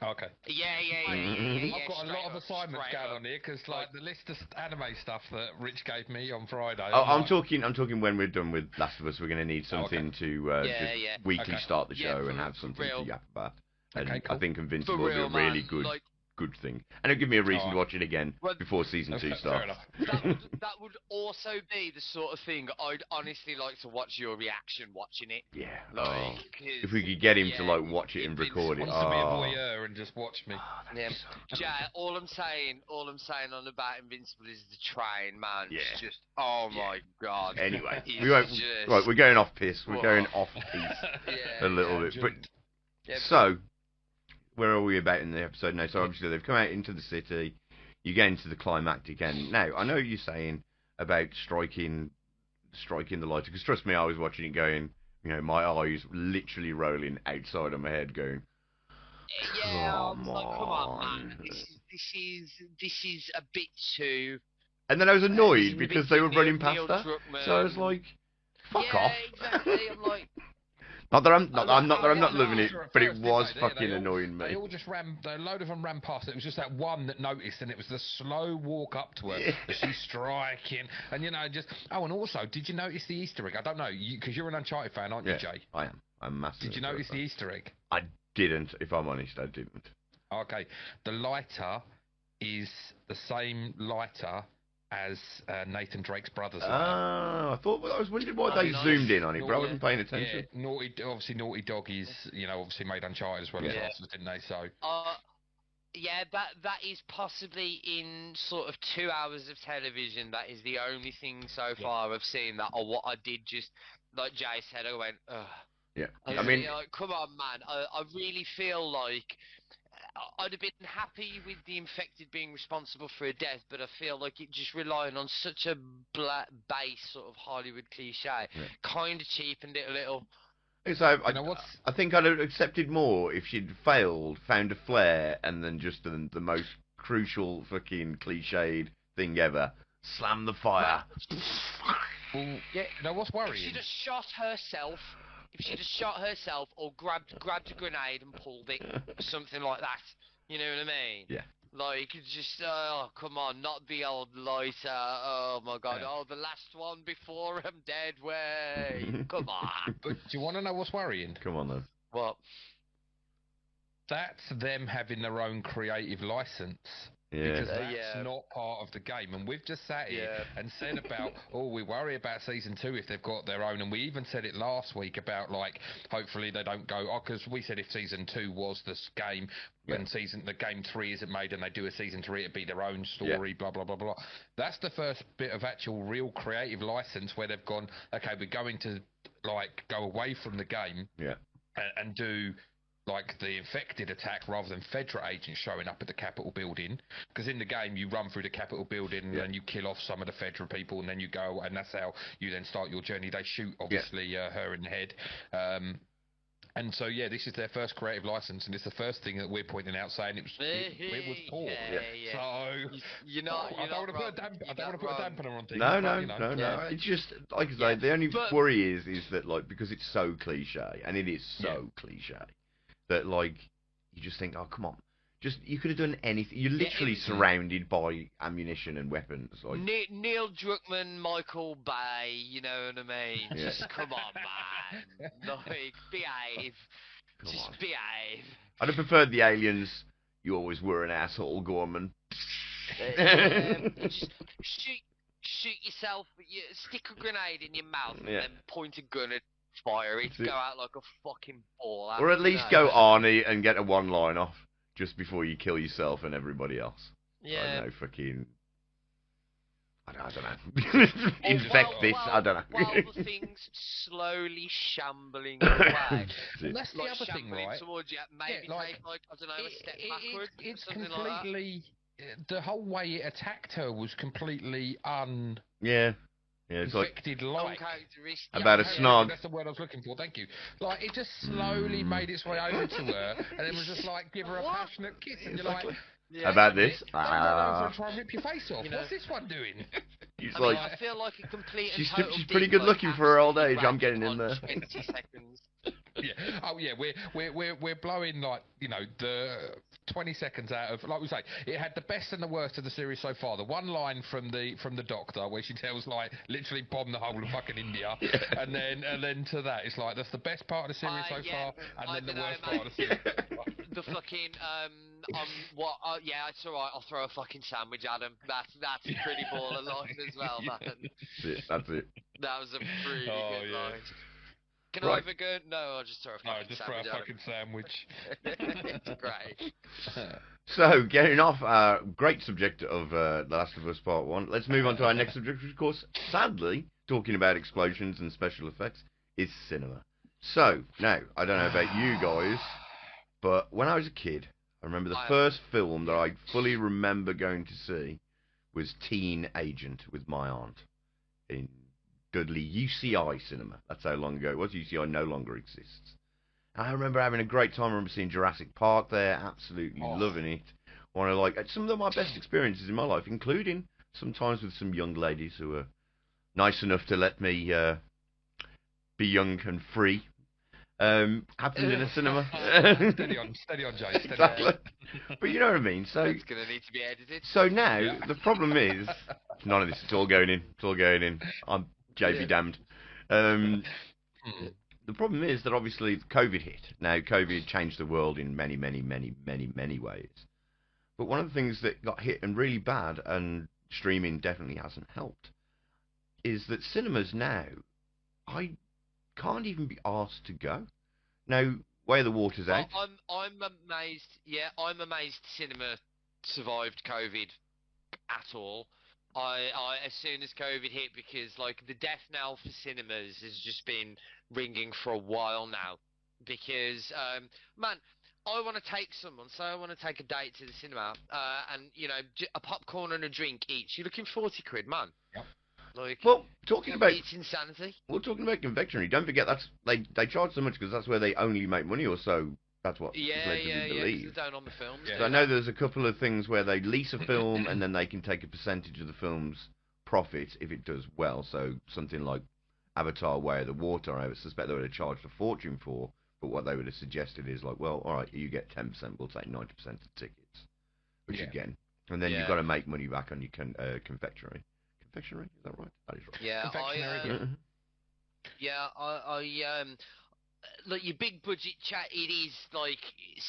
Okay. Yeah. I've got a lot of straight assignments up. going on here because, like, the list of anime stuff that Rich gave me on Friday. Oh, I'm like- talking when we're done with Last of Us. We're going to need something to Yeah. just weekly Okay. start the Yeah, show for- and have for something real. to yap about. And Okay, cool. I think For Invincible will be real, a really man. good Like, good thing, and it'll give me a reason to Alright. watch it again Well, before season 2 Fair starts. enough. that would also be the sort of thing I'd honestly like to watch your reaction watching it. Yeah. Like, Oh. 'cause, If we could get him to yeah, like watch it and record it. Wants to be a Oh. voyeur and just watch me. Yeah. Jay, all I'm saying on about Invincible is the train, man. Yeah. It's just, oh my god. Anyway, It's we won't. just- Right, we're going off piss. We're Whoa. going off piece Yeah, a little yeah, bit. But Yeah, so, where are we about in the episode now? So obviously they've come out into the city. You get into the climactic end. Now I know you're saying about striking the lighter, because trust me, I was watching it going, you know, my eyes literally rolling outside of my head, going, yeah, I was like, come on, on. man. This is a bit too. and then I was this is annoyed a because bit they too were running Neil past her. Druckmann. So I was like, fuck yeah, off. exactly. I'm like, Not that I'm not Yeah, loving it, sure, at but it first, didn't was they? fucking They all- annoying me. They all just ran. A load of them ran past. It was just that one that noticed, and it was the slow walk up to her. Yeah. As she's striking, and just. Oh, and also, did you notice the Easter egg? I don't know, because you're an Uncharted fan, aren't you, Yeah, Jay? I am. I'm massive. Did you notice the Easter egg? I didn't. If I'm honest, I didn't. Okay, the lighter is the same lighter as Nathan Drake's brothers. Ah, I was wondering why Oh, they nice. zoomed in on it, but I Naughty- wasn't paying Yeah, attention. Naughty Dog is, obviously made Uncharted as well as Yeah. Last of Us, didn't they? So, yeah, that is possibly in sort of 2 hours of television. That is the only thing so far I've seen that, or what I did just, like Jay said, I went, ugh. Yeah, I I mean, mean, like, come on, man. I really feel like I'd have been happy with the infected being responsible for a death, but I feel like it just relying on such a base sort of Hollywood cliche kind of cheapened it a little. so You know what's- I think I'd have accepted more if she'd failed, found a flare, and then just done the most crucial fucking cliched thing ever: slam the fire. well, Yeah. you know what's If worrying? she'd have shot herself, or grabbed a grenade and pulled it, something like that. You know what I mean? Yeah. Like, just, oh, come on, not the old lighter. Oh my god, Yeah. oh, the last one before I'm dead way. Come on. But do you want to know what's worrying? Come on, then. What? That's them having their own creative license. Yeah. Because that's Yeah. not part of the game. And we've just sat here Yeah. and said about, we worry about season 2 if they've got their own. And we even said it last week about, like, hopefully they don't go, because we said if season 2 was this game, when the game 3 isn't made and they do a season 3, it'd be their own story, blah, blah, blah, blah. That's the first bit of actual real creative license where they've gone, okay, we're going to, like, go away from the game and do, like, the infected attack rather than Fedra agents showing up at the Capitol building. Because in the game, you run through the Capitol building and you kill off some of the Fedra people, and then you go, and that's how you then start your journey. They shoot, obviously, her in the head. And so, this is their first creative license, and it's the first thing that we're pointing out, saying it was poor. So, You're not. I don't want to put a dampener on things. No, but, no. It's just like I say. The only worry is that, like, because it's so cliche, and it is so cliche, that, like, you just think, oh, come on, you could have done anything. You're literally surrounded by ammunition and weapons. Like, Neil Druckmann, Michael Bay, you know what I mean? Yeah. Just come on, man. Like, behave. Just behave. I'd have preferred the aliens. You always were an asshole, Gorman. Just shoot yourself. Stick a grenade in your mouth and then point a gun at fire it. Go out like a fucking ball. Or at least go Arnie and get a one line off just before you kill yourself and everybody else. Yeah. I don't know, fucking. I don't know. Infect this. I don't know. While the thing's slowly shambling away. Well, that's the Like other thing, shambling right? towards you, maybe take, like, I don't know, a step backward. It's something like completely. The whole way it attacked her was completely Yeah. Yeah, it's like infected like. Uncharacteristic. about a Yeah, snog. that's the word I was looking for. Thank you. Like it just slowly made its way over to her, and then was just like give her a passionate kiss, and you're like, Yeah. How about this? Then run over and try and rip your face off. You know- What's this one doing? He's I mean, like, I feel like a complete and she's total pretty good looking for her old age. I'm getting in on there. 20 seconds. Yeah. Oh yeah, we're blowing like the 20 seconds out of, like we say, it had the best and the worst of the series so far. The one line from the doctor where she tells like literally bomb the whole of fucking India, and then to that it's like that's the best part of the series so Yeah, far, and then the dunno, worst mate. part of the series. The fucking yeah, it's alright. I'll throw a fucking sandwich at him. That's a pretty baller line as well, man. That's it. That was a pretty good yeah. line. Can Right. I have a go? No, I'll just throw a No, fucking just throw a sandwich fucking sandwich. at him. It's great. So, getting off our great subject of The Last of Us Part 1, let's move on to our next subject, which, of course, sadly, talking about explosions and special effects, is cinema. So, now, I don't know about you guys, but when I was a kid, I remember the first film that I fully remember going to see was Teen Agent with my aunt in Dudley UCI cinema. That's how long ago it was. UCI no longer exists. And I remember having a great time. I remember seeing Jurassic Park there, absolutely loving it. One of some of my best experiences in my life, including sometimes with some young ladies who were nice enough to let me be young and free. Happened in a cinema. Steady on, Jay. Steady Exactly. on. But you know what I mean. So It's gonna need to be edited. So now the problem is none of this. It's all going in. It's all going in. I'm JB damned. The problem is that obviously COVID hit. Now COVID changed the world in many, many, many, many, many ways. But one of the things that got hit and really bad, and streaming definitely hasn't helped, is that cinemas now, I can't even be asked to go. Now, Way of the Water's out. I'm amazed. Yeah, I'm amazed cinema survived COVID at all. I as soon as COVID hit, because like the death knell for cinemas has just been ringing for a while now. Because man, I want to take someone, so I want to take a date to the cinema, and a popcorn and a drink each. You're looking 40 quid, man. Yep. Like, Well, talking about it's insanity. Well, talking about confectionery, don't forget they charge so much because that's where they only make money, or so that's what Yeah, led to yeah. believe. It's down on the films. Yeah. So I know there's a couple of things where they lease a film and then they can take a percentage of the film's profit if it does well. So something like Avatar: Way of the Water, I suspect they would have charged a fortune for, but what they would have suggested is like, well, all right, you get 10%, we'll take 90% of the tickets, which again, and then you've got to make money back on your confectionery. Confectionery, is that right? That is right. Yeah, Confectionery, look, your big budget chat. It is like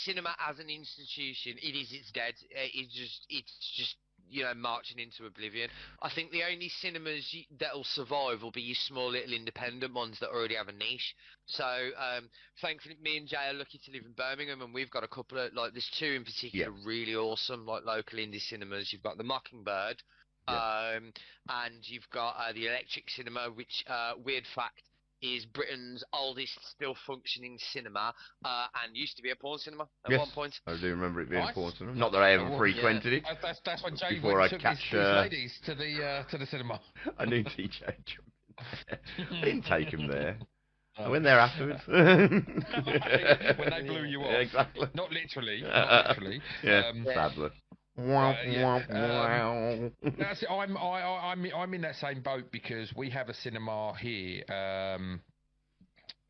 cinema as an institution. It's dead. It's just marching into oblivion. I think the only cinemas that'll survive will be your small little independent ones that already have a niche. So, thankfully, me and Jay are lucky to live in Birmingham, and we've got a couple of there's two in particular really awesome local indie cinemas. You've got the Mockingbird. And you've got the Electric Cinema, which, weird fact, is Britain's oldest still functioning cinema, and used to be a porn cinema at one point. I do remember it being Nice. important. Not that I ever frequented it. That's when Jay Before went I took catch, his ladies to the cinema. I knew TJ jumped in there. I didn't take him there. I went there afterwards. When they blew you off. Yeah, exactly. Not literally. Not literally. Yeah, sadly. That's it. I'm in that same boat because we have a cinema here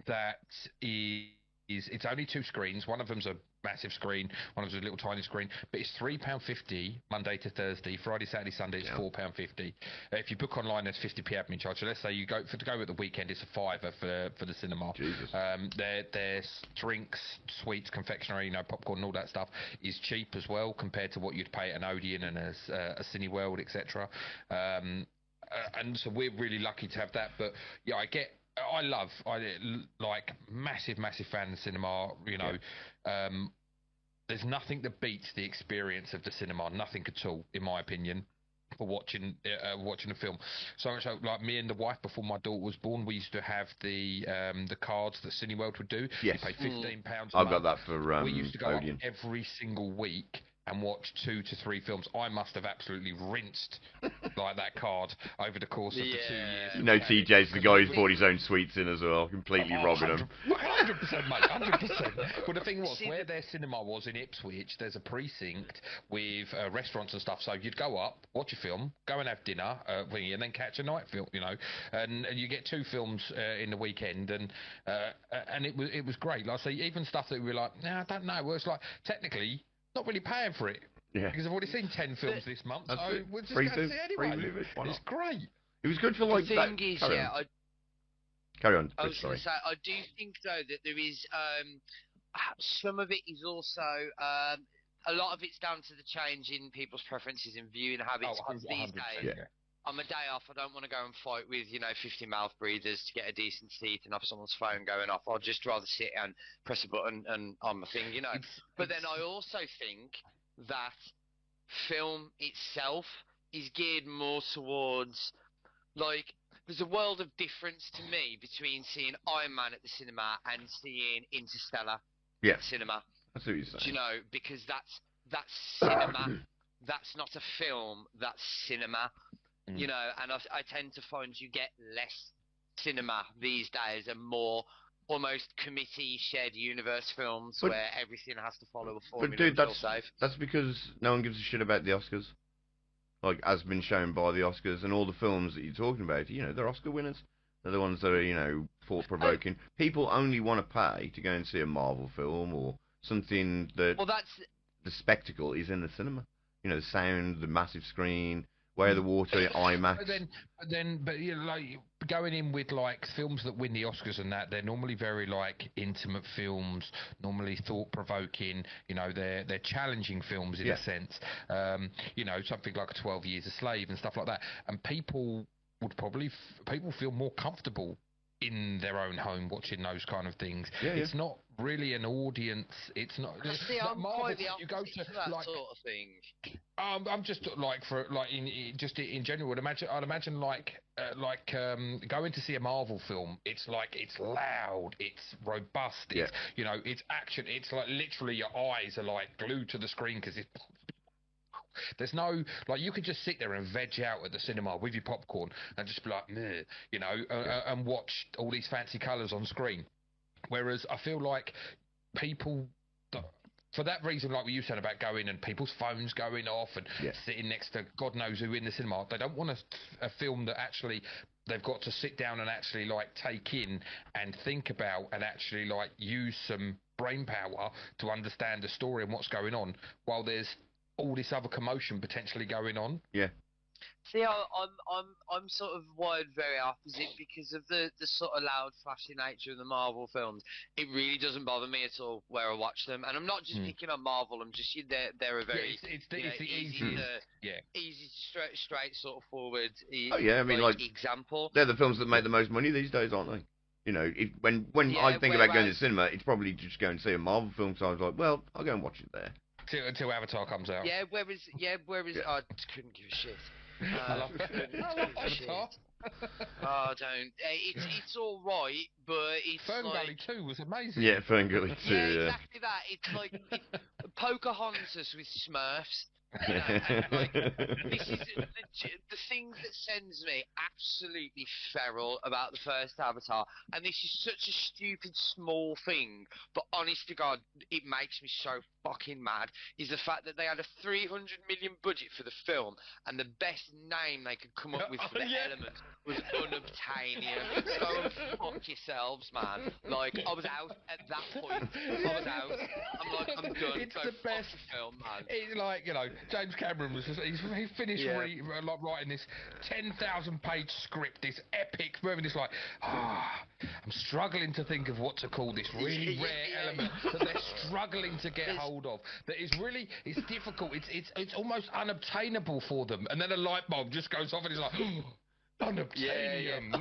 that is it's only two screens. One of them's a massive screen, one of them's a little tiny screen, but it's £3.50 Monday to Thursday. Friday, Saturday, Sunday it's £4.50. If you book online, there's 50p admin charge. So let's say you go to go at the weekend, it's a fiver for the cinema. Jesus. There's drinks, sweets, confectionery, popcorn, and all that stuff is cheap as well compared to what you'd pay at an Odeon and a Cineworld, etc. And so we're really lucky to have that. But yeah, I like massive fan of cinema. There's nothing that beats the experience of the cinema. Nothing at all, in my opinion, for watching a film. So much so, like me and the wife, before my daughter was born, we used to have the cards that Cineworld would do. Yes. You pay £15 a I've month. got that for We used to go up Odeon. every single week and watch 2 to 3 films. I must have absolutely rinsed like that card over the course of the 2 years. You know, TJ's the guy who's bought his own sweets in as well, completely robbing them. 100%, mate, 100%. But the thing was, where their cinema was in Ipswich, there's a precinct with restaurants and stuff. So you'd go up, watch a film, go and have dinner, and then catch a night film, you know. And you get 2 films in the weekend, and it was great. Like I say, even stuff that we were like, no, I don't know. Well, it's like technically not really paying for it. Yeah. Because I've already seen 10 films this month, That's so it. we'll just Free go and to- see free anyway. movies, why It's not? great. It was good for like The that. thing is, Carry yeah, on. I Carry on. I was going Sorry. to say, I do think though that there is some of it is also a lot of it's down to the change in people's preferences and viewing habits. Because these 100%, days, yeah. on my day off, I don't want to go and fight with 50 mouth breathers to get a decent seat and have someone's phone going off. I'd just rather sit and press a button and on my thing, But then I also think that film itself is geared more towards like. There's a world of difference to me between seeing Iron Man at the cinema and seeing Interstellar Yeah. at the cinema. I see what you're saying. Do you know? Because that's cinema. That's not a film. That's cinema. You know, and I tend to find you get less cinema these days and more almost committee shared universe films But- where everything has to follow a formula. But dude, and feel that's safe. because no one gives a shit about the Oscars. Like, as been shown by the Oscars, and all the films that you're talking about, they're Oscar winners. They're the ones that are, thought-provoking. People only want to pay to go and see a Marvel film or something that Well, that's the spectacle is in the cinema. The sound, the massive screen, where the water, IMAX. But like going in with like films that win the Oscars and that, they're normally very like intimate films, normally thought provoking. They're challenging films in a sense. Something like 12 Years a Slave and stuff like that. And people would probably people feel more comfortable in their own home watching those kind of things. Yeah, It's not really an audience. It's not. see, like I'm Marvel, quite the you go opposite to that like. sort of thing. I'm just like in general. I'd imagine going to see a Marvel film. It's like it's loud, it's robust, it's it's action. It's like literally your eyes are like glued to the screen because it's. There's no like you could just sit there and veg out at the cinema with your popcorn and just be like, meh, and watch all these fancy colours on screen. Whereas I feel like people. For that reason, like what you said about going and people's phones going off and sitting next to God knows who in the cinema, they don't want a film that actually they've got to sit down and actually like take in and think about and actually like use some brain power to understand the story and what's going on while there's all this other commotion potentially going on. Yeah. See, I'm sort of wired very opposite because of the sort of loud, flashy nature of the Marvel films. It really doesn't bother me at all where I watch them, and I'm not just picking on Marvel. I'm just they're a very it's the easy to straight sort of forward. Oh yeah, I mean like example. They're the films that make the most money these days, aren't they? When I think about going to the cinema, it's probably just going to see a Marvel film. So I was like, well, I'll go and watch it there. Until Avatar comes out. Yeah, whereas I couldn't give a shit. I love Avatar. Oh, don't. It's all right, but it's Ferngully 2 was amazing. Yeah, Ferngully 2. Yeah, exactly that. It's like Pocahontas with Smurfs. This is the thing that sends me absolutely feral about the first Avatar, and this is such a stupid small thing, but honest to God, it makes me so fucking mad, is the fact that they had a 300 million budget for the film, and the best name they could come up with for the elements was unobtainium. So fuck yourselves, man. Like, I was out at that point. I was out. I'm like, I'm done. It's Go the fuck best the film, man. It's like, James Cameron was just, he finished writing this 10,000 page script, this epic movie, and it's like, I'm struggling to think of what to call this really rare element that they're struggling to get hold of. That is really, it's difficult, it's almost unobtainable for them. And then a light bulb just goes off and it's like, unobtainium.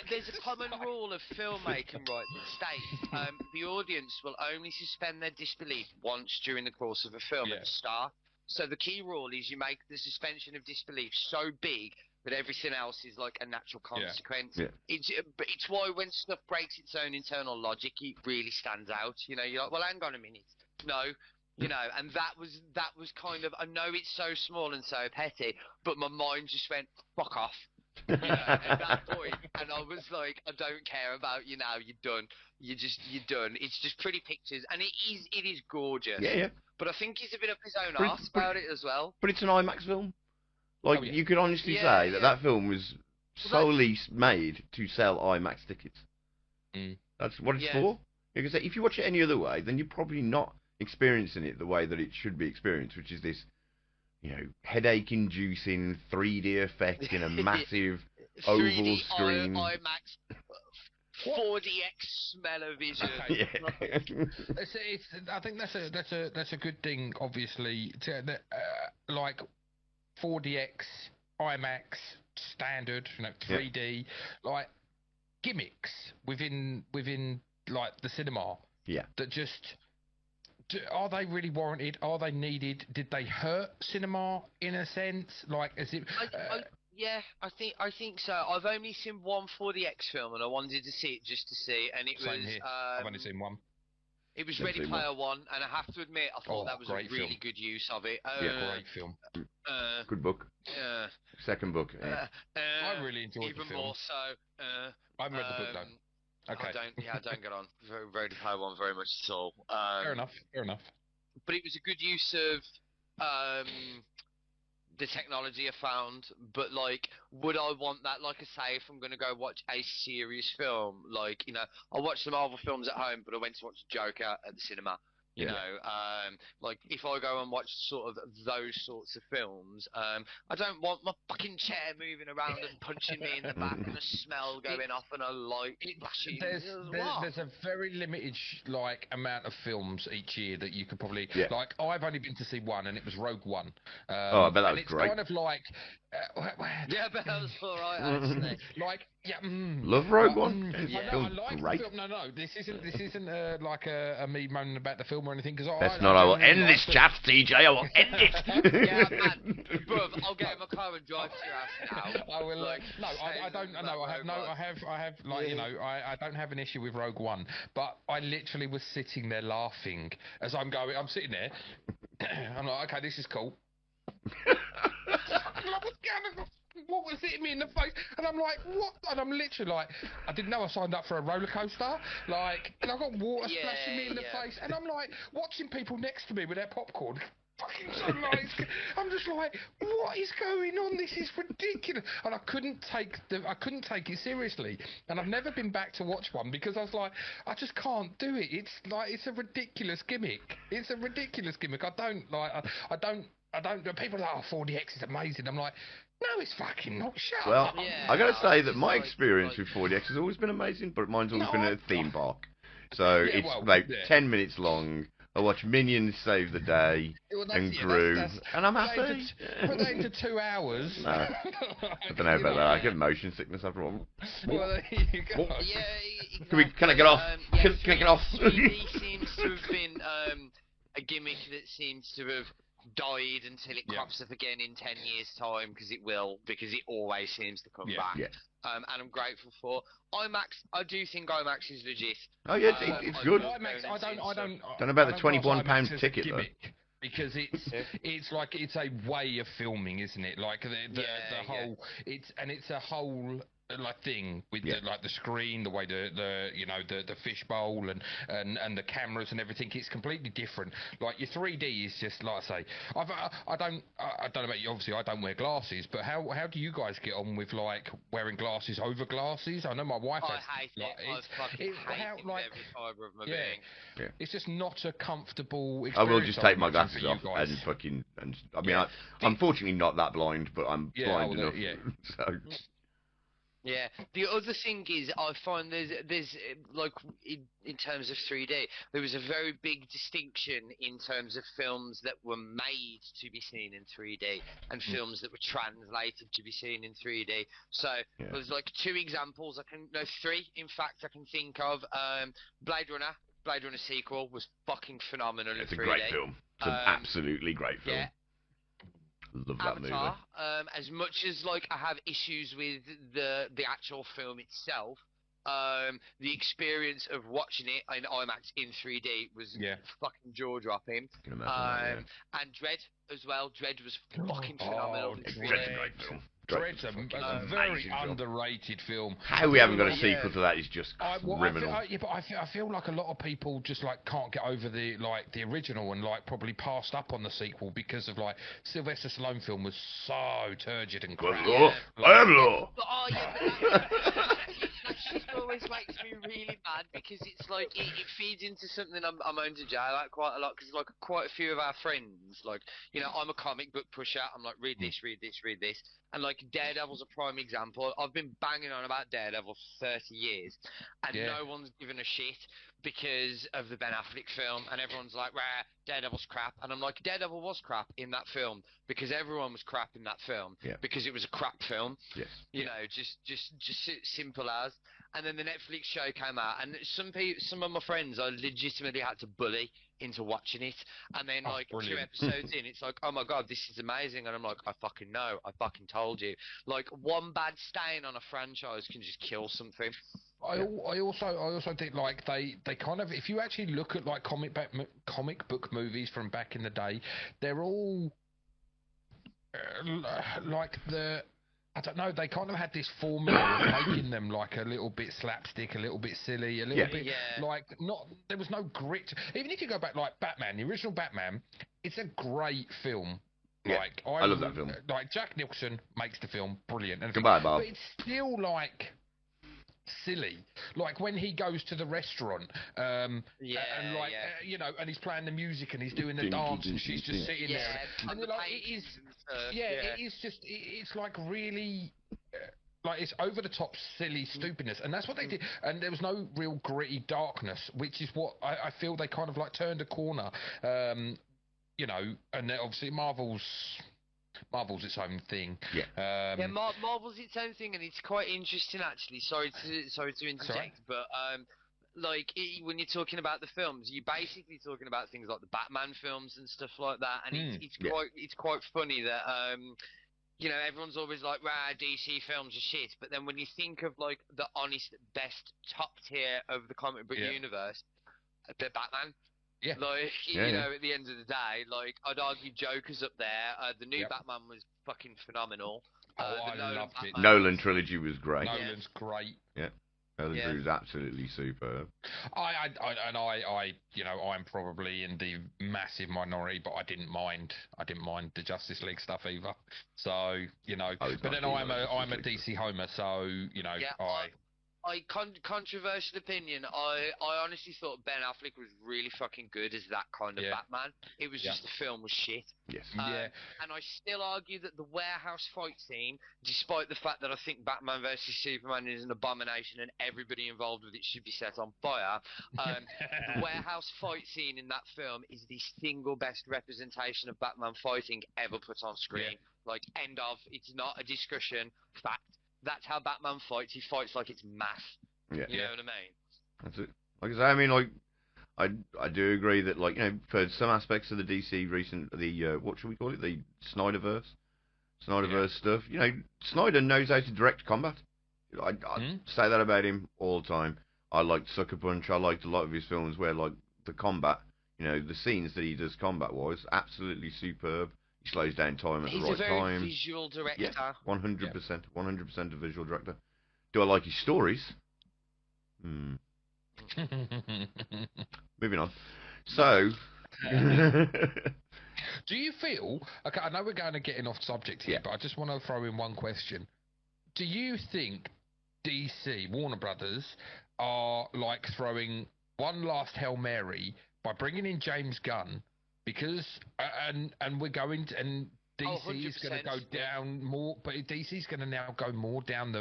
There's a common rule of filmmaking, right, that states the audience will only suspend their disbelief once during the course of a film at the start. So the key rule is you make the suspension of disbelief so big that everything else is like a natural consequence. Yeah. It's why when stuff breaks its own internal logic, it really stands out. You're like, well, hang on a minute. No, You know, and that was kind of, I know it's so small and so petty, but my mind just went fuck off. You know, at that point, and I was like, I don't care about you now. You're done. You're done. It's just pretty pictures, and it is gorgeous. Yeah. But I think he's a bit up his own But it- arse but- about it as well. But it's an IMAX film. Like, Oh, yeah. you could honestly Yeah, say that yeah. that film was Well, solely made to sell IMAX tickets. Mm. That's what it's Yeah. for. Because if you watch it any other way, then you're probably not experiencing it the way that it should be experienced, which is this, headache-inducing 3D effect in a massive oval 3D screen. IMAX 4DX smell-o-vision. It's, I think that's a good thing. Obviously, like 4DX, IMAX, standard, 3D, like gimmicks within like the cinema. Yeah. That just. Are they really warranted? Are they needed? Did they hurt cinema in a sense? Like, as it? Yeah, I think so. I've only seen one 4DX film, and I wanted to see it just to see, and it Same was. here. I've only seen one. It was Never Ready seen Player One, and I have to admit, I thought that was a great really film. good use of it. Great film. Good book. Second book. I really enjoyed even the film. more so. I haven't read the book though. Okay. I don't get on Ready Player One very much at all. Fair enough. But it was a good use of the technology I found. But like, would I want that? Like I say, if I'm gonna go watch a serious film, like I watch the Marvel films at home, but I went to watch Joker at the cinema. You know, like if I go and watch sort of those sorts of films, I don't want my fucking chair moving around and punching me in the back and a smell going off and a light flashing. There's a very limited amount of films each year that you could probably like. I've only been to see one, and it was Rogue One. I bet that was it's great. Kind of like. Yeah, but that was alright actually. Love Rogue One. I Film's like great. the film. No, this isn't like a me moaning about the film or anything. Because I will end this chat, TJ. I will end it. Yeah, man. Bruv, I'll get in my car and drive to your house now. I will. Like, No, I don't. saying No, I have Rogue no. One. I have like I don't have an issue with Rogue One, but I literally was sitting there laughing as I'm going. I'm sitting there. I'm like, okay, this is cool. What was hitting me in the face? And I'm like, what? And I'm literally like, I didn't know I signed up for a roller coaster. Like, and I got water splashing me in the face. And I'm like, watching people next to me with their popcorn. Fucking so nice. I'm just like, what is going on? This is ridiculous. And I couldn't take it seriously. And I've never been back to watch one because I was like, I just can't do it. It's like, it's a ridiculous gimmick. It's a ridiculous gimmick. I don't. People are like, oh, 4DX is amazing. I'm like, no, it's fucking not. Shut Well, up. Yeah, I gotta say that it's my like- experience like- with 4DX has always been amazing, but mine's always No, been I- a theme park. So Yeah, it's well, like yeah. 10 minutes long. I watch Minions save the day Well, that's- and yeah, Gru, that's- and I'm put that happy. Put that into 2 hours. No, I don't know about that. I get motion sickness after one. Well, there you go. Yeah, Can I get off? Yeah, Can I get off? 3D seems to have been a gimmick that seems to have died until it crops up again in 10 years' time, because it always seems to come back. Yeah. And I'm grateful for IMAX. I do think IMAX is legit. Oh yeah, it's good. IMAX, I don't Don't know about the I don't class £21 IMAX as a ticket, though. gimmick, because it's a way of filming, isn't it? Like the whole it's a whole thing with the screen, the way the fishbowl and the cameras and everything. It's completely different. Like your 3D is just like I say. I don't know about you. Obviously, I don't wear glasses, but how do you guys get on with like wearing glasses over glasses? I know my wife has. I hate it. I fucking hate it with every fibre of my being. Yeah. It's just not a comfortable I experience. will just take my imagine, glasses for you off guys. and fucking. I mean, I'm fortunately not that blind, but I'm blind enough. So. Yeah. The other thing is, I find there's like in terms of 3D, there was a very big distinction in terms of films that were made to be seen in 3D and films that were translated to be seen in 3D. So there's like 2 examples. Three, in fact, I can think of. Blade Runner sequel was fucking phenomenal It's in a 3D. great film. It's an absolutely great film. Yeah. Love that movie. Avatar, as much as like I have issues with the actual film itself, The experience of watching it in IMAX in 3D was fucking jaw-dropping. I can imagine that, And Dread as well. Dread was fucking Oh, phenomenal. Dread's a great film. Dread's a very underrated film. How we haven't got a sequel to that is just criminal. But I feel like a lot of people just like can't get over the original and like probably passed up on the sequel because of like Sylvester Stallone film was so turgid and crap. I am law. But, that shit always makes me really mad because it's like it feeds into something I'm owned to jail at quite a lot because like quite a few of our friends, like, you know, I'm a comic book pusher. I'm like, read this, and like Daredevil's a prime example. I've been banging on about Daredevil for 30 years, and no one's given a shit because of the Ben Affleck film, and everyone's like, "Rah, Daredevil's crap," and I'm like, Daredevil was crap in that film because everyone was crap in that film because it was a crap film. Yes. You know, just simple as. And then the Netflix show came out, and some of my friends I legitimately had to bully into watching it. And then like 2 episodes in, it's like, oh my god, this is amazing. And I'm like, I fucking know, I fucking told you. Like one bad stain on a franchise can just kill something. I also think like they kind of, if you actually look at like comic book movies from back in the day, they're all like I don't know, they kind of had this formula of making them like a little bit slapstick, a little bit silly, a little bit like there was no grit. Even if you go back like Batman, the original Batman, it's a great film. Yeah, like I love that film. Like Jack Nicholson makes the film brilliant. And Goodbye, Bob. But it's still like silly, like when he goes to the restaurant, and like you know, and he's playing the music and he's doing the dance, and she's just sitting there, and you're like, it is, it is just, it's like really. Like it's over the top, silly stupidness, and that's what they did. And there was no real gritty darkness, which is what I feel they kind of like turned a corner. You know, and then obviously Marvel's its own thing. Marvel's its own thing, and it's quite interesting actually. Sorry to interject, but like when you're talking about the films, you're basically talking about things like the Batman films and stuff like that, and it's quite funny that you know, everyone's always like, "Rah, DC films are shit," but then when you think of like the honest, best top tier of the comic book universe, the Batman. Yeah. Like, you know, at the end of the day, like, I'd argue Joker's up there. The new Batman was fucking phenomenal. I loved it. Nolan trilogy was great. Nolan's great. Yeah. Nolan trilogy was absolutely superb. I, you know, I'm probably in the massive minority, but I didn't mind the Justice League stuff either. So, you know, but then I'm a DC homer, so, you know, controversial opinion. I honestly thought Ben Affleck was really fucking good as that kind of Batman. It was just the film was shit. Yes. And I still argue that the warehouse fight scene, despite the fact that I think Batman vs Superman is an abomination and everybody involved with it should be set on fire, the warehouse fight scene in that film is the single best representation of Batman fighting ever put on screen. Like, end of. It's not a discussion. Fact. That's how Batman fights. He fights like it's math. Yeah. You know what I mean? That's it. Like I say, I mean, like, I do agree that, like, you know, for some aspects of the DC what should we call it? The Snyderverse stuff. You know, Snyder knows how to direct combat. I say that about him all the time. I liked Sucker Punch. I liked a lot of his films where, like, the combat, you know, the scenes that he does combat-wise, absolutely superb. He slows down time at the right time. He's a very visual director. Yeah, 100%. 100% a visual director. Do I like his stories? Moving on. So... Do you feel... Okay, I know we're going to getting off subject here, but I just want to throw in one question. Do you think DC, Warner Brothers, are like throwing one last Hail Mary by bringing in James Gunn, because and we're going to, and DC is going to go down more, but DC is going to now go more down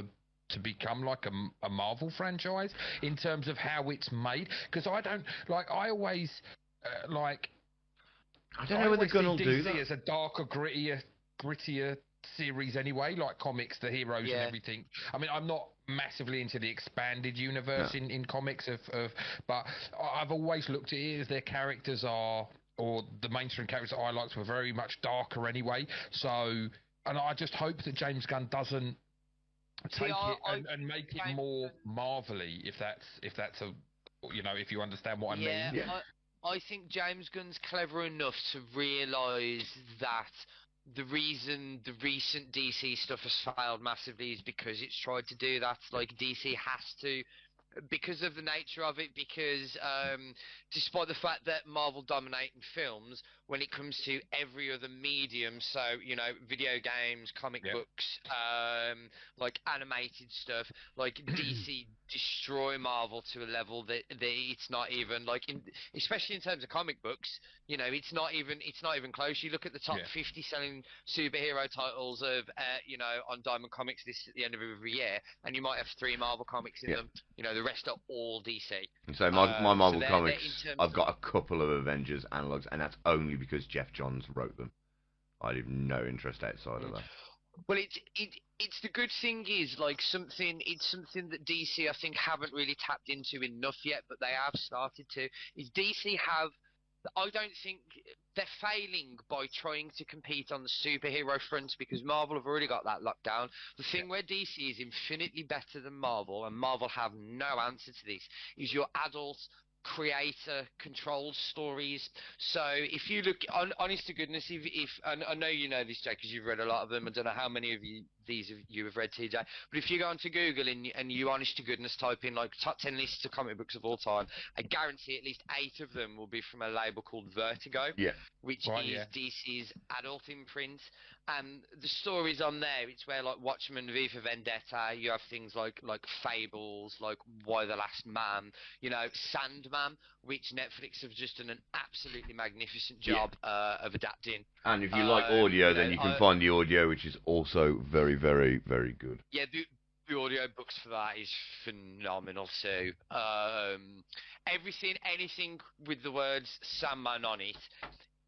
to become like a Marvel franchise in terms of how it's made? Because I don't like, I always like, I don't know whether Gunn will do that. As a darker, grittier series anyway, like comics, the heroes and everything. I mean, I'm not massively into the expanded universe in comics but I've always looked at it as their characters are, or the mainstream characters that I liked were very much darker anyway. So, and I just hope that James Gunn doesn't take I- it and make it James more Gunn- Marvel-y, if that's a, if you understand what I Yeah, mean. Yeah. I think James Gunn's clever enough to realise that the reason the recent DC stuff has failed massively is because it's tried to do that. Like DC has to, because of the nature of it, because despite the fact that Marvel dominate in films, when it comes to every other medium, so video games, comic Yep. books, like animated stuff, like DC destroy Marvel to a level that it's not even like especially in terms of comic books, it's not even close. You look at the top Yeah. 50 selling superhero titles of on Diamond Comics list at the end of every year, and you might have 3 Marvel comics in Yeah. them. The rest are all DC. So my So Marvel they're comics, in terms I've of- got a couple of Avengers analogs, and that's only because Jeff Johns wrote them. I have no interest outside of that. Well, it's the good thing is like it's something that DC I think haven't really tapped into enough yet, but they have started to. Is DC have? I don't think they're failing by trying to compete on the superhero front because Marvel have already got that locked down. The thing where DC is infinitely better than Marvel, and Marvel have no answer to this, is your adult creator controlled stories. So if you look honest to goodness, if and I know you know this, Jake, because you've read a lot of them. I don't know how many of you have read, TJ, but if you go onto Google and you honest to goodness type in like top 10 lists of comic books of all time, I guarantee at least 8 of them will be from a label called Vertigo, Yeah. which Right, is yeah. DC's adult imprint. And the stories on there, it's where like Watchmen, V for Vendetta, you have things like Fables, like Why the Last Man, Sandman, which Netflix have just done an absolutely magnificent job of adapting. And if you like audio, then you can find the audio, which is also very, very, very good. Yeah, the audio books for that is phenomenal too. Anything with the words Sandman on it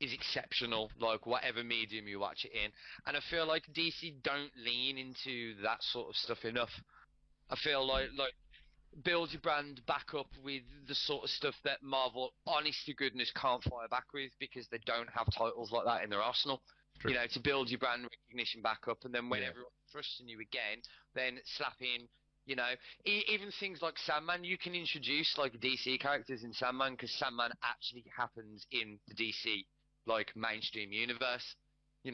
is exceptional, like whatever medium you watch it in. And I feel like DC don't lean into that sort of stuff enough. I feel like build your brand back up with the sort of stuff that Marvel, honest to goodness, can't fire back with because they don't have titles like that in their arsenal. True. To build your brand recognition back up, and then when Yeah. everyone's trusting you again, then slap in, even things like Sandman. You can introduce like DC characters in Sandman because Sandman actually happens in the DC like mainstream universe. You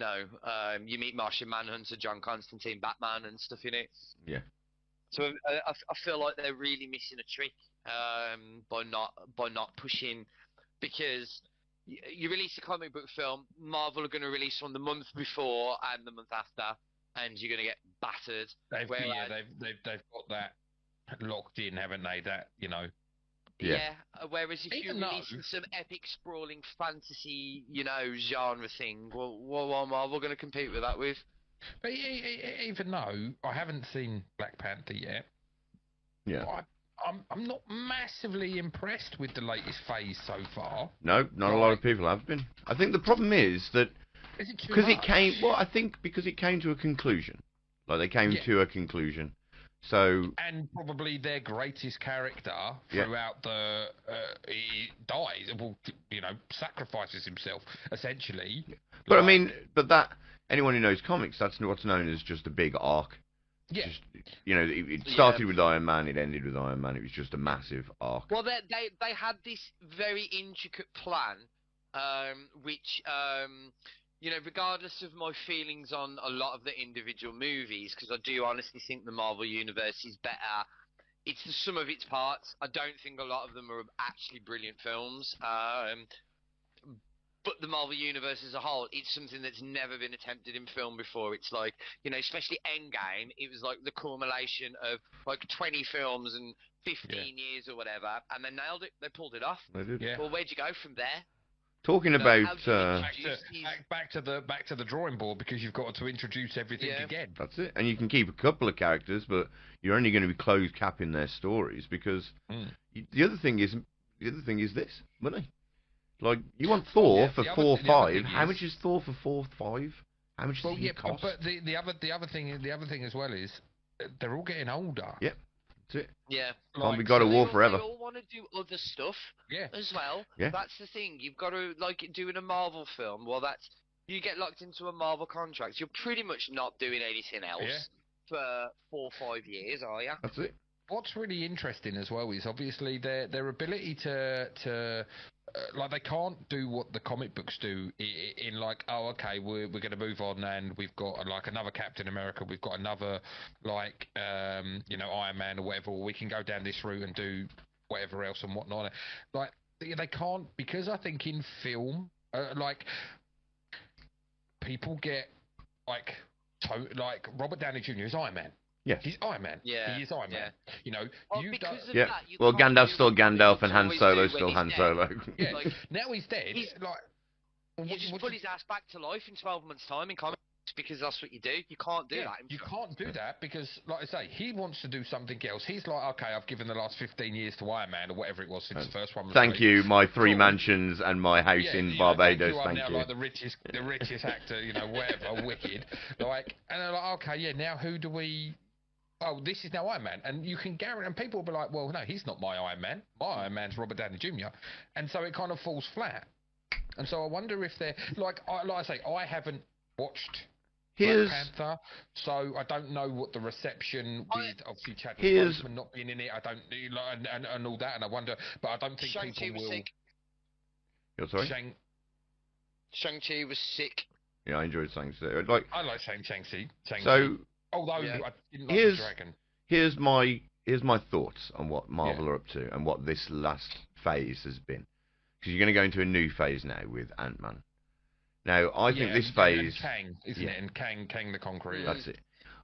meet Martian Manhunter, John Constantine, Batman, and stuff in it. Yeah. So I feel like they're really missing a trick by not pushing, because you release a comic book film, Marvel are going to release one the month before and the month after, and you're going to get battered. They've got that locked in, haven't they? That Yeah. Whereas if you're Even though- releasing some epic sprawling fantasy, genre thing, well, what are Marvel going to compete with that with? But even though I haven't seen Black Panther yet, Yeah. I'm not massively impressed with the latest phase so far. No, not a lot of people have been. I think the problem is that Is it too because it much? came. Well, I think because it came to a conclusion. Like they came Yeah. to a conclusion. So And probably their greatest character Yeah. throughout he dies, well, sacrifices himself essentially. But I Like, mean, that anyone who knows comics, that's what's known as just a big arc. yeah, Just, it started with Iron Man, it ended with Iron Man. It was just a massive arc. Well, they had this very intricate plan, which regardless of my feelings on a lot of the individual movies, because I do honestly think the Marvel Universe is better. It's the sum of its parts. I don't think a lot of them are actually brilliant films. But the Marvel Universe as a whole, it's something that's never been attempted in film before. It's like, especially Endgame, it was like the culmination of like 20 films and 15 years or whatever, and they nailed it. They pulled it off. They did. yeah. Well, where'd you go from there? Talking How about, do you Back to the drawing board because you've got to introduce everything Yeah. again. that's it. And you can keep a couple of characters, but you're only going to be closed capping their stories because the other thing is this money. Like you want Thor for the other 4 thing 5. How is- much is Thor for 4 5? How much does Well, he yeah, cost? but the other thing as well is they're all getting older. Yeah. That's it. Yeah. Can't be God of War forever. They all want to do other stuff Yeah. as well. Yeah. That's the thing. You've got to, like, doing a Marvel film. Well, you get locked into a Marvel contract. You're pretty much not doing anything else. Yeah. for 4 or 5 years, are you? That's it. What's really interesting as well is obviously their ability to like they can't do what the comic books do in like, oh, okay, we're going to move on and we've got like another Captain America, we've got another like Iron Man or whatever, or we can go down this route and do whatever else and whatnot. Like they can't, because I think in film like people get like Robert Downey Jr. is Iron Man. Yes. He's Iron Man. Yeah, He is Iron Man. You know, Well, you've because done. of Yeah. that, you Well, can't Gandalf's do still what you Gandalf, and Han always Solo's do still when Han he's Solo. dead. Yeah. Like, Now he's dead. he's- Like. You just pull his ass back to life in 12 months' time in comics because that's what you do. You can't do that. You can't do that because, like I say, he wants to do something else. He's like, okay, I've given the last 15 years to Iron Man or whatever it was since the first one was Thank released. you, my 3 Cool. mansions and my house Yeah, in you know, Barbados. I'm Thank now you. like the richest actor, whatever, wicked. Like, and they're like, okay, yeah, now who do we? Oh, this is now Iron Man, and you can guarantee, and people will be like, well, no, he's not my Iron Man. My Iron Man's Robert Downey Jr. And so it kind of falls flat. And so I wonder if they're like I say, I haven't watched Black Panther, so I don't know what the reception with obviously Chadwick Boseman not being in it. I don't and all that, and I wonder, but I don't think Shang-Chi people was will. sick. You're sorry? Shang-Chi was sick. Yeah, I enjoyed Shang-Chi. I like Shang-Chi. So Although Yeah. I didn't like the dragon. here's my thoughts on what Marvel are up to and what this last phase has been. Because you're going to go into a new phase now with Ant-Man. Now, I think this phase... And Kang, isn't it? And Kang the Conqueror. Mm. That's it.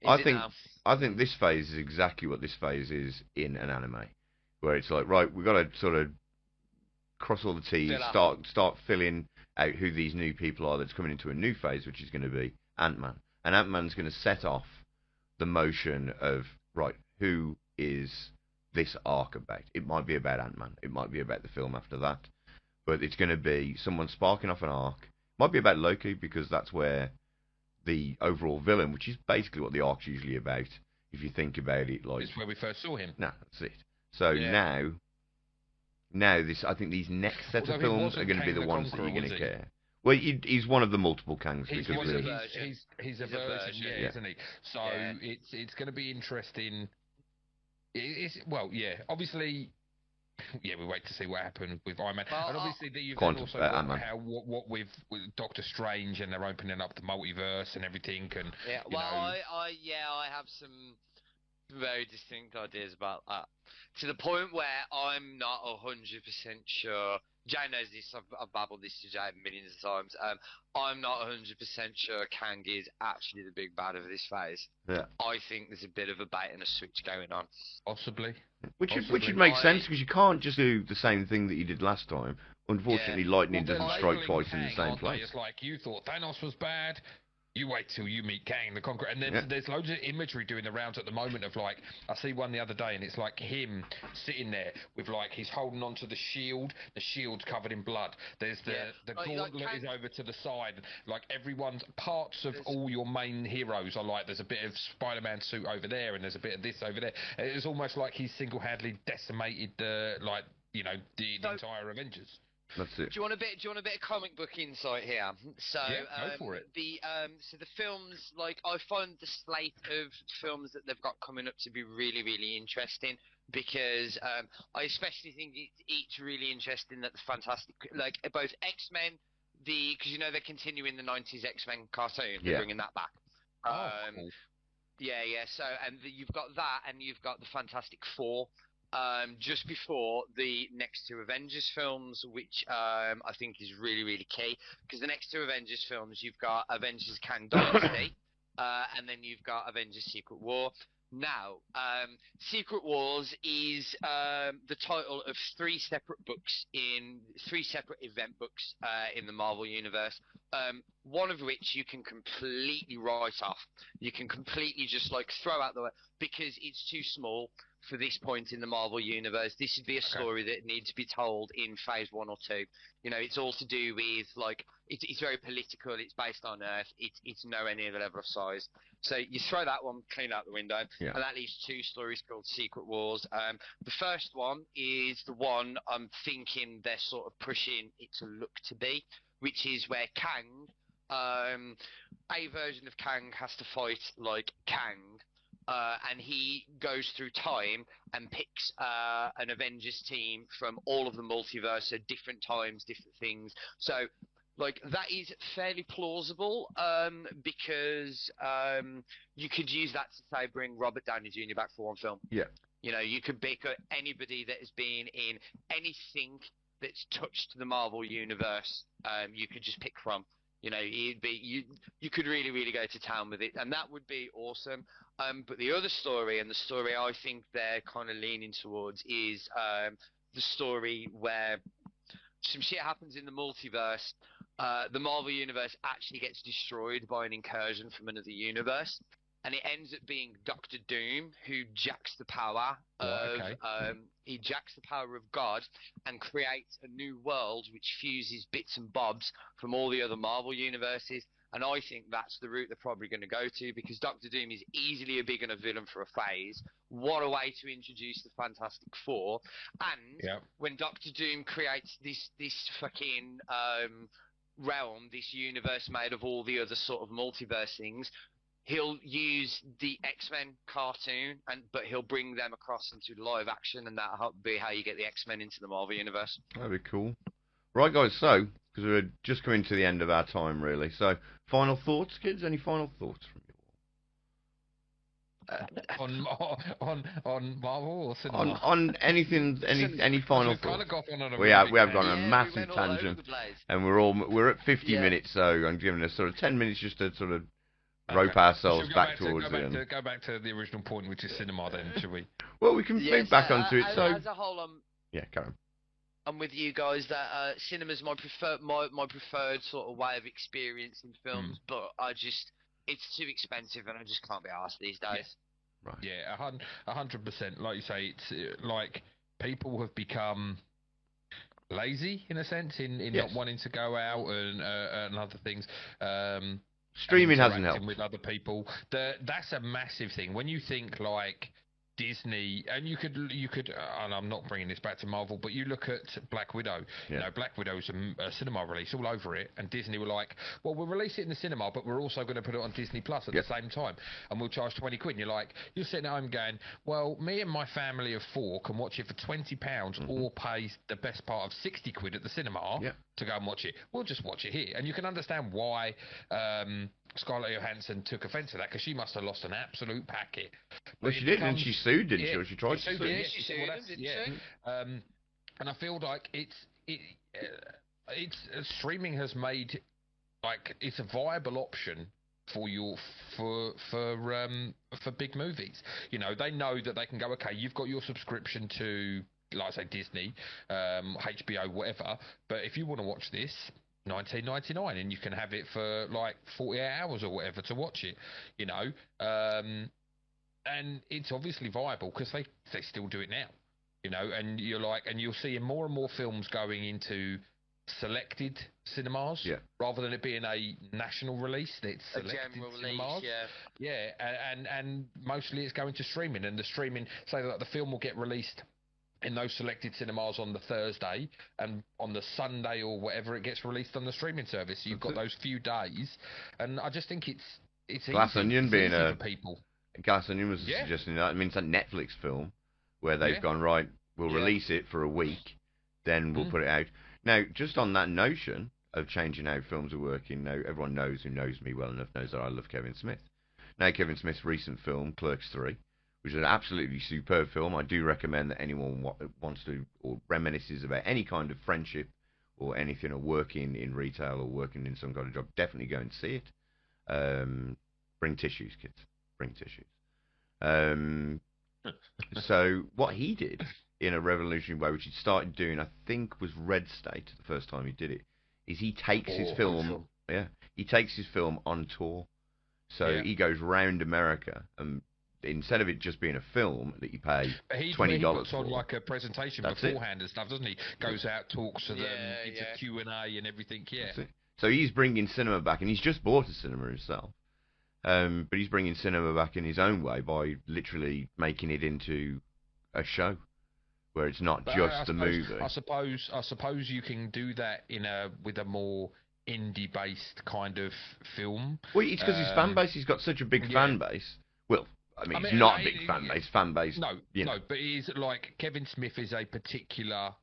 Is I it think now? I think this phase is exactly what this phase is in an anime, where it's like, right, we've got to sort of cross all the T's, start filling out who these new people are that's coming into a new phase, which is going to be Ant-Man. And Ant-Man's going to set off the motion of, right, who is this arc about? It might be about Ant-Man. It might be about the film after that. But it's going to be someone sparking off an arc. Might be about Loki, because that's where the overall villain, which is basically what the arc's usually about, if you think about it. Like, It's where we first saw him. no, that's it. So now this, I think these next set of films are going to be the ones that you're going to care. Well, he's one of the multiple Kangs. He's because a really, he's a version, isn't he? So it's going to be interesting. Obviously, we wait to see what happens with Iron Man, and obviously you've also got how what with Doctor Strange, and they're opening up the multiverse and everything, and I have some very distinct ideas about that, to the point where I'm not 100% sure. Jay knows this. I've babbled this to Jay millions of times. I'm not 100% sure Kang is actually the big bad of this phase. Yeah. I think there's a bit of a bait and a switch going on. Possibly. Which would make sense, because you can't just do the same thing that you did last time. Unfortunately, lightning doesn't strike twice in the same place. It's like, you thought Thanos was bad. You wait till you meet Kang the Conqueror, and then there's loads of imagery doing the rounds at the moment of, like, I see one the other day, and it's like him sitting there with, like, he's holding onto the shield's covered in blood. There's the gauntlet is over to the side, like everyone's parts of all your main heroes are like, there's a bit of Spider-Man suit over there, and there's a bit of this over there. It's almost like he's single-handedly decimated the entire Avengers. That's it. Do you want a bit of comic book insight here? So go for it. The films, like, I find the slate of films that they've got coming up to be really, really interesting, because I especially think it's really interesting that the fantastic, like, both X-Men, because they're continuing the 90s X-Men cartoon, they're bringing that back. Cool. So you've got that, and you've got the Fantastic Four. Just before the next two Avengers films, which I think is really, really key, because the next two Avengers films, you've got Avengers Kang Dynasty, and then you've got Avengers Secret War. Now, Secret Wars is the title of three separate event books in the Marvel Universe. One of which you can completely write off. You can completely just, like, throw out the way, because it's too small for this point in the Marvel Universe. This would be a story that needs to be told in phase 1 or 2. It's all to do with, like, it's very political. It's based on Earth. It's nowhere near the level of size. So you throw that one clean out the window, and that leaves two stories called Secret Wars. The first one is the one I'm thinking they're sort of pushing it to look to be, which is where Kang, a version of Kang has to fight, like, Kang, and he goes through time and picks an Avengers team from all of the multiverse at different times, different things. So, like, that is fairly plausible, because you could use that to say bring Robert Downey Jr. back for one film. Yeah. You know, you could pick anybody that has been in anything that's touched the Marvel universe. You could just pick from. You know, you could really, really go to town with it, and that would be awesome. But the other story, and the story I think they're kind of leaning towards, is the story where some shit happens in the multiverse. The Marvel universe actually gets destroyed by an incursion from another universe, and it ends up being Doctor Doom who jacks the power of he jacks the power of God and creates a new world which fuses bits and bobs from all the other Marvel universes. And I think that's the route they're probably going to go to, because Doctor Doom is easily a big enough villain for a phase. What a way to introduce the Fantastic Four. And when Doctor Doom creates this fucking realm, this universe made of all the other sort of multiverse things, he'll use the X-Men cartoon, but he'll bring them across into live action, and that'll be how you get the X-Men into the Marvel universe. That'd be cool. Right, guys, so, because we're just coming to the end of our time, really. So, final thoughts, kids? Any final thoughts from you? On Marvel or cinema? On anything, any final We've kind thoughts? of got on a We have gone on a Yeah, massive we went all over tangent, the place. and we're at 50 Yeah. minutes, so I'm giving us sort of 10 minutes just to sort of rope Okay. ourselves Should we back towards the end. go back to the original point, which is cinema. Then, should we? Well, we can move back onto it. So, as a whole, yeah, Karen. I'm with you guys that cinema's my preferred sort of way of experiencing films, but it's too expensive and I just can't be arsed these days. Right. Yeah, 100%. Like you say, it's like people have become lazy in a sense in not wanting to go out and other things. Streaming hasn't interacting helped. with other people. That's a massive thing. When you think like Disney, and you could, and I'm not bringing this back to Marvel, but you look at Black Widow. Yeah. You know, Black Widow's a cinema release all over it, and Disney were like, well, we'll release it in the cinema, but we're also going to put it on Disney Plus at the same time, and we'll charge 20 quid. And you're like, you're sitting at home going, well, me and my family of 4 can watch it for £20 or pay the best part of 60 quid at the cinema to go and watch it. We'll just watch it here, and you can understand why Scarlett Johansson took offence to that, because she must have lost an absolute packet. Well, she did, and she sued, didn't she? Or she tried to sue. She sued him, didn't she? And I feel like streaming has made, like, it's a viable option for big movies. You know, they know that they can go, okay, you've got your subscription to, like I say, Disney, HBO, whatever, but if you want to watch this, $19.99, and you can have it for like 48 hours or whatever to watch it, you know. And it's obviously viable because they still do it now, you know. And you're like, and you'll see more and more films going into selected cinemas rather than it being a national release. It's selected general cinemas. release, and mostly it's going to streaming, and the streaming, say that the film will get released in those selected cinemas on the Thursday, and on the Sunday or whatever it gets released on the streaming service. So you've got those few days, and I just think it's Glass easy. Onion It's being easy a for people. Glass Onion was suggesting that. I mean, it's a Netflix film where they've gone, right, we'll release it for a week, then we'll put it out. Now, just on that notion of changing how films are working, now everyone who knows me well enough knows that I love Kevin Smith. Now, Kevin Smith's recent film, Clerks 3, which is an absolutely superb film. I do recommend that anyone wants to, or reminisces about any kind of friendship or anything, or working in retail or working in some kind of job, definitely go and see it. Bring tissues, kids. Bring tissues. So what he did in a revolutionary way, which he started doing, I think was Red State the first time he did it, is he takes his film, he takes his film on tour. So he goes round America, and instead of it just being a film that you pay $20 he puts on for, like a presentation beforehand and stuff, doesn't he? Goes out, talks to them, gives a Q&A and everything. So he's bringing cinema back, and he's just bought a cinema himself. But he's bringing cinema back in his own way by literally making it into a show where it's not just a movie. I suppose you can do that with a more indie-based kind of film. Well, it's because his fan base, he's got such a big fan base. Well, I mean, I it's mean, not like, a big fan base. Fan base. No, you know. no, but it is like Kevin Smith is a particular.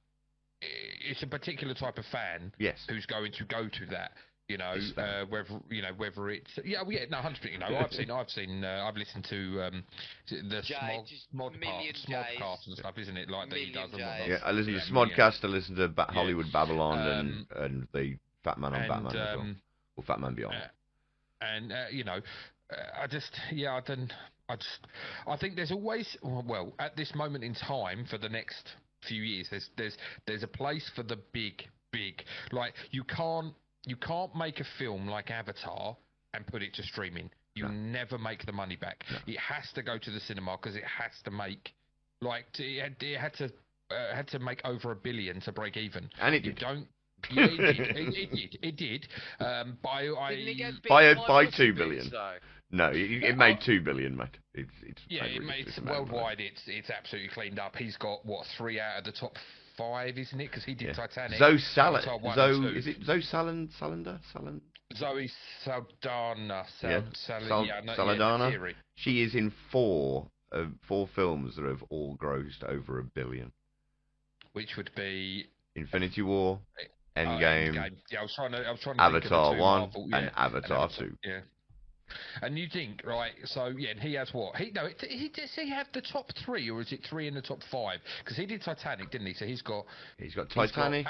It's a particular type of fan. Yes. Who's going to go to that? You know, This fan. whether it's no, 100%. You know, I've listened to the Smodcast and stuff, isn't it? Like that he does. Yeah, I listen to Smodcast. I listen to Hollywood Babylon and the Fat Man on Batman as well, or Fat Man Beyond. I think there's always, well, at this moment in time for the next few years, there's a place for the big, like you can't make a film like Avatar and put it to streaming. You never make the money back. No. It has to go to the cinema because it has to make, like, it had to make over $1 billion to break even. And it did. Yeah, it did. By 2 billion. No, it made 2 billion, mate. It's worldwide. It's absolutely cleaned up. He's got 3 out of the top 5, isn't it? Because he did Titanic. Is it Zoe Salander? Zoe Saldana. Saldana. She is in 4 films that have all grossed over $1 billion. Which would be Infinity War, Endgame. Yeah, I was trying to Avatar 1 Marvel, and Avatar 2. Yeah. And you think, right? So yeah, and he has what? Does he have the top 3, or is it 3 in the top 5? Because he did Titanic, didn't he? So he's got Titanic,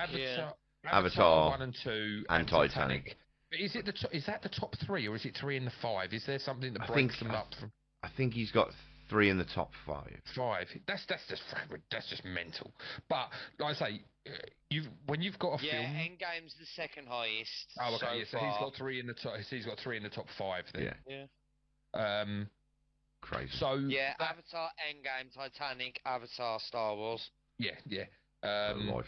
Avatar 1 and 2, and Titanic. Is that the top 3, or is it 3 in the 5? Is there something that breaks them up from? I think he's got 3 in the top 5. 5. That's just mental. But like I say, when you've got a film. Yeah, Endgame's the second highest. Oh, okay. So he's got 3 in the top. He's got 3 in the top 5. Then. Yeah. Crazy. So Avatar, Endgame, Titanic, Avatar, Star Wars. Yeah. Life.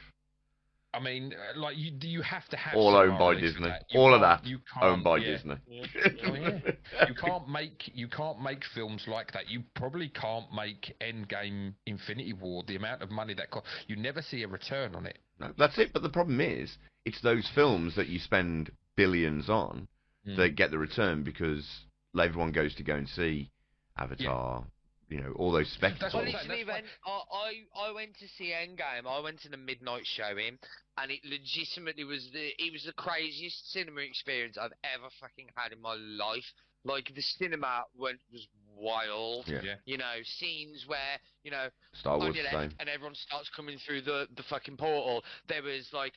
I mean, like you have to have all owned by Disney. All of that owned by Disney. Yeah. Oh, yeah. You can't make films like that. You probably can't make Endgame, Infinity War. The amount of money that cost, you never see a return on it. No, that's it. But the problem is, it's those films that you spend billions on that get the return because everyone goes to go and see Avatar. Yeah. You know, all those spectacles. Well, literally, I went to see Endgame. I went to the midnight showing, and it legitimately was the craziest cinema experience I've ever fucking had in my life. Like, the cinema was wild. Yeah. You know, scenes where, you know, Star Wars on your left, and everyone starts coming through the fucking portal. There was, like,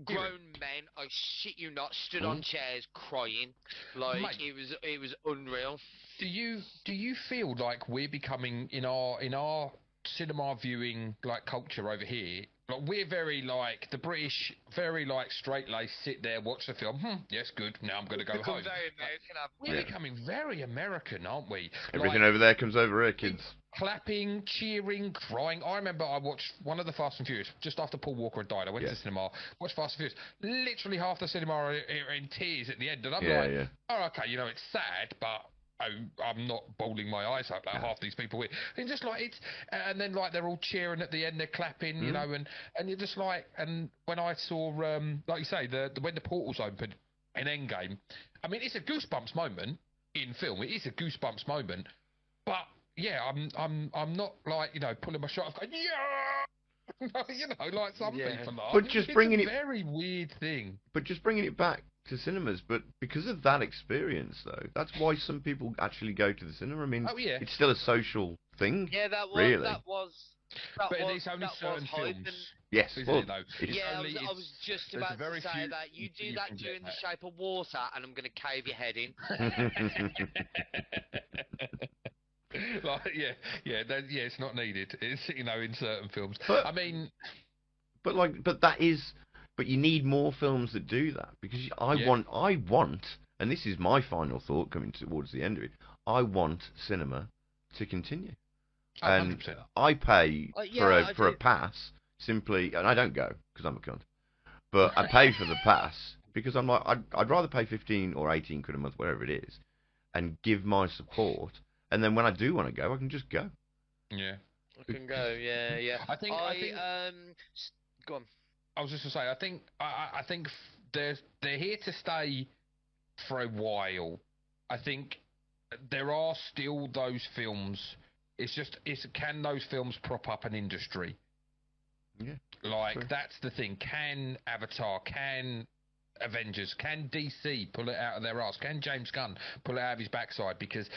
grown men, I shit you not, stood on chairs crying. Like, mate, it was unreal. Do you feel like we're becoming in our cinema viewing like culture over here? Like, we're very like the British, very like straight laced, sit there, watch the film. Yes, good. Now I'm going to go home. Very American. We're becoming very American, aren't we? Everything over there comes over here, kids. Clapping, cheering, crying. I remember I watched one of the Fast and Furious just after Paul Walker had died. I went to the cinema, watched Fast and Furious. Literally half the cinema are in tears at the end, and I'm oh, okay, you know, it's sad, but I'm not bawling my eyes out like half these people were. And just like and then like they're all cheering at the end, they're clapping, you know, and you're just like, and when I saw, like you say, when the portals opened in Endgame, I mean, it's a goosebumps moment in film. It is a goosebumps moment, but yeah, I'm not like, you know, pulling my shot off, going you know, like some people are. But just bringing it's a very weird thing. But just bringing it back to cinemas, but because of that experience, though, that's why some people actually go to the cinema. I mean, it's still a social thing. Yeah, that was. Really. But it's only certain films. Yes, isn't it, though? I was just about to say that. You do that during The Shape of Water, and I'm going to cave your head in. Like, it's not needed. It's, you know, in certain films. But, I mean, but you need more films that do that, because I want, and this is my final thought coming towards the end of it. I want cinema to continue, and 100%. I pay for a pass simply, and I don't go because I'm a cunt, but I pay for the pass because I'm like, I'd rather pay 15 or 18 quid a month, whatever it is, and give my support. And then when I do want to go, I can just go. Yeah. I can go, yeah. I think go on. I was just going to say, I think they're here to stay for a while. I think there are still those films. Can those films prop up an industry? Yeah. Like, true. that's the thing. Can Avatar, can Avengers, can DC pull it out of their ass? Can James Gunn pull it out of his backside? Because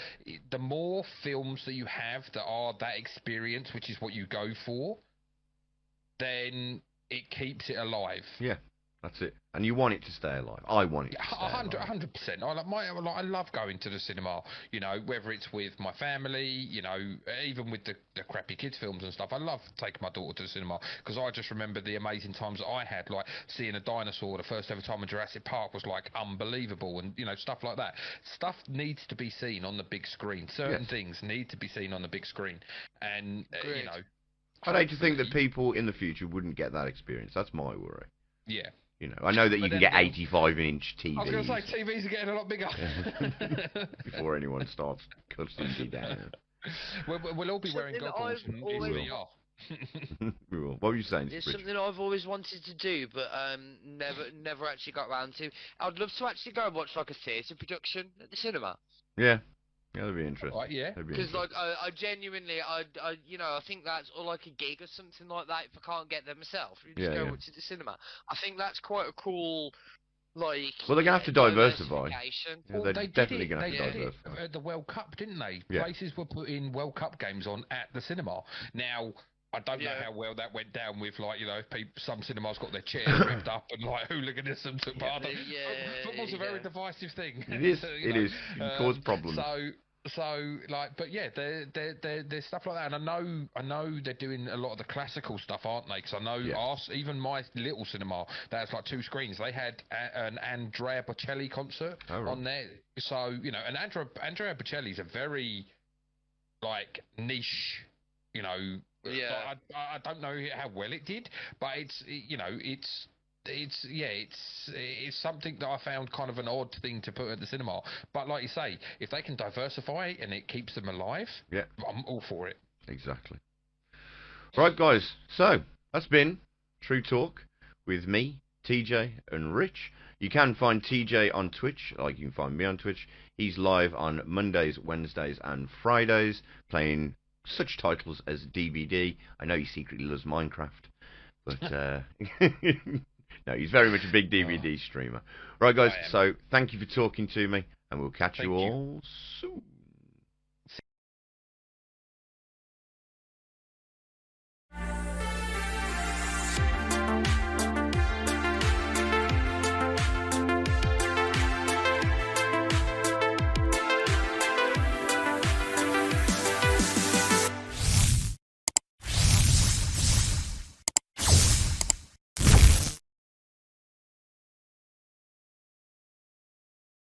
the more films that you have that are that experience, which is what you go for, then it keeps it alive. Yeah, that's it. And you want it to stay alive. I want it to stay alive. 100%. I love going to the cinema, you know, whether it's with my family, you know, even with the crappy kids films and stuff. I love taking my daughter to the cinema because I just remember the amazing times that I had, like seeing a dinosaur the first ever time in Jurassic Park was like unbelievable, and, you know, stuff like that. Stuff needs to be seen on the big screen. Certain things need to be seen on the big screen. And, you know, I'd hate to think that people in the future wouldn't get that experience. That's my worry. Yeah. You know, I know that you can get 85-inch TVs. I was going to say, TVs are getting a lot bigger. Before anyone starts cutting me down. We'll all be wearing goggles in VR. We will. What were you saying, It's Rich? something I've always wanted to do, but never actually got around to. I'd love to actually go and watch like a theatre production at the cinema. Yeah. Yeah, that'd be interesting. Right, yeah. Because like I genuinely, I you know, I think that's or like a gig or something like that. If I can't get there myself, you just go to the cinema. I think that's quite a cool. Like, well, they're gonna have to diversify. diversification. Yeah, they're definitely gonna have to diversify. At the World Cup, didn't they? Yeah. Places were putting World Cup games on at the cinema. Now, I don't know how well that went down with, like, you know, some cinemas got their chairs ripped up and like hooliganism took part. Football's a very divisive thing. It is. You It know, is. It can cause problems. So like, but yeah, there's stuff like that, and I know they're doing a lot of the classical stuff, aren't they? Because I know even my little cinema that has like 2 screens, they had an Andrea Bocelli concert on there. So, you know, and Andrea Bocelli is a very like niche, you know. Yeah. I don't know how well it did, but it's, you know, it's something that I found kind of an odd thing to put at the cinema. But like you say, if they can diversify and it keeps them alive, I'm all for it. Exactly. Right, guys. So that's been True Talk with me, TJ, and Rich. You can find TJ on Twitch, like you can find me on Twitch. He's live on Mondays, Wednesdays, and Fridays, playing such titles as DBD. I know he secretly loves Minecraft, but no, he's very much a big DVD streamer. Right, guys, so thank you for talking to me, and we'll catch you all soon.